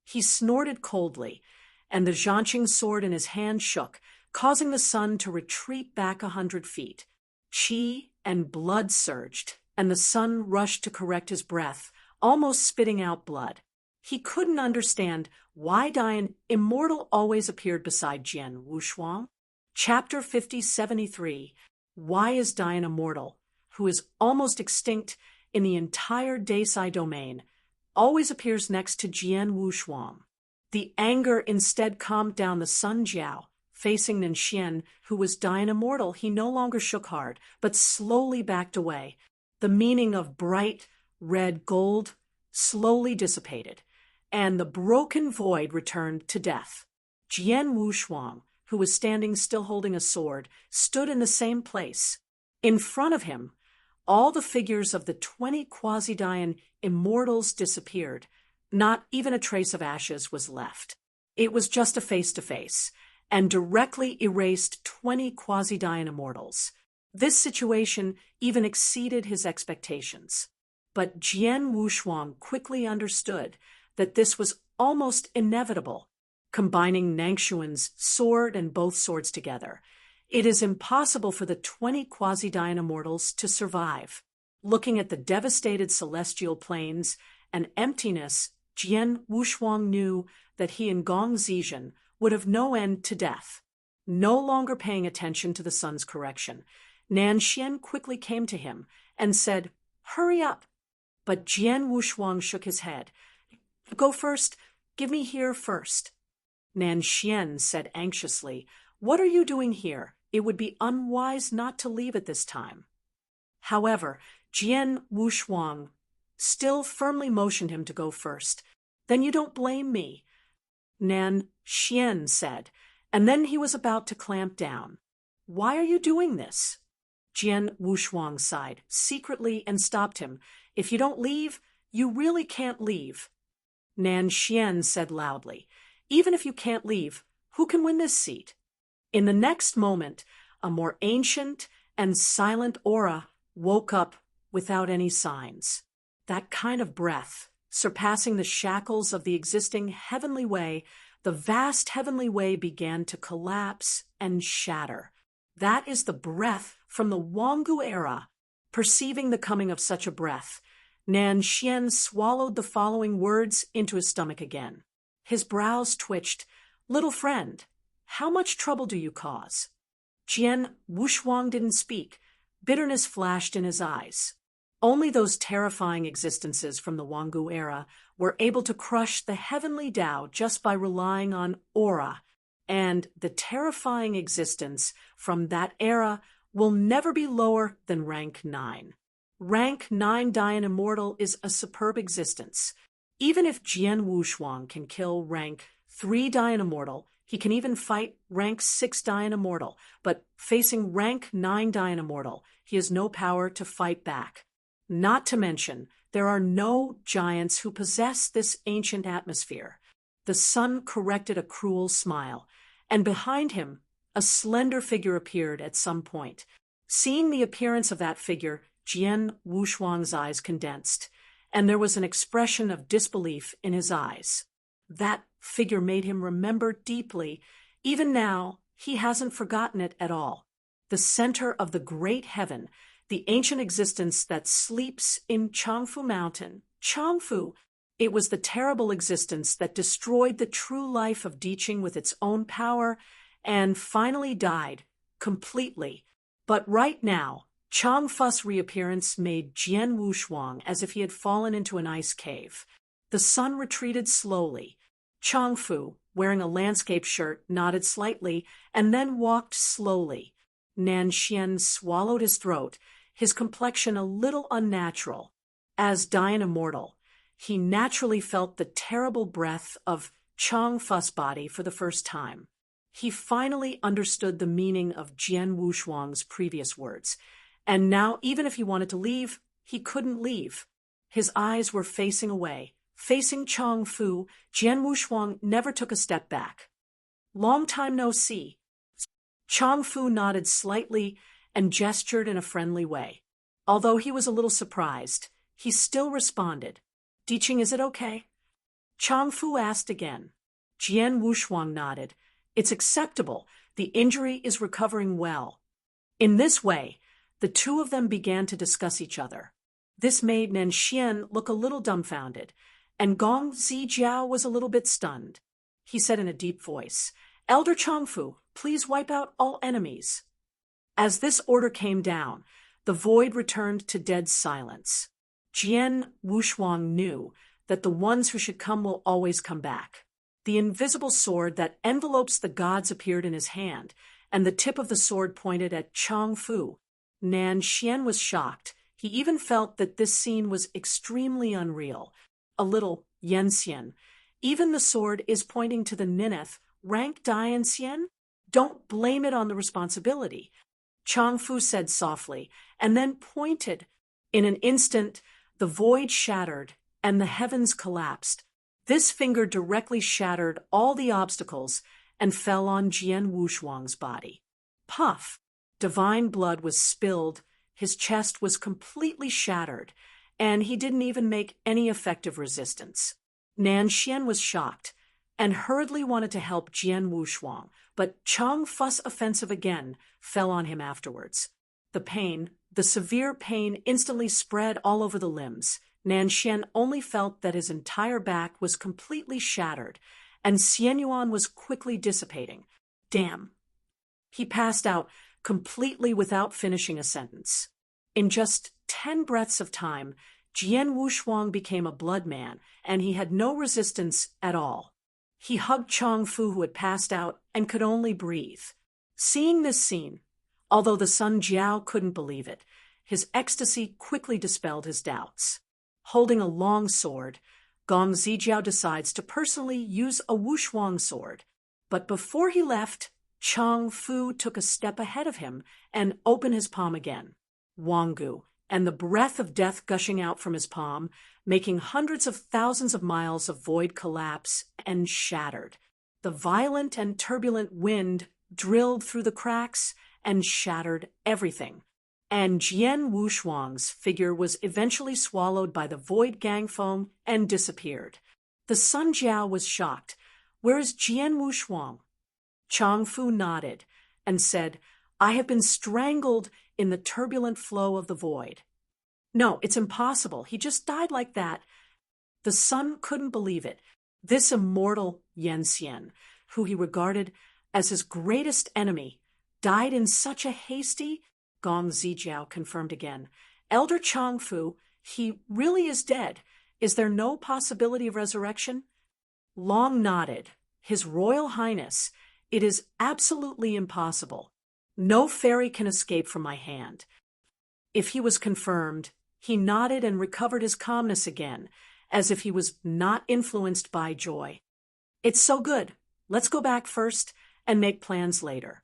He snorted coldly, and the Zhanqing sword in his hand shook, causing the sun to retreat back 100 feet. Qi and blood surged, and the sun rushed to correct his breath, almost spitting out blood. He couldn't understand why Dian Immortal always appeared beside Jian Wushuang. Chapter 5073, Why is Dian Immortal, who is almost extinct in the entire Desai domain, always appears next to Jian Wushuang? The anger instead calmed down the Sun Jiao. Facing Nanxian, who was Dian Immortal, he no longer shook hard, but slowly backed away. The meaning of bright red gold slowly dissipated, and the broken void returned to death. Jian Wushuang, who was standing still holding a sword, stood in the same place. In front of him, all the figures of the 20 quasi-Dian immortals disappeared. Not even a trace of ashes was left. It was just a face-to-face, and directly erased 20 quasi-Dian immortals. This situation even exceeded his expectations. But Jian Wushuang quickly understood that this was almost inevitable. Combining Nangshuan's sword and both swords together, it is impossible for the 20 quasi-Dian immortals to survive. Looking at the devastated celestial plains and emptiness, Jian Wushuang knew that he and Gong Zizhen would have no end to death. No longer paying attention to the sun's correction, Nan Xian quickly came to him and said, "Hurry up." But Jian Wushuang shook his head. "Go first. Give me here first." Nan Xian said anxiously, "What are you doing here? It would be unwise not to leave at this time." However, Jian Wushuang still firmly motioned him to go first. "Then you don't blame me," Nan Xian said, and then he was about to clamp down. "Why are you doing this?" Jian Wushuang sighed secretly and stopped him. "If you don't leave, you really can't leave." Nan Xian said loudly, "Even if you can't leave, who can win this seat?" In the next moment, a more ancient and silent aura woke up without any signs. That kind of breath, surpassing the shackles of the existing heavenly way, the vast heavenly way began to collapse and shatter. That is the breath from the Wanggu era. Perceiving the coming of such a breath, Nan Xian swallowed the following words into his stomach again. His brows twitched. "Little friend, how much trouble do you cause?" Jian Wushuang didn't speak. Bitterness flashed in his eyes. Only those terrifying existences from the Wanggu era were able to crush the heavenly Tao just by relying on aura, and the terrifying existence from that era will never be lower than rank 9. Rank 9 Dian Immortal is a superb existence. Even if Jian Wushuang can kill rank 3 Dian Immortal, he can even fight rank 6 Dian Immortal, but facing rank 9 Dian Immortal, he has no power to fight back. Not to mention, there are no giants who possess this ancient atmosphere. The sun corrected a cruel smile, and behind him, a slender figure appeared at some point. Seeing the appearance of that figure, Jian Wushuang's eyes condensed, and there was an expression of disbelief in his eyes. That figure made him remember deeply. Even now, he hasn't forgotten it at all. The center of the great heaven, the ancient existence that sleeps in Changfu Mountain. Changfu! It was the terrible existence that destroyed the true life of Diqing with its own power and finally died, completely. But right now, Changfu's reappearance made Jian Wushuang as if he had fallen into an ice cave. The sun retreated slowly. Changfu, wearing a landscape shirt, nodded slightly and then walked slowly. Nan Xian swallowed his throat, his complexion a little unnatural. As Dian Immortal, he naturally felt the terrible breath of Changfu's body for the first time. He finally understood the meaning of Jian Wushuang's previous words, and now even if he wanted to leave, he couldn't leave. His eyes were facing away. Facing Changfu, Jian Wushuang never took a step back. "Long time no see." Changfu nodded slightly and gestured in a friendly way. Although he was a little surprised, he still responded, "Diqing, is it okay?" Changfu asked again. Jian Wushuang nodded. "It's acceptable. The injury is recovering well." In this way, the two of them began to discuss each other. This made Nan Xian look a little dumbfounded, and Gong Zijiao was a little bit stunned. He said in a deep voice, "Elder Changfu, please wipe out all enemies." As this order came down, the void returned to dead silence. Jian Wushuang knew that the ones who should come will always come back. The invisible sword that envelopes the gods appeared in his hand, and the tip of the sword pointed at Changfu. Nan Xian was shocked. He even felt that this scene was extremely unreal. A little Yenxian. Even the sword is pointing to the Nineth, rank Dian Xian? Don't blame it on the responsibility. Changfu said softly, and then pointed. In an instant, the void shattered, and the heavens collapsed. This finger directly shattered all the obstacles and fell on Jian Wushuang's body. Puff! Divine blood was spilled, his chest was completely shattered, and he didn't even make any effective resistance. Nanxian was shocked and hurriedly wanted to help Jian Wushuang, but Chang Fu's offensive again fell on him afterwards. The severe pain instantly spread all over the limbs. Nanxian only felt that his entire back was completely shattered, and Xianyuan was quickly dissipating. Damn! He passed out completely without finishing a sentence. In just 10 breaths of time, Jian Wushuang became a blood man, and he had no resistance at all. He hugged Chang Fu, who had passed out and could only breathe. Seeing this scene, although the Sun Jiao couldn't believe it, his ecstasy quickly dispelled his doubts. Holding a long sword, Gong Zijiao decides to personally use a Wushuang sword. But before he left, Chang Fu took a step ahead of him and opened his palm again. Wanggu, and the breath of death gushing out from his palm, making hundreds of thousands of miles of void collapse and shattered. The violent and turbulent wind drilled through the cracks and shattered everything. And Jian Wushuang's figure was eventually swallowed by the void gang foam and disappeared. The Sun Jiao was shocked. Where is Jian Wushuang? Chang Fu nodded and said, I have been strangled in the turbulent flow of the void. No, it's impossible. He just died like that. The Sun couldn't believe it. This immortal Yanxian, who he regarded as his greatest enemy, died in such a hasty... Gong Zijiao confirmed again. Elder Chang Fu, he really is dead. Is there no possibility of resurrection? Long nodded. His Royal Highness, it is absolutely impossible. No fairy can escape from my hand. If he was confirmed, he nodded and recovered his calmness again, as if he was not influenced by joy. It's so good. Let's go back first and make plans later.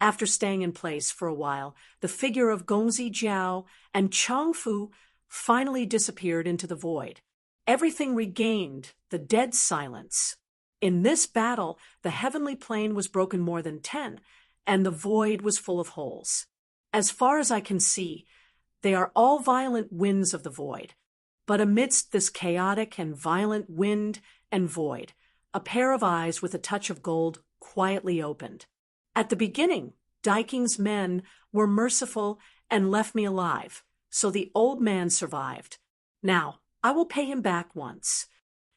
After staying in place for a while, the figure of Gongzi Jiao and Chang Fu finally disappeared into the void. Everything regained the dead silence. In this battle, the heavenly plane was broken more than 10, and the void was full of holes. As far as I can see, they are all violent winds of the void. But amidst this chaotic and violent wind and void, a pair of eyes with a touch of gold quietly opened. At the beginning, Daiking's men were merciful and left me alive, so the old man survived. Now, I will pay him back once.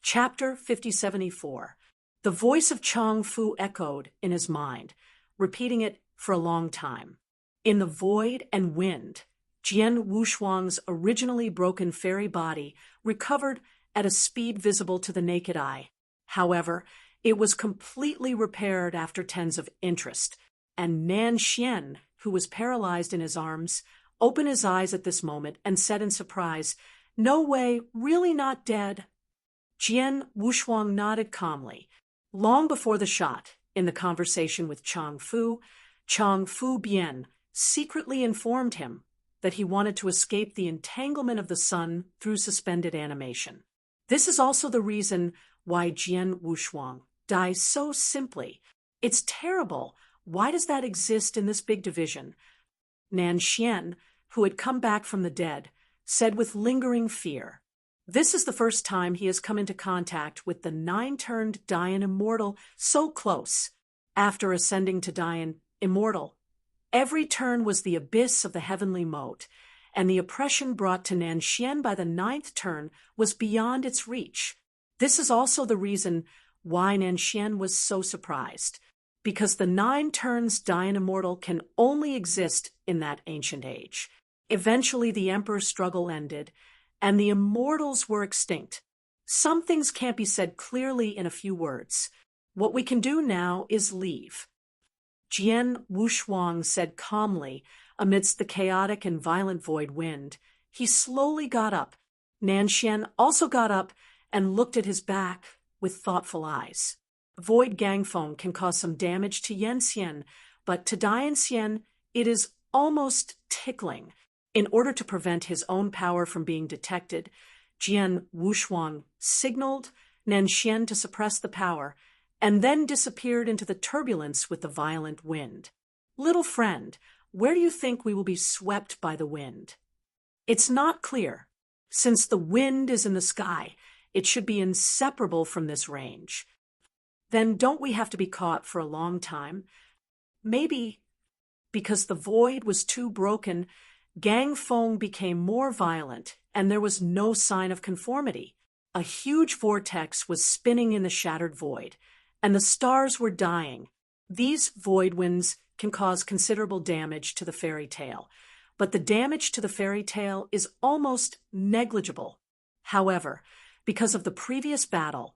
Chapter 5074. The voice of Chang Fu echoed in his mind, repeating it for a long time. In the void and wind, Jian Wushuang's originally broken fairy body recovered at a speed visible to the naked eye. However, it was completely repaired after tens of interest, and Nanxian, who was paralyzed in his arms, opened his eyes at this moment and said in surprise, "No way, really not dead?" Jian Wushuang nodded calmly. Long before the shot, in the conversation with Chang Fu Bian secretly informed him that he wanted to escape the entanglement of the sun through suspended animation. This is also the reason why Jian Wushuang dies so simply. It's terrible. Why does that exist in this big division? Nanxian, who had come back from the dead, said with lingering fear, "This is the first time he has come into contact with the 9-turned Dayan Immortal so close. After ascending to Dayan Immortal, every turn was the abyss of the heavenly moat, and the oppression brought to Nanxian by the 9th turn was beyond its reach. This is also the reason why Nanxian was so surprised, because the 9 turns Dayan Immortal can only exist in that ancient age. Eventually the Emperor's struggle ended, and the Immortals were extinct. Some things can't be said clearly in a few words. What we can do now is leave." Jian Wushuang said calmly amidst the chaotic and violent void wind. He slowly got up. Nanxian also got up and looked at his back with thoughtful eyes. Void gang foam can cause some damage to Yanxian, but to Dayanxian it is almost tickling. In order to prevent his own power from being detected, Jian Wushuang signaled Nanxian to suppress the power, and then disappeared into the turbulence with the violent wind. Little friend, where do you think we will be swept by the wind? It's not clear. Since the wind is in the sky, it should be inseparable from this range. Then don't we have to be caught for a long time? Maybe because the void was too broken, Gang Feng became more violent, and there was no sign of conformity. A huge vortex was spinning in the shattered void, and the stars were dying. These void winds can cause considerable damage to the fairy tale, but the damage to the fairy tale is almost negligible. However, because of the previous battle,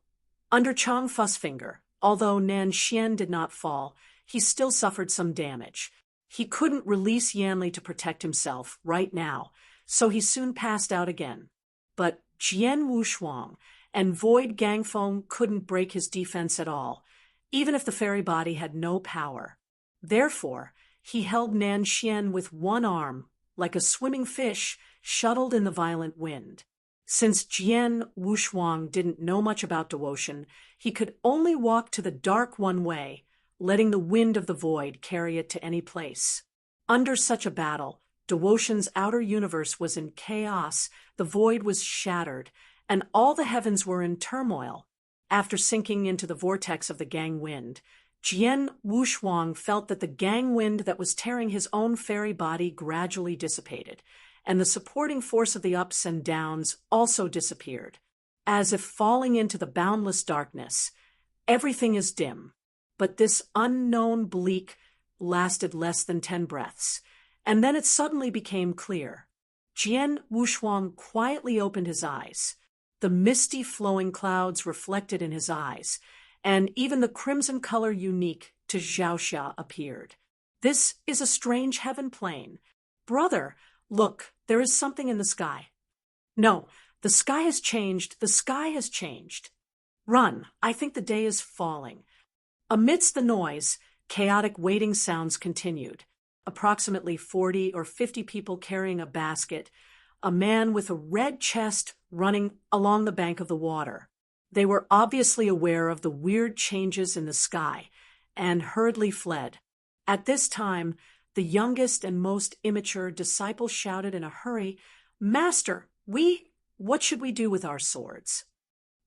under Chang Fussfinger, although Nanxian did not fall, he still suffered some damage. He couldn't release Yanli to protect himself right now, so he soon passed out again. But Jian Wushuang and Void Gangfeng couldn't break his defense at all, even if the fairy body had no power. Therefore, he held Nanxian with one arm, like a swimming fish shuttled in the violent wind. Since Jian Wushuang didn't know much about devotion, he could only walk to the dark one way, letting the wind of the void carry it to any place. Under such a battle, devotion's outer universe was in chaos, the void was shattered, and all the heavens were in turmoil. After sinking into the vortex of the gang wind, Jian Wushuang felt that the gang wind that was tearing his own fairy body gradually dissipated, and the supporting force of the ups and downs also disappeared. As if falling into the boundless darkness, everything is dim. But this unknown bleak lasted less than 10 breaths, and then it suddenly became clear. Jian Wushuang quietly opened his eyes. The misty flowing clouds reflected in his eyes, and even the crimson color unique to Xiaoxia appeared. This is a strange heaven plane. Brother, look, there is something in the sky. No, the sky has changed, the sky has changed. Run, I think the day is falling. Amidst the noise, chaotic waiting sounds continued. Approximately 40 or 50 people carrying a basket, a man with a red chest running along the bank of the water. They were obviously aware of the weird changes in the sky and hurriedly fled. At this time, the youngest and most immature disciple shouted in a hurry, "Master, what should we do with our swords?"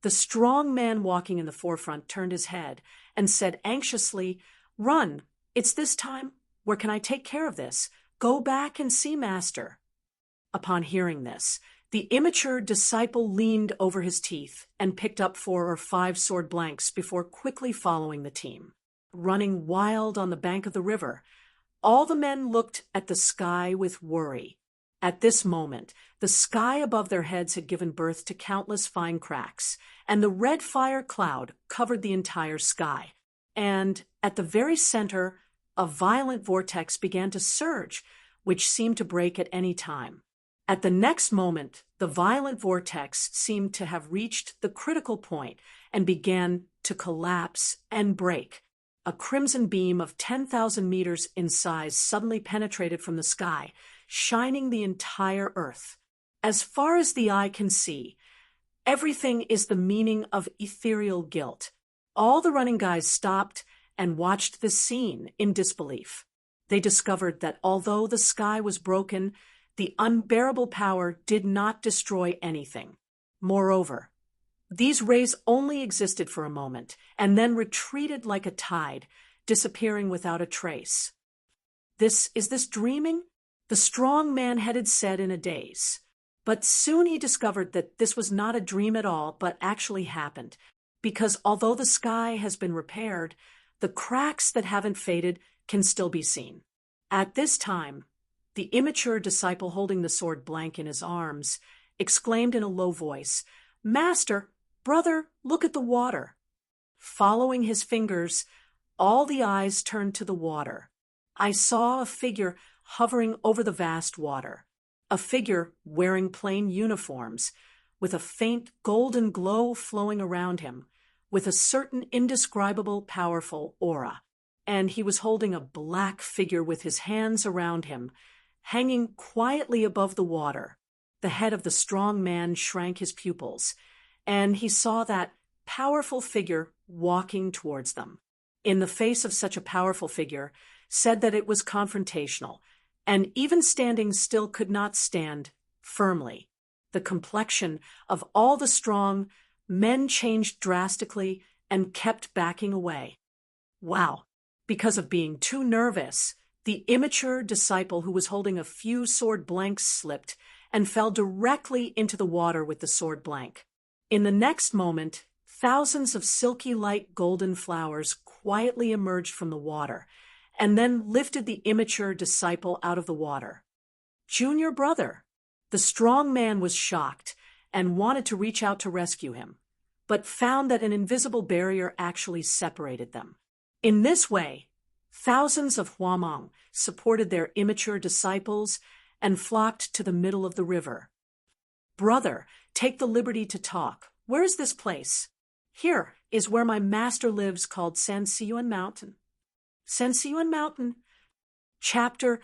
The strong man walking in the forefront turned his head and said anxiously, "Run, it's this time. Where can I take care of this? Go back and see Master." Upon hearing this, the immature disciple leaned over his teeth and picked up 4 or 5 sword blanks before quickly following the team. Running wild on the bank of the river, all the men looked at the sky with worry. At this moment, the sky above their heads had given birth to countless fine cracks, and the red fire cloud covered the entire sky. And at the very center, a violent vortex began to surge, which seemed to break at any time. At the next moment, the violent vortex seemed to have reached the critical point and began to collapse and break. A crimson beam of 10,000 meters in size suddenly penetrated from the sky, shining the entire earth. As far as the eye can see, everything is the meaning of ethereal guilt. All the running guys stopped and watched this scene in disbelief. They discovered that although the sky was broken, the unbearable power did not destroy anything. Moreover, these rays only existed for a moment and then retreated like a tide, disappearing without a trace. Is this dreaming? The strong man had said in a daze. But soon he discovered that this was not a dream at all, but actually happened, because although the sky has been repaired, the cracks that haven't faded can still be seen. At this time, the immature disciple holding the sword blank in his arms exclaimed in a low voice, "Master, brother, look at the water." Following his fingers, all the eyes turned to the water. I saw a figure hovering over the vast water, a figure wearing plain uniforms, with a faint golden glow flowing around him, with a certain indescribable powerful aura, and he was holding a black figure with his hands around him, hanging quietly above the water. The head of the strong man shrank his pupils, and he saw that, powerful figure walking towards them. In the face of such a powerful figure, said that it was confrontational, and even standing still could not stand firmly. The complexion of all the strong men changed drastically and kept backing away. Wow! Because of being too nervous, the immature disciple who was holding a few sword blanks slipped and fell directly into the water with the sword blank. In the next moment, thousands of silky light golden flowers quietly emerged from the water and then lifted the immature disciple out of the water. Junior brother! The strong man was shocked and wanted to reach out to rescue him, but found that an invisible barrier actually separated them. In this way, thousands of Huamang supported their immature disciples and flocked to the middle of the river. Brother, take the liberty to talk. Where is this place? Here is where my master lives, called Sansiyuan Mountain. Sansiyuan Mountain. Chapter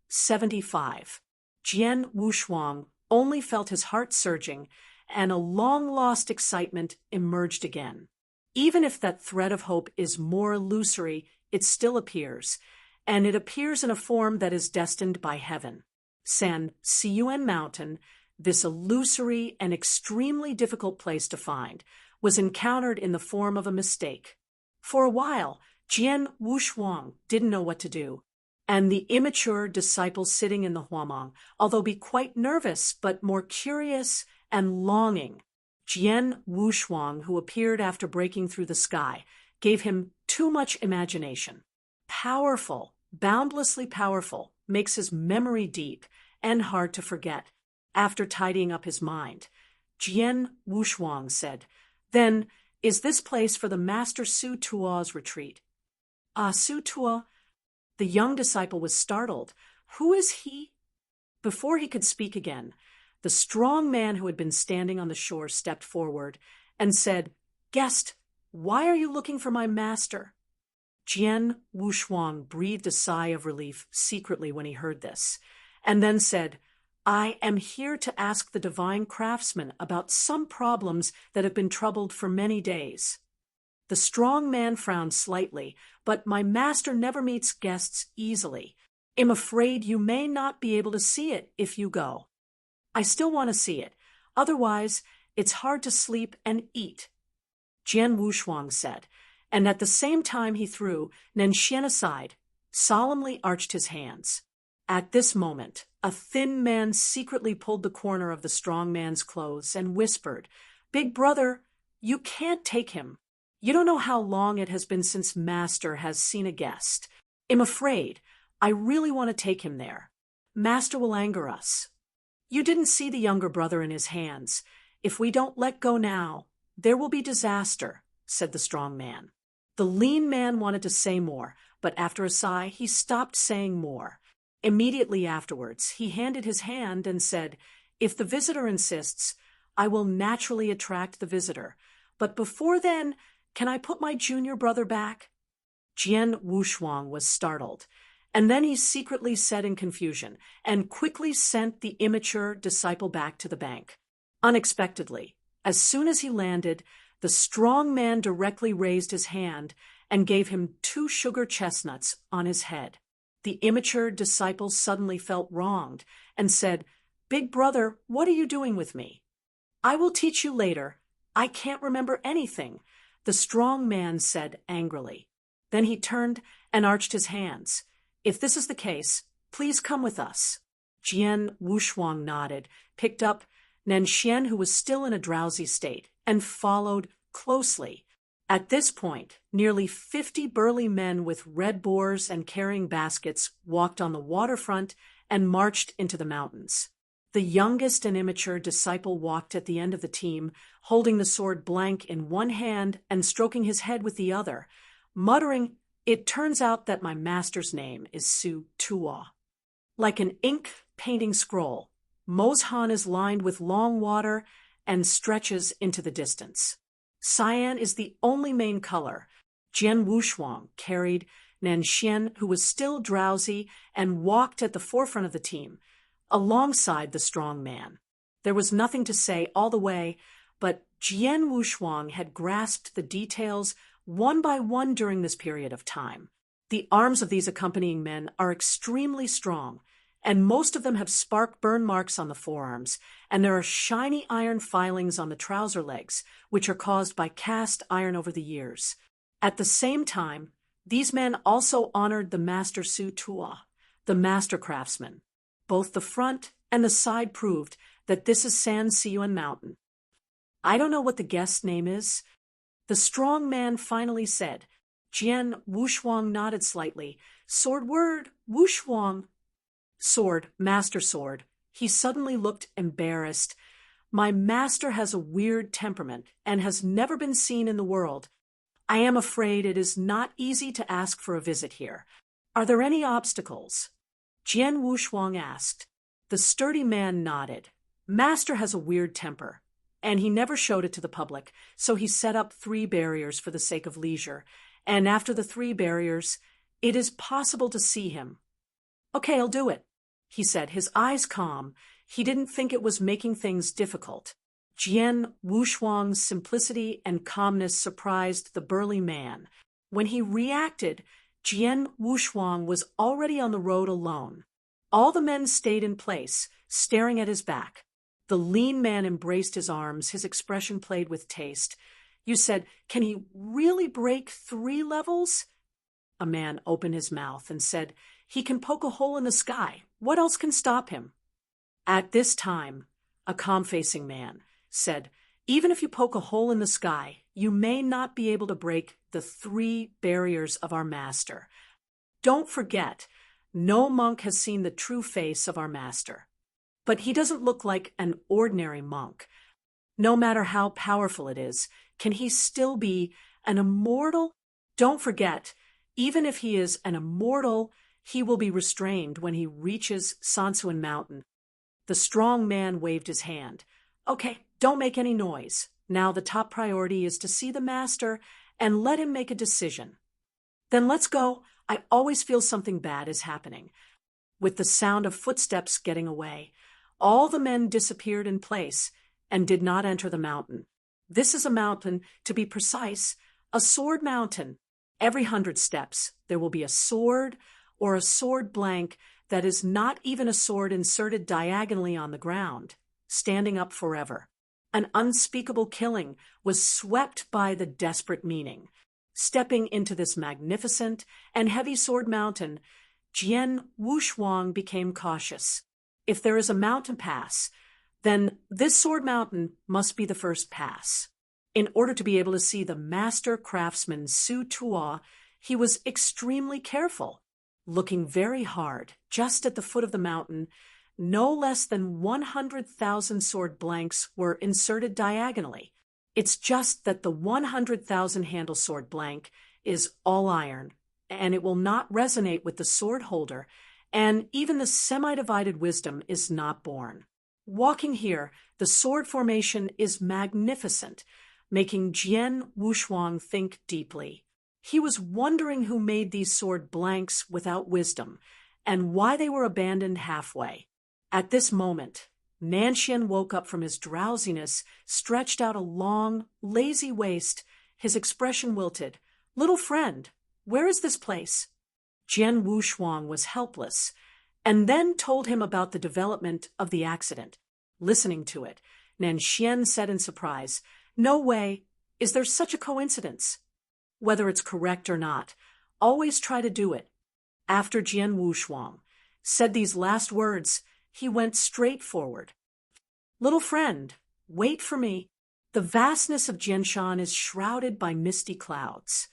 75. Jian Wushuang only felt his heart surging, and a long-lost excitement emerged again. Even if that thread of hope is more illusory, it still appears, and it appears in a form that is destined by heaven. Sansiyuan Mountain, this illusory and extremely difficult place to find, was encountered in the form of a mistake. For a while, Jian Wushuang didn't know what to do, and the immature disciple sitting in the Huamang, although be quite nervous but more curious and longing. Jian Wushuang, who appeared after breaking through the sky, gave him too much imagination. Powerful, boundlessly powerful, makes his memory deep and hard to forget. After tidying up his mind, Jian Wushuang said, "Then, is this place for the Master Su Tuo's retreat?" Su Tuo? The young disciple was startled. Who is he? Before he could speak again, the strong man who had been standing on the shore stepped forward and said, "Guest, why are you looking for my master?" Jian Wushuang breathed a sigh of relief secretly when he heard this, and then said, "I am here to ask the divine craftsman about some problems that have been troubled for many days." The strong man frowned slightly, "But my master never meets guests easily. I'm afraid you may not be able to see it if you go." "I still want to see it. Otherwise, it's hard to sleep and eat," Jian Wushuang said, and at the same time he threw Nanxian aside, solemnly arched his hands. At this moment, a thin man secretly pulled the corner of the strong man's clothes and whispered, "Big brother, you can't take him. You don't know how long it has been since Master has seen a guest. I'm afraid. I really want to take him there. Master will anger us." "You didn't see the younger brother in his hands. If we don't let go now, there will be disaster," said the strong man. The lean man wanted to say more, but after a sigh, he stopped saying more. Immediately afterwards, he handed his hand and said, "If the visitor insists, I will naturally attract the visitor. But before then, can I put my junior brother back?" Jian Wushuang was startled, and then he secretly said in confusion, and quickly sent the immature disciple back to the bank. Unexpectedly, as soon as he landed, the strong man directly raised his hand and gave him 2 sugar chestnuts on his head. The immature disciple suddenly felt wronged and said, "Big brother, what are you doing with me?" "I will teach you later. I can't remember anything," the strong man said angrily. Then he turned and arched his hands. "If this is the case, please come with us." Jian Wushuang nodded, picked up Nanxian, who was still in a drowsy state, and followed closely. At this point, nearly 50 burly men with red boars and carrying baskets walked on the waterfront and marched into the mountains. The youngest and immature disciple walked at the end of the team, holding the sword blank in one hand and stroking his head with the other, muttering, "It turns out that my master's name is Su Tuo." Like an ink-painting scroll, Mozhan is lined with long water and stretches into the distance. Cyan is the only main color. Jian Wushuang carried Nanxian, who was still drowsy, and walked at the forefront of the team, alongside the strong man. There was nothing to say all the way, but Jian Wushuang had grasped the details one by one during this period of time. The arms of these accompanying men are extremely strong, and most of them have spark burn marks on the forearms, and there are shiny iron filings on the trouser legs, which are caused by cast iron over the years. At the same time, these men also honored the master Su Tua, the master craftsman. Both the front and the side proved that this is San Siyuan Mountain. I don't know what the guest's name is. The strong man finally said. Jian Wushuang nodded slightly. Sword word, Wushuang. Sword, master sword. He suddenly looked embarrassed. My master has a weird temperament and has never been seen in the world. I am afraid it is not easy to ask for a visit here. Are there any obstacles? Jian Wushuang asked. The sturdy man nodded. Master has a weird temper, and he never showed it to the public, so he set up 3 barriers for the sake of leisure, and after the 3 barriers, it is possible to see him. Okay, I'll do it, he said, his eyes calm. He didn't think it was making things difficult. Jian Wushuang's simplicity and calmness surprised the burly man. When he reacted, Jian Wushuang was already on the road alone. All the men stayed in place, staring at his back. The lean man embraced his arms, his expression played with taste. You said, can he really break 3 levels? A man opened his mouth and said, he can poke a hole in the sky. What else can stop him? At this time, a calm-facing man said, even if you poke a hole in the sky, you may not be able to break the 3 barriers of our master. Don't forget, no monk has seen the true face of our master. But he doesn't look like an ordinary monk. No matter how powerful it is, can he still be an immortal? Don't forget, even if he is an immortal, he will be restrained when he reaches Sansuan Mountain. The strong man waved his hand. Okay, don't make any noise. Now the top priority is to see the master and let him make a decision. Then let's go. I always feel something bad is happening. With the sound of footsteps getting away, all the men disappeared in place and did not enter the mountain. This is a mountain, to be precise, a sword mountain. Every 100 steps, there will be a sword or a sword blank that is not even a sword inserted diagonally on the ground, standing up forever. An unspeakable killing was swept by the desperate meaning. Stepping into this magnificent and heavy sword mountain, Jian Wushuang became cautious. If there is a mountain pass, then this sword mountain must be the first pass. In order to be able to see the master craftsman Su Tua, he was extremely careful, looking very hard. Just at the foot of the mountain, no less than 100,000 sword blanks were inserted diagonally. It's just that the 100,000 handle sword blank is all iron, and it will not resonate with the sword holder, and even the semi-divided wisdom is not born. Walking here, the sword formation is magnificent, making Jian Wushuang think deeply. He was wondering who made these sword blanks without wisdom, and why they were abandoned halfway. At this moment, Nanxian woke up from his drowsiness, stretched out a long, lazy waist, his expression wilted. Little friend, where is this place? Jian Wushuang was helpless, and then told him about the development of the accident. Listening to it, Nanxian said in surprise, no way, is there such a coincidence? Whether it's correct or not, always try to do it. After Jian Wushuang said these last words, he went straight forward. Little friend, wait for me. The vastness of Jianshan is shrouded by misty clouds.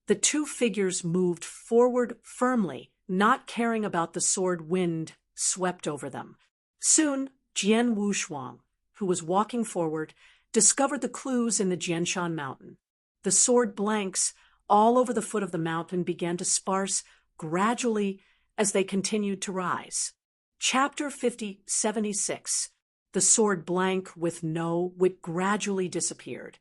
The 2 figures moved forward firmly, not caring about the sword wind swept over them. Soon, Jian Wushuang, who was walking forward, discovered the clues in the Jianshan mountain. The sword blanks all over the foot of the mountain began to sparse gradually as they continued to rise. Chapter 76. The sword blank with no wit gradually disappeared,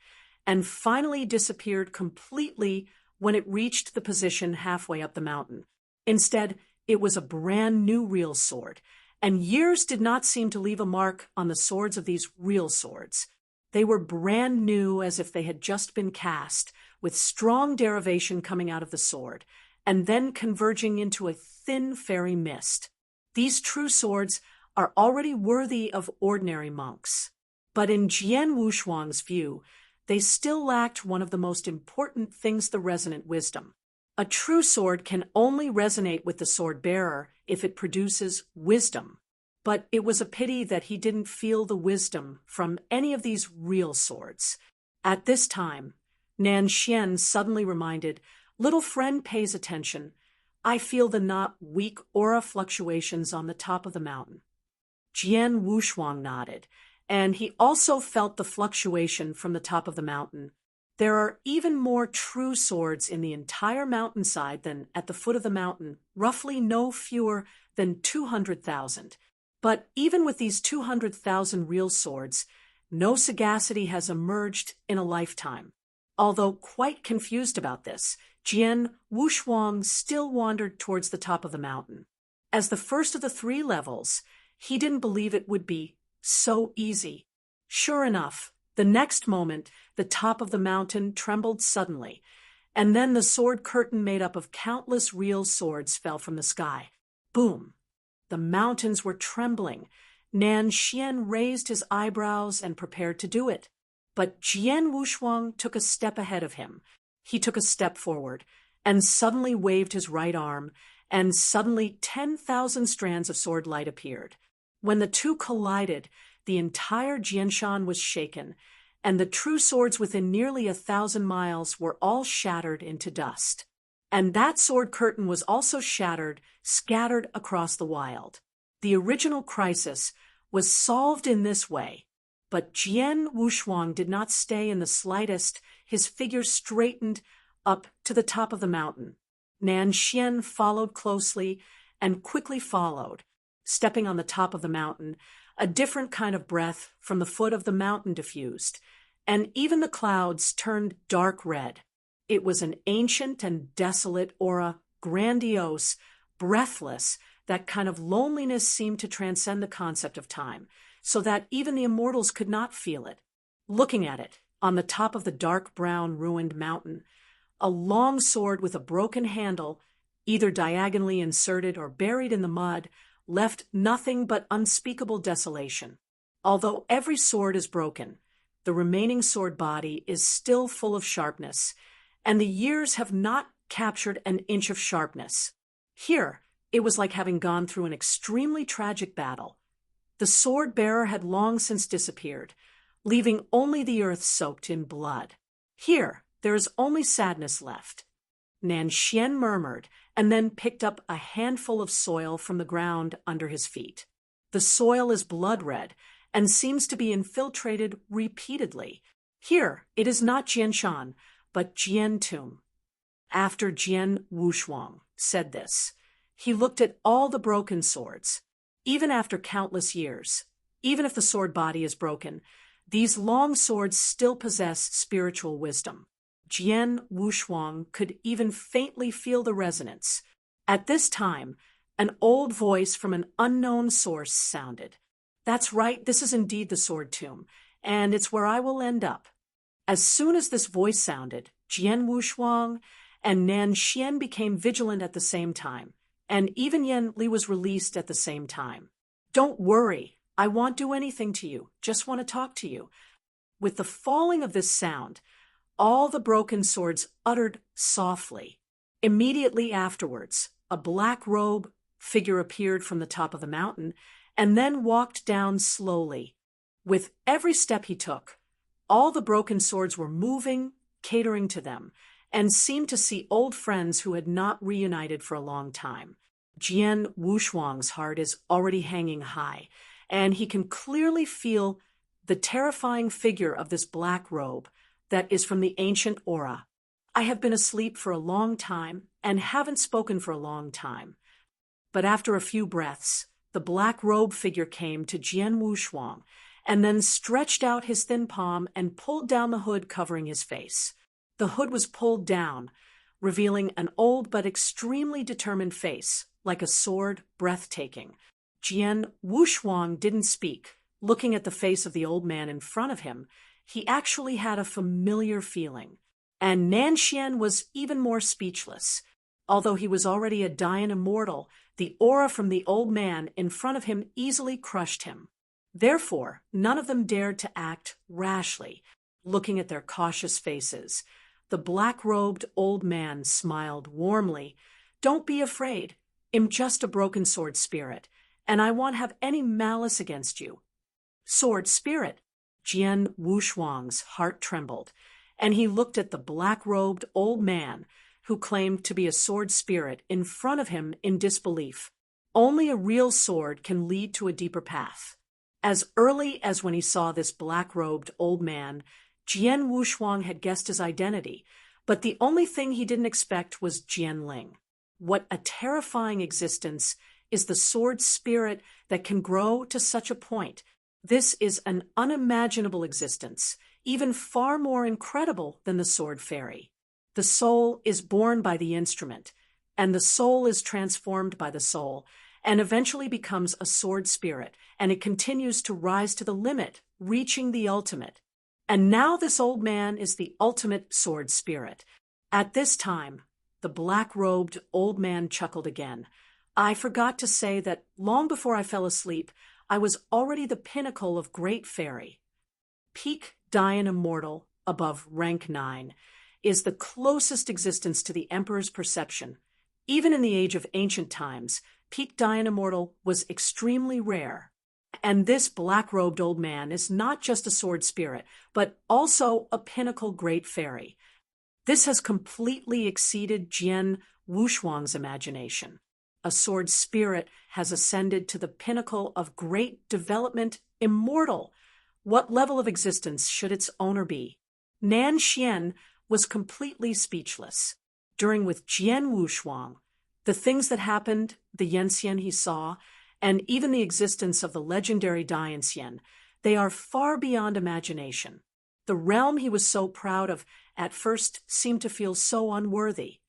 and finally disappeared completely when it reached the position halfway up the mountain. Instead, it was a brand new real sword, and years did not seem to leave a mark on the swords of these real swords. They were brand new, as if they had just been cast, with strong derivation coming out of the sword, and then converging into a thin fairy mist. These true swords are already worthy of ordinary monks. But in Jian Wushuang's view, they still lacked one of the most important things, the resonant wisdom. A true sword can only resonate with the sword bearer if it produces wisdom. But it was a pity that he didn't feel the wisdom from any of these real swords. At this time, Nan Xian suddenly reminded, "Little friend pays attention. I feel the not weak aura fluctuations on the top of the mountain." Jian Wushuang nodded, and he also felt the fluctuation from the top of the mountain. There are even more true swords in the entire mountainside than at the foot of the mountain, roughly no fewer than 200,000. But even with these 200,000 real swords, no sagacity has emerged in a lifetime. Although quite confused about this, Jian Wushuang still wandered towards the top of the mountain. As the first of the 3 levels, he didn't believe it would be so easy. Sure enough, the next moment, the top of the mountain trembled suddenly, and then the sword curtain made up of countless real swords fell from the sky. Boom! The mountains were trembling. Nan Xian raised his eyebrows and prepared to do it. But Jian Wushuang took a step ahead of him. He took a step forward and suddenly waved his right arm, and suddenly 10,000 strands of sword light appeared. When the two collided, the entire Jianshan was shaken, and the true swords within nearly 1,000 miles were all shattered into dust. And that sword curtain was also shattered, scattered across the wild. The original crisis was solved in this way. But Jian Wushuang did not stay in the slightest. His figure straightened up to the top of the mountain. Nan Xian followed closely and quickly followed. Stepping on the top of the mountain, a different kind of breath from the foot of the mountain diffused, and even the clouds turned dark red. It was an ancient and desolate aura, grandiose, breathless. That kind of loneliness seemed to transcend the concept of time, so that even the immortals could not feel it. Looking at it, on the top of the dark brown ruined mountain, a long sword with a broken handle, either diagonally inserted or buried in the mud, left nothing but unspeakable desolation. Although every sword is broken, the remaining sword body is still full of sharpness, and the years have not captured an inch of sharpness. Here, it was like having gone through an extremely tragic battle. The sword bearer had long since disappeared, leaving only the earth soaked in blood. Here, there is only sadness left. Nan Xian murmured, and then picked up a handful of soil from the ground under his feet. The soil is blood red and seems to be infiltrated repeatedly. Here, it is not Jianshan, but Jian Tomb. After Jian Wushuang said this, he looked at all the broken swords. Even after countless years, even if the sword body is broken, these long swords still possess spiritual wisdom. Jian Wushuang could even faintly feel the resonance. At this time, an old voice from an unknown source sounded. "That's right, this is indeed the sword tomb, and it's where I will end up." As soon as this voice sounded, Jian Wushuang and Nan Xian became vigilant at the same time, and even Yan Li was released at the same time. "Don't worry, I won't do anything to you, just want to talk to you." With the falling of this sound, all the broken swords uttered softly. Immediately afterwards, a black-robed figure appeared from the top of the mountain and then walked down slowly. With every step he took, all the broken swords were moving, catering to them, and seemed to see old friends who had not reunited for a long time. Jian Wushuang's heart is already hanging high, and he can clearly feel the terrifying figure of this black robe that is from the ancient aura. "I have been asleep for a long time and haven't spoken for a long time." But after a few breaths, the black robe figure came to Jian Wushuang and then stretched out his thin palm and pulled down the hood covering his face. The hood was pulled down, revealing an old but extremely determined face, like a sword, breathtaking. Jian Wushuang didn't speak. Looking at the face of the old man in front of him, He actually had a familiar feeling, and Nanxian was even more speechless. Although he was already a dying immortal, the aura from the old man in front of him easily crushed him. Therefore, none of them dared to act rashly, looking at their cautious faces. The black-robed old man smiled warmly. "Don't be afraid. I'm just a broken sword spirit, and I won't have any malice against you." Sword spirit! Jian Wushuang's heart trembled, and he looked at the black-robed old man who claimed to be a sword spirit in front of him in disbelief. Only a real sword can lead to a deeper path. As early as when he saw this black-robed old man, Jian Wushuang had guessed his identity, but the only thing he didn't expect was Jianling. What a terrifying existence is the sword spirit that can grow to such a point. This is an unimaginable existence, even far more incredible than the sword fairy. The soul is born by the instrument, and the soul is transformed by the soul, and eventually becomes a sword spirit, and it continues to rise to the limit, reaching the ultimate. And now this old man is the ultimate sword spirit. At this time, the black-robed old man chuckled again. "I forgot to say that long before I fell asleep, I was already the pinnacle of great fairy. Peak Dian Immortal, above rank 9, is the closest existence to the Emperor's perception. Even in the age of ancient times, Peak Dian Immortal was extremely rare. And this black-robed old man is not just a sword spirit, but also a pinnacle great fairy. This has completely exceeded Jian Wushuang's imagination. A sword spirit has ascended to the pinnacle of great development, immortal. What level of existence should its owner be?" Nanxian was completely speechless. During with Jian Wushuang, the things that happened, the Yanxian he saw, and even the existence of the legendary Dianxian, they are far beyond imagination. The realm he was so proud of at first seemed to feel so unworthy.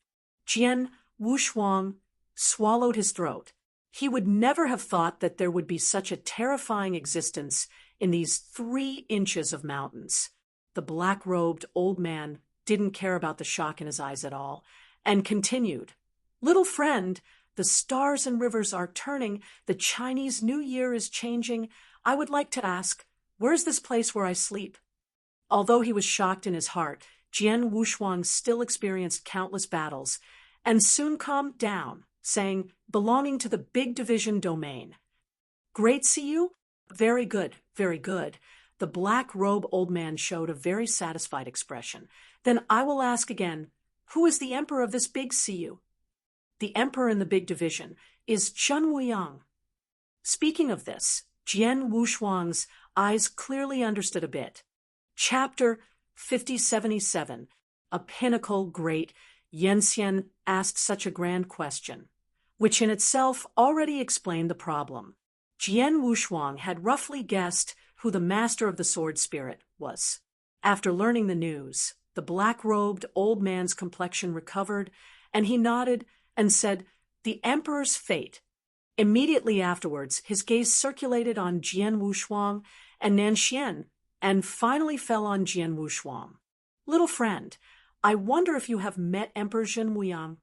Jian Wushuang swallowed his throat. He would never have thought that there would be such a terrifying existence in these 3 inches of mountains. The black-robed old man didn't care about the shock in his eyes at all, and continued, "Little friend, the stars and rivers are turning, the Chinese New Year is changing. I would like to ask, where's this place where I sleep?" Although he was shocked in his heart, Jian Wushuang still experienced countless battles, and soon calmed down, saying, "Belonging to the big division domain." "Great see you? Very good, very good." The black-robe old man showed a very satisfied expression. "Then I will ask again, who is the emperor of this big CU?" "The emperor in the big division is Chun Wuyang." Speaking of this, Jian Wushuang's eyes clearly understood a bit. Chapter 5077, a pinnacle great Yanxian asked such a grand question, which in itself already explained the problem. Jian Wushuang had roughly guessed who the master of the sword spirit was. After learning the news, the black-robed old man's complexion recovered, and he nodded and said, "The emperor's fate." Immediately afterwards, his gaze circulated on Jian Wushuang and Nanxian, and finally fell on Jian Wushuang. "Little friend, I wonder if you have met Emperor Zhen Wuyang."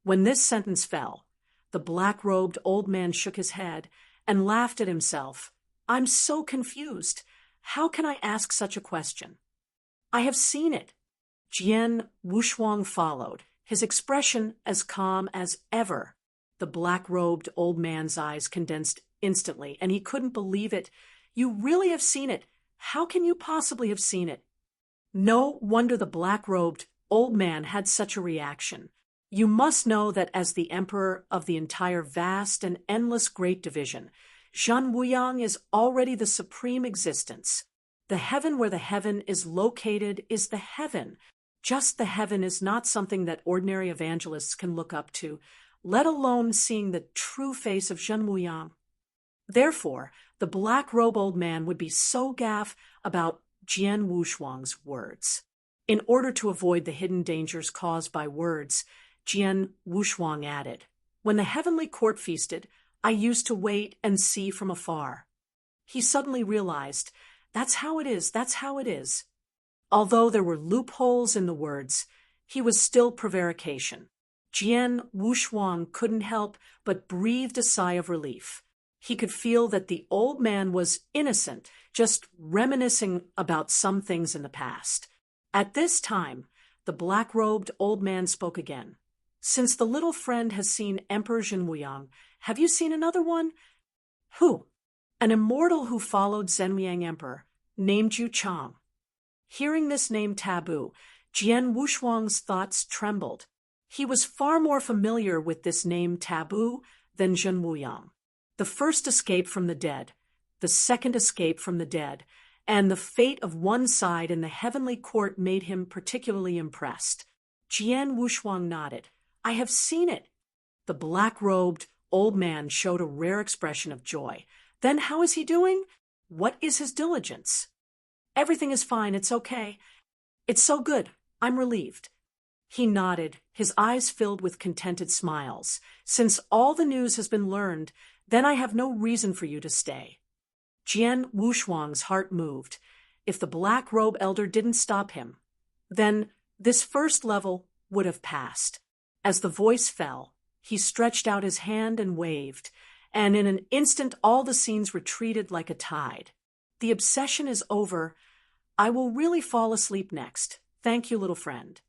When this sentence fell, the black-robed old man shook his head and laughed at himself. "I'm so confused. How can I ask such a question?" "I have seen it." Jian Wushuang followed, his expression as calm as ever. The black-robed old man's eyes condensed instantly, and he couldn't believe it. "You really have seen it. How can you possibly have seen it?" No wonder the black-robed old man had such a reaction. You must know that as the emperor of the entire vast and endless great division, Zhen Wuyang is already the supreme existence. The heaven where the heaven is located is the heaven. Just the heaven is not something that ordinary evangelists can look up to, let alone seeing the true face of Zhen Wuyang. Therefore, the black-robe old man would be so gaff about Jian Wushuang's words. In order to avoid the hidden dangers caused by words, Jian Wushuang added, "When the heavenly court feasted, I used to wait and see from afar." He suddenly realized That's how it is, that's how it is. Although there were loopholes in the words, he was still prevarication. Jian Wushuang couldn't help but breathed a sigh of relief. He could feel that the old man was innocent, just reminiscing about some things in the past. At this time, the black-robed old man spoke again. Since the little friend has seen Emperor Zhenwuyang, have you seen another one? Who? An immortal who followed Zhenwuyang Emperor, named Yu Chang. Hearing this name taboo, Jian Wushuang's thoughts trembled. He was far more familiar with this name taboo than Zhenwuyang. The first escape from the dead, the second escape from the dead, and the fate of one side in the heavenly court made him particularly impressed. Jian Wushuang nodded. I have seen it. The black-robed old man showed a rare expression of joy. Then how is he doing? What is his diligence? Everything is fine, it's okay. It's so good, I'm relieved. He nodded, his eyes filled with contented smiles. Since all the news has been learned, then I have no reason for you to stay. Jian Wushuang's heart moved. If the black-robe elder didn't stop him, then this first level would have passed. As the voice fell, he stretched out his hand and waved, and in an instant all the scenes retreated like a tide. The obsession is over. I will really fall asleep next. Thank you, little friend.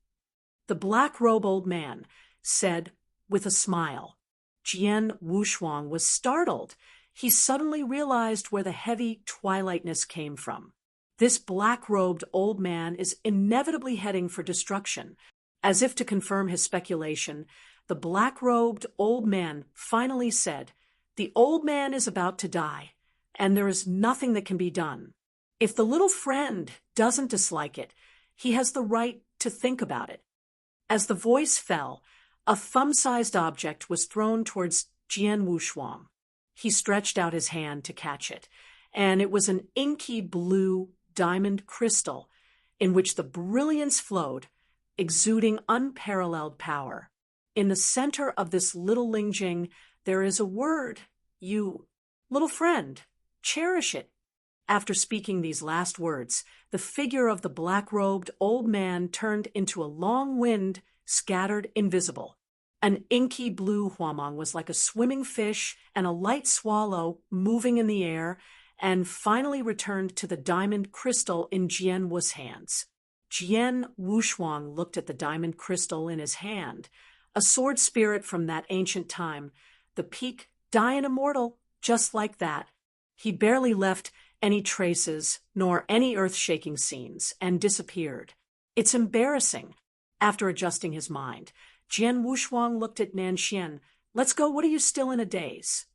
The black-robe old man said with a smile. Jian Wushuang was startled. He suddenly realized where the heavy twilightness came from. This black-robed old man is inevitably heading for destruction. As if to confirm his speculation, the black-robed old man finally said, The old man is about to die, and there is nothing that can be done. If the little friend doesn't dislike it, he has the right to think about it. As the voice fell, a thumb-sized object was thrown towards Jian Wushuang. He stretched out his hand to catch it, and it was an inky blue diamond crystal in which the brilliance flowed, exuding unparalleled power. In the center of this little Lingjing, there is a word. You, little friend, cherish it. After speaking these last words, the figure of the black-robed old man turned into a long wind, scattered, invisible. An inky blue huamang was like a swimming fish and a light swallow moving in the air, and finally returned to the diamond crystal in Jian Wu's hands. Jian Wushuang looked at the diamond crystal in his hand, a sword spirit from that ancient time, the peak, dying immortal, just like that. He barely left any traces, nor any earth-shaking scenes, and disappeared. It's embarrassing. After adjusting his mind, Jian Wushuang looked at Nanxian. Let's go, what are you still in a daze?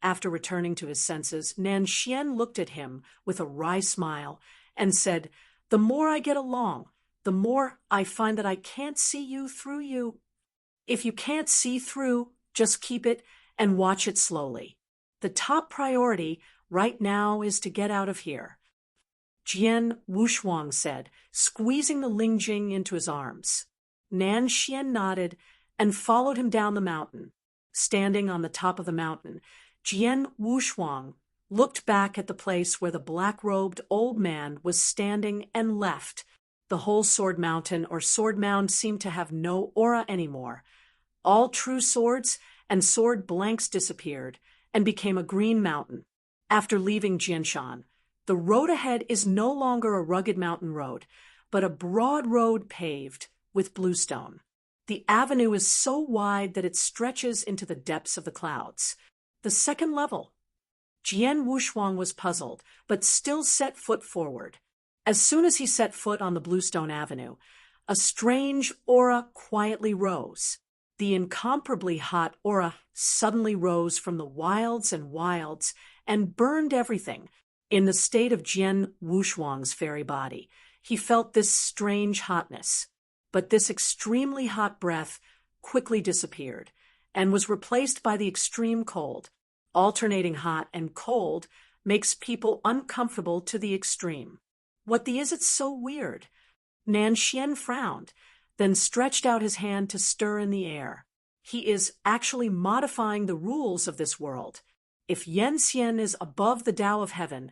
After returning to his senses, Nanxian looked at him with a wry smile and said, The more I get along, the more I find that I can't see you through you. If you can't see through, just keep it and watch it slowly. The top priority right now is to get out of here. Jian Wushuang said, squeezing the Lingjing into his arms. Nanxian nodded and followed him down the mountain. Standing on the top of the mountain, Jian Wushuang looked back at the place where the black-robed old man was standing and left. The whole sword mountain or sword mound seemed to have no aura anymore. All true swords and sword blanks disappeared and became a green mountain. After leaving Jianshan, the road ahead is no longer a rugged mountain road, but a broad road paved with bluestone. The avenue is so wide that it stretches into the depths of the clouds. The second level. Jian Wushuang was puzzled, but still set foot forward. As soon as he set foot on the bluestone avenue, a strange aura quietly rose. The incomparably hot aura suddenly rose from the wilds and burned everything. In the state of Jian Wushuang's fairy body, he felt this strange hotness. But this extremely hot breath quickly disappeared and was replaced by the extreme cold. Alternating hot and cold makes people uncomfortable to the extreme. What is it so weird? Nanxian frowned, then stretched out his hand to stir in the air. He is actually modifying the rules of this world. If Yanxian is above the Tao of heaven,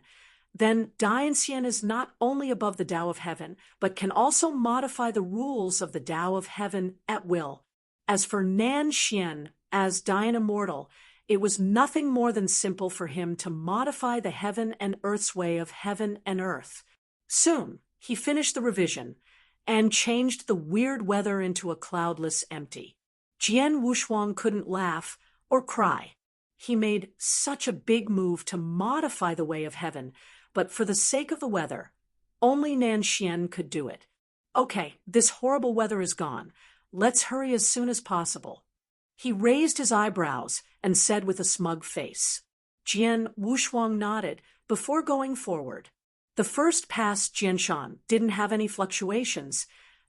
then Dianxian is not only above the Tao of Heaven, but can also modify the rules of the Tao of Heaven at will. As for Nanxian, as Dian Immortal, it was nothing more than simple for him to modify the heaven and earth's way of heaven and earth. Soon, he finished the revision and changed the weird weather into a cloudless empty. Jian Wushuang couldn't laugh or cry. He made such a big move to modify the way of heaven, but for the sake of the weather, only Nanxian could do it. Okay, this horrible weather is gone. Let's hurry as soon as possible. He raised his eyebrows and said with a smug face. Jian Wushuang nodded before going forward. The first pass, Jianshan, didn't have any fluctuations.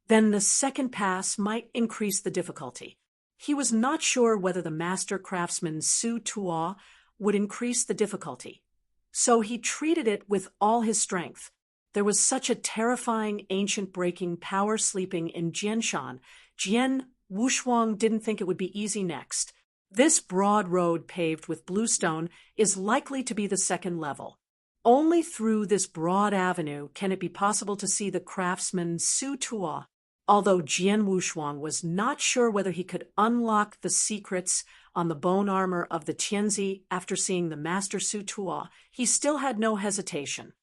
Then the second pass might increase the difficulty. He was not sure whether the master craftsman Su Tuo would increase the difficulty. So he treated it with all his strength. There was such a terrifying ancient breaking power sleeping in Jianshan. Jian Wushuang didn't think it would be easy next. This broad road paved with bluestone is likely to be the second level. Only through this broad avenue can it be possible to see the craftsman Su Tuo. Although Jian Wushuang was not sure whether he could unlock the secrets on the bone armor of the Tianzi after seeing the master Su Tuo, he still had no hesitation.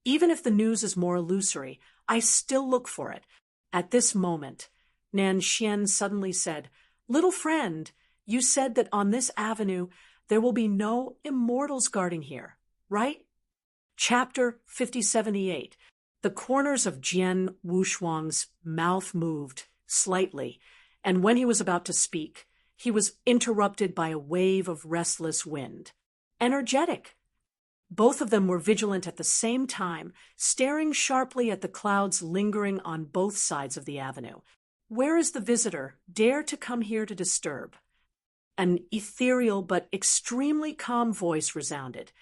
Even if the news is more illusory, I still look for it. At this moment, Nanxian suddenly said, "Little friend, you said that on this avenue there will be no immortals guarding here, right?" Chapter 5078. The corners of Jian Wushuang's mouth moved slightly, and when he was about to speak, he was interrupted by a wave of restless wind. Energetic. Both of them were vigilant at the same time, staring sharply at the clouds lingering on both sides of the avenue. Where is the visitor? Dare to come here to disturb. An ethereal but extremely calm voice resounded,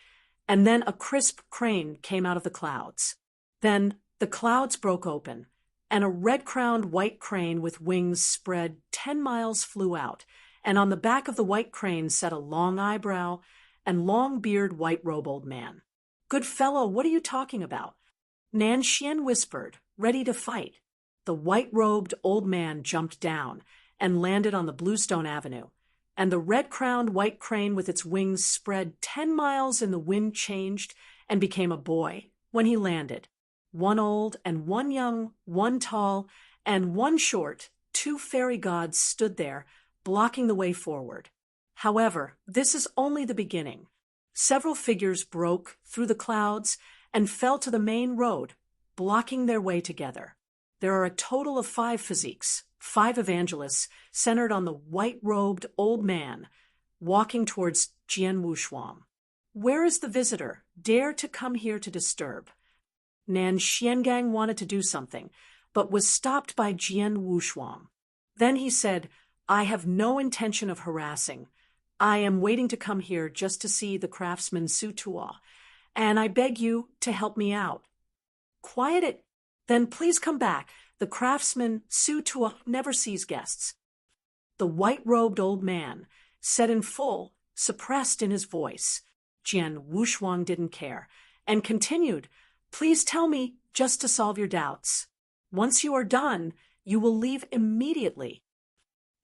and then a crisp crane came out of the clouds. Then the clouds broke open, and a red-crowned white crane with wings spread 10 miles flew out, and on the back of the white crane sat a long eyebrow and long-beard white-robe old man. "Good fellow, what are you talking about?" Nanxian whispered, ready to fight. The white-robed old man jumped down and landed on the bluestone avenue, and the red-crowned white crane with its wings spread 10 miles in the wind changed and became a boy when he landed. One old and one young, one tall and one short, 2 fairy gods stood there, blocking the way forward. However, this is only the beginning. Several figures broke through the clouds and fell to the main road, blocking their way together. There are a total of 5 physiques, 5 evangelists, centered on the white-robed old man, walking towards Jian Wushuang. "Where is the visitor? Dare to come here to disturb." Nanxiangang wanted to do something, but was stopped by Jian Wushuang. Then he said, "I have no intention of harassing. I am waiting to come here just to see the craftsman Su Tuo, and I beg you to help me out." "Quiet it. Then please come back. The craftsman Su Tuo never sees guests." The white-robed old man said in full, suppressed in his voice. Jian Wushuang didn't care, and continued, "Please tell me just to solve your doubts. Once you are done, you will leave immediately."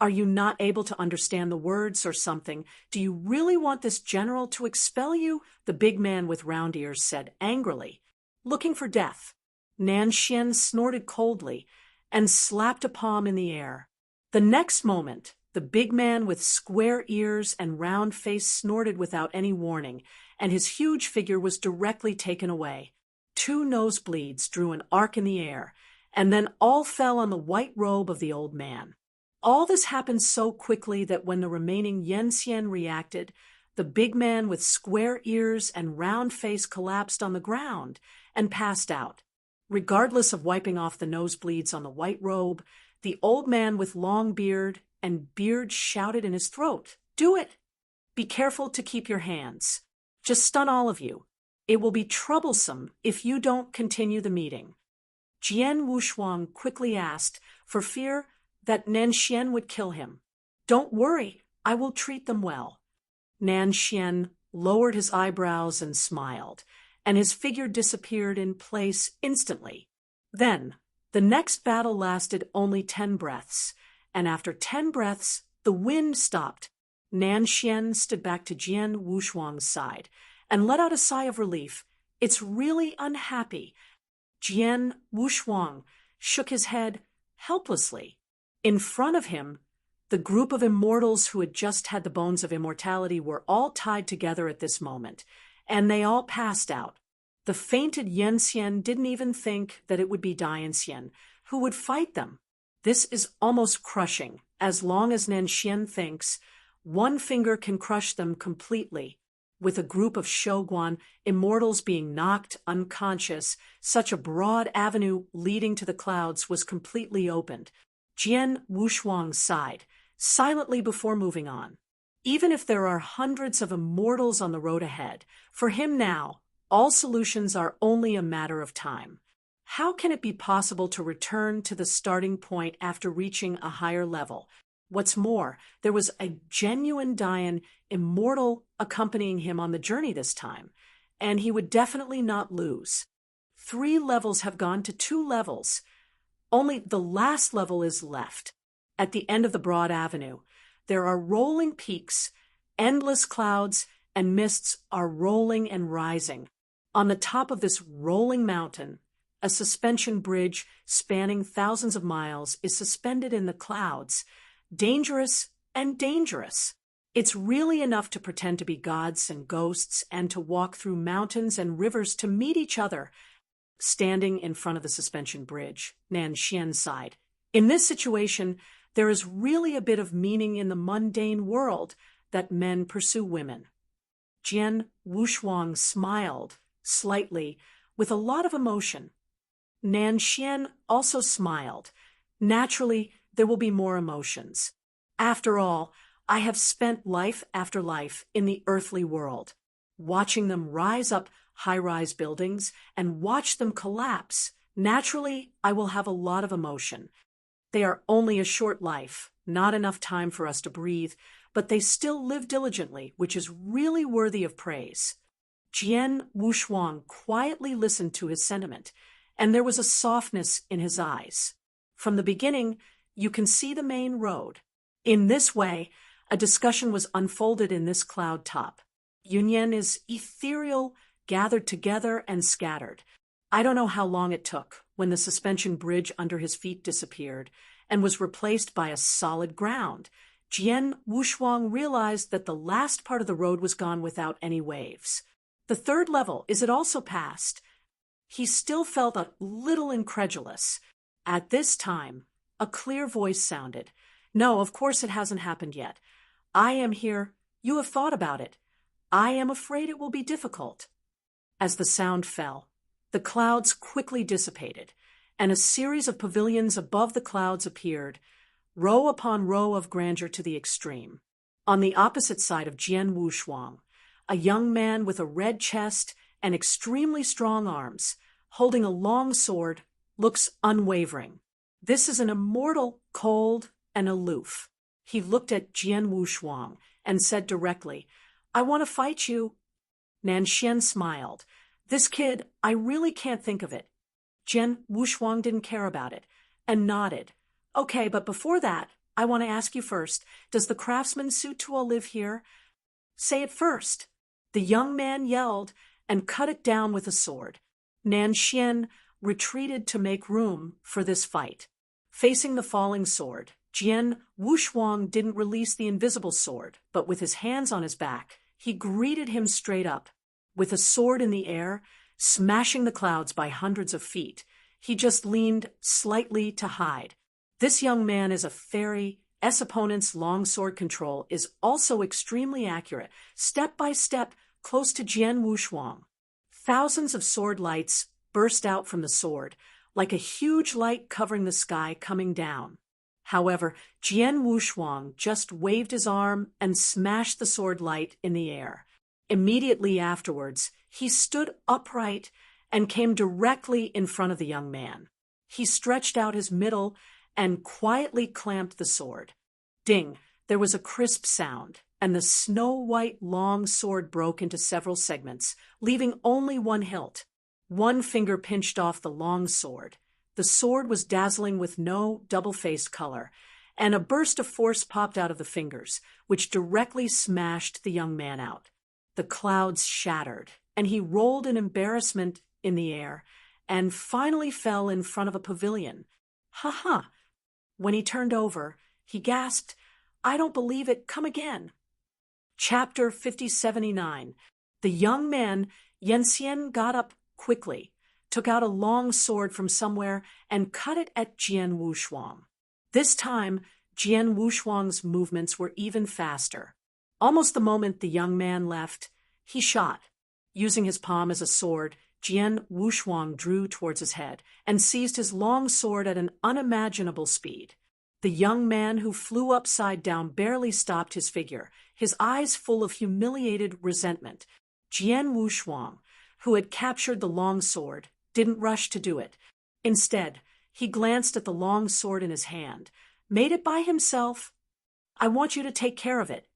"Are you not able to understand the words or something? Do you really want this general to expel you?" the big man with round ears said angrily. "Looking for death." Nanxian snorted coldly and slapped a palm in the air. The next moment, the big man with square ears and round face snorted without any warning, and his huge figure was directly taken away. 2 nosebleeds drew an arc in the air, and then all fell on the white robe of the old man. All this happened so quickly that when the remaining Yanxian reacted, the big man with square ears and round face collapsed on the ground and passed out. Regardless of wiping off the nosebleeds on the white robe, the old man with long beard and beard shouted in his throat, "Do it! Be careful to keep your hands. Just stun all of you. It will be troublesome if you don't continue the meeting." Jian Wushuang quickly asked, for fear that Nanxian would kill him, "Don't worry, I will treat them well." Nanxian lowered his eyebrows and smiled, and his figure disappeared in place instantly. Then, the next battle lasted only 10 breaths, and after 10 breaths, the wind stopped. Nan Xian stood back to Jian Wushuang's side and let out a sigh of relief. It's really unhappy. Jian Wushuang shook his head helplessly. In front of him, the group of immortals who had just had the bones of immortality were all tied together at this moment, and they all passed out. The fainted Yan Xian didn't even think that it would be Dian Xian who would fight them. This is almost crushing. As long as Nan Xian thinks, one finger can crush them completely. With a group of Shouguan immortals being knocked unconscious, such a broad avenue leading to the clouds was completely opened. Jian Wushuang sighed, silently before moving on. Even if there are hundreds of immortals on the road ahead, for him now, all solutions are only a matter of time. How can it be possible to return to the starting point after reaching a higher level? What's more, there was a genuine Dian immortal accompanying him on the journey this time, and he would definitely not lose. 3 levels have gone to 2 levels. Only the last level is left. At the end of the broad avenue, there are rolling peaks, endless clouds, and mists are rolling and rising. On the top of this rolling mountain, a suspension bridge spanning thousands of miles is suspended in the clouds. Dangerous and dangerous. It's really enough to pretend to be gods and ghosts and to walk through mountains and rivers to meet each other. Standing in front of the suspension bridge, Nan Xian sighed. In this situation, there is really a bit of meaning in the mundane world that men pursue women. Jian Wushuang smiled slightly with a lot of emotion. Nan Xian also smiled. Naturally, there will be more emotions. After all, I have spent life after life in the earthly world, watching them rise up high-rise buildings and watch them collapse. Naturally, I will have a lot of emotion. They are only a short life, not enough time for us to breathe, but they still live diligently, which is really worthy of praise. Jian Wushuang quietly listened to his sentiment, and there was a softness in his eyes. From the beginning, you can see the main road. In this way, a discussion was unfolded in this cloud top. Yunyan is ethereal, gathered together and scattered. I don't know how long it took when the suspension bridge under his feet disappeared and was replaced by a solid ground. Jian Wushuang realized that the last part of the road was gone without any waves. The 3rd level, is it also passed? He still felt a little incredulous. At this time, a clear voice sounded. No, of course it hasn't happened yet. I am here. You have thought about it. I am afraid it will be difficult. As the sound fell, the clouds quickly dissipated, and a series of pavilions above the clouds appeared, row upon row of grandeur to the extreme. On the opposite side of Jian Wushuang, a young man with a red chest and extremely strong arms, holding a long sword, looks unwavering. This is an immortal, cold, and aloof. He looked at Jian Wushuang and said directly, I want to fight you. Nan Xian smiled. This kid, I really can't think of it. Jian Wushuang didn't care about it and nodded. Okay, but before that, I want to ask you first, does the craftsman Sutuo live here? Say it first. The young man yelled and cut it down with a sword. Nan Xian retreated to make room for this fight. Facing the falling sword, Jian Wushuang didn't release the invisible sword, but with his hands on his back, he greeted him straight up. With a sword in the air, smashing the clouds by hundreds of feet, he just leaned slightly to hide. This young man is a fairy. S opponent's long sword control is also extremely accurate, step by step, close to Jian Wushuang. Thousands of sword lights burst out from the sword, like a huge light covering the sky coming down. However, Jian Wushuang just waved his arm and smashed the sword light in the air. Immediately afterwards, he stood upright and came directly in front of the young man. He stretched out his middle and quietly clamped the sword. Ding! There was a crisp sound, and the snow-white long sword broke into several segments, leaving only one hilt. One finger pinched off the long sword. The sword was dazzling with no double-faced color, and a burst of force popped out of the fingers, which directly smashed the young man out. The clouds shattered, and he rolled in embarrassment in the air, and finally fell in front of a pavilion. "Ha ha!" When he turned over, he gasped, "I don't believe it, come again." Chapter 5079. The young man, Yenxian, got up quickly, took out a long sword from somewhere, and cut it at Jian Wushuang. This time, Jian Wushuang's movements were even faster. Almost the moment the young man left, he shot. Using his palm as a sword, Jian Wushuang drew towards his head and seized his long sword at an unimaginable speed. The young man, who flew upside down, barely stopped his figure, his eyes full of humiliated resentment. Jian Wushuang, who had captured the long sword, didn't rush to do it. Instead, he glanced at the long sword in his hand. "Made it by himself? I want you to take care of it."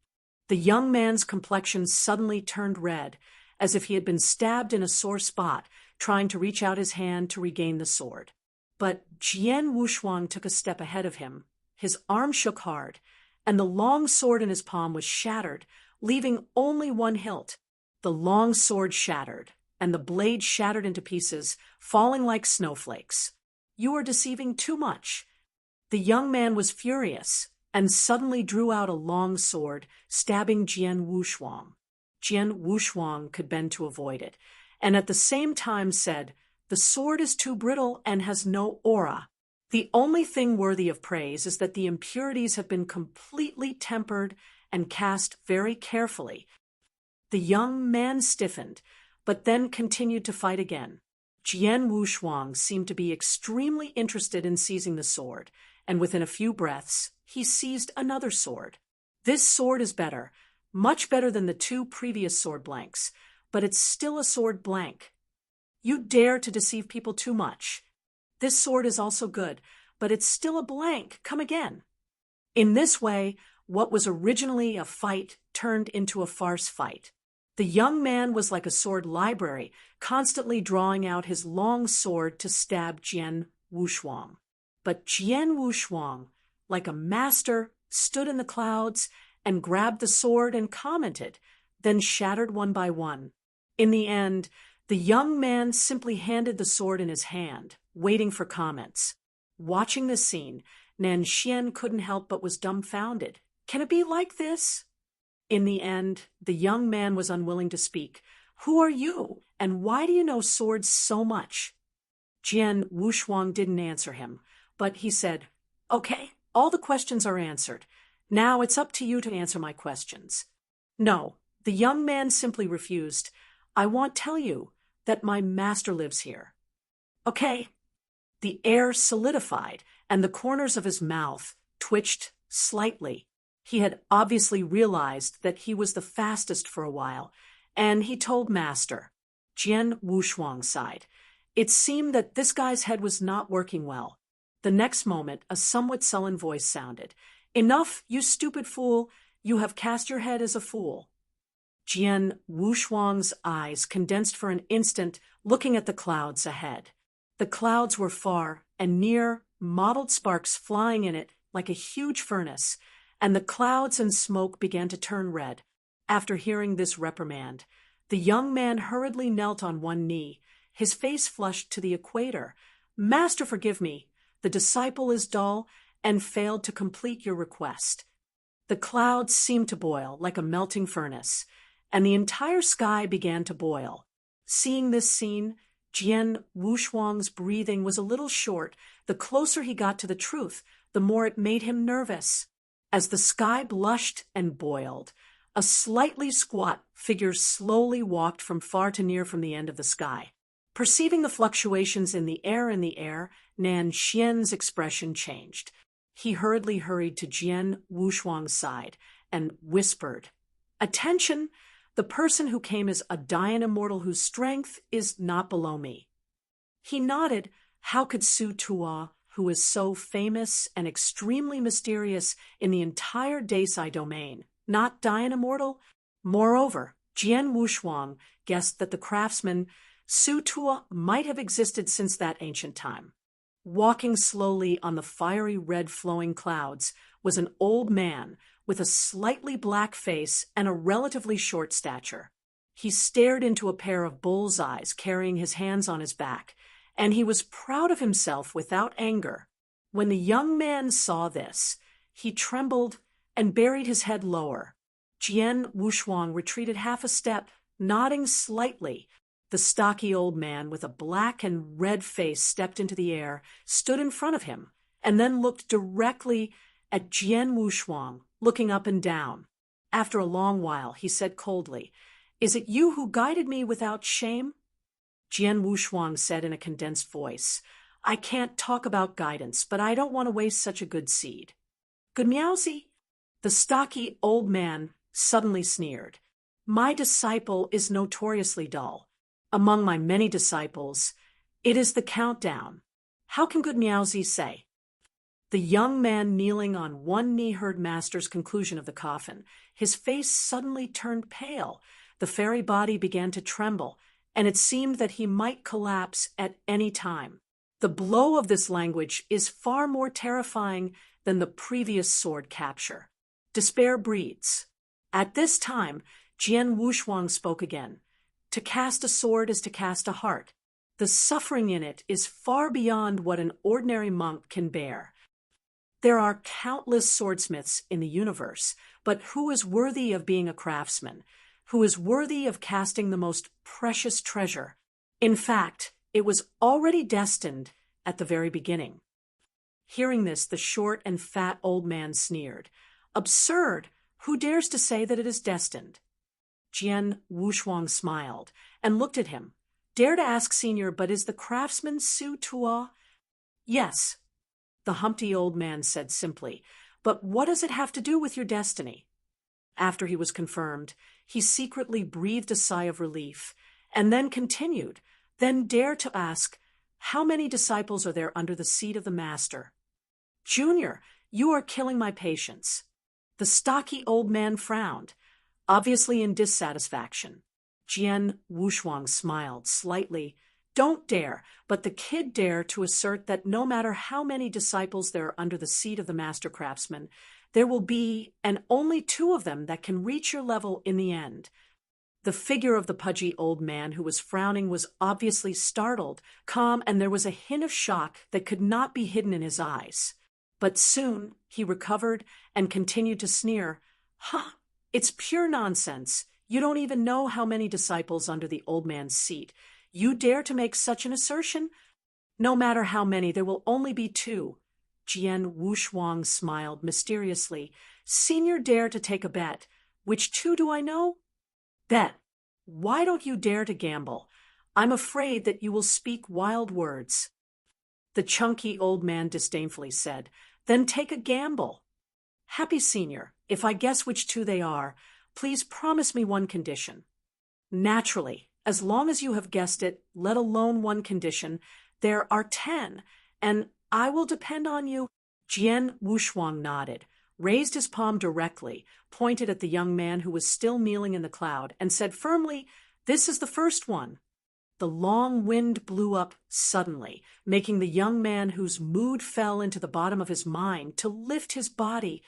The young man's complexion suddenly turned red, as if he had been stabbed in a sore spot, trying to reach out his hand to regain the sword. But Jian Wushuang took a step ahead of him. His arm shook hard, and the long sword in his palm was shattered, leaving only one hilt. The long sword shattered, and the blade shattered into pieces, falling like snowflakes. "You are deceiving too much." The young man was furious, and suddenly drew out a long sword, stabbing Jian Wushuang. Jian Wushuang could bend to avoid it, and at the same time said, "The sword is too brittle and has no aura. The only thing worthy of praise is that the impurities have been completely tempered and cast very carefully." The young man stiffened, but then continued to fight again. Jian Wushuang seemed to be extremely interested in seizing the sword, and within a few breaths, he seized another sword. "This sword is better, much better than the two previous sword blanks, but it's still a sword blank. You dare to deceive people too much. This sword is also good, but it's still a blank. Come again." In this way, what was originally a fight turned into a farce fight. The young man was like a sword library, constantly drawing out his long sword to stab Jian Wushuang. But Jian Wushuang, like a master, stood in the clouds and grabbed the sword and commented, then shattered one by one. In the end, the young man simply handed the sword in his hand, waiting for comments. Watching this scene, Nanxian couldn't help but was dumbfounded. Can it be like this? In the end, the young man was unwilling to speak. "Who are you, and why do you know swords so much?" Jian Wushuang didn't answer him, but he said, "Okay, all the questions are answered. Now it's up to you to answer my questions." "No," the young man simply refused. "I won't tell you that my master lives here." "Okay." The air solidified, and the corners of his mouth twitched slightly. He had obviously realized that he was the fastest for a while, and he told Master. Jian Wushuang sighed. It seemed that this guy's head was not working well. The next moment, a somewhat sullen voice sounded. "Enough, you stupid fool! You have cast your head as a fool." Jian Wushuang's eyes condensed for an instant, looking at the clouds ahead. The clouds were far and near, mottled sparks flying in it like a huge furnace, and the clouds and smoke began to turn red. After hearing this reprimand, the young man hurriedly knelt on one knee, his face flushed to the equator. "Master, forgive me. The disciple is dull and failed to complete your request." The clouds seemed to boil like a melting furnace, and the entire sky began to boil. Seeing this scene, Jian Wushuang's breathing was a little short. The closer he got to the truth, the more it made him nervous. As the sky blushed and boiled, a slightly squat figure slowly walked from far to near from the end of the sky. Perceiving the fluctuations in the air, Nanxian's expression changed. He hurriedly hurried to Jian Wushuang's side and whispered, "Attention! The person who came is a Dayan immortal whose strength is not below me." He nodded. How could Su Tuo, who is so famous and extremely mysterious in the entire Desai domain, not die an immortal? Moreover, Jian Wushuang guessed that the craftsman Su Tuo might have existed since that ancient time. Walking slowly on the fiery red flowing clouds was an old man with a slightly black face and a relatively short stature. He stared into a pair of bull's eyes, carrying his hands on his back, and he was proud of himself without anger. When the young man saw this, he trembled and buried his head lower. Jian Wushuang retreated half a step, nodding slightly. The stocky old man with a black and red face stepped into the air, stood in front of him, and then looked directly at Jian Wushuang, looking up and down. After a long while, he said coldly, "Is it you who guided me without shame?" Jian Wushuang said in a condensed voice, "I can't talk about guidance, but I don't want to waste such a good seed." "Good Miaozi?" The stocky old man suddenly sneered. "My disciple is notoriously dull. Among my many disciples, it is the countdown. How can good Miaozi say?" The young man kneeling on one knee heard Master's conclusion of the coffin. His face suddenly turned pale. The fairy body began to tremble, and it seemed that he might collapse at any time. The blow of this language is far more terrifying than the previous sword capture. Despair breeds. At this time, Jian Wushuang spoke again. To cast a sword is to cast a heart. The suffering in it is far beyond what an ordinary monk can bear. There are countless swordsmiths in the universe, but who is worthy of being a craftsman? Who is worthy of casting the most precious treasure? In fact, it was already destined at the very beginning. Hearing this, the short and fat old man sneered. "Absurd! Who dares to say that it is destined?" Jian Wushuang smiled and looked at him. "Dare to ask, Senior, but is the craftsman Su Tuo?" "Yes," the humpty old man said simply. "But what does it have to do with your destiny?" After he was confirmed, he secretly breathed a sigh of relief, and then continued, "Then dare to ask, how many disciples are there under the seat of the Master?" "Junior, you are killing my patience." The stocky old man frowned, obviously in dissatisfaction. Jian Wushuang smiled slightly. "Don't dare, but the kid dare to assert that no matter how many disciples there are under the seat of the master craftsman, there will be, and only 2 of them that can reach your level in the end." The figure of the pudgy old man who was frowning was obviously startled, calm, and there was a hint of shock that could not be hidden in his eyes. But soon he recovered and continued to sneer. "Huh, it's pure nonsense. You don't even know how many disciples under the old man's seat. You dare to make such an assertion? No matter how many, there will only be 2. Jian Wushuang smiled mysteriously. "Senior dare to take a bet. Which 2 do I know?" "Bet. Why don't you dare to gamble? I'm afraid that you will speak wild words." The chunky old man disdainfully said, "Then take a gamble." "Happy Senior, if I guess which 2 they are, please promise me one condition." "Naturally, as long as you have guessed it, let alone one condition, there are 10, and I will depend on you." Jian Wushuang nodded, raised his palm directly, pointed at the young man who was still kneeling in the cloud, and said firmly, "This is the first one." The long wind blew up suddenly, making the young man whose mood fell into the bottom of his mind to lift his body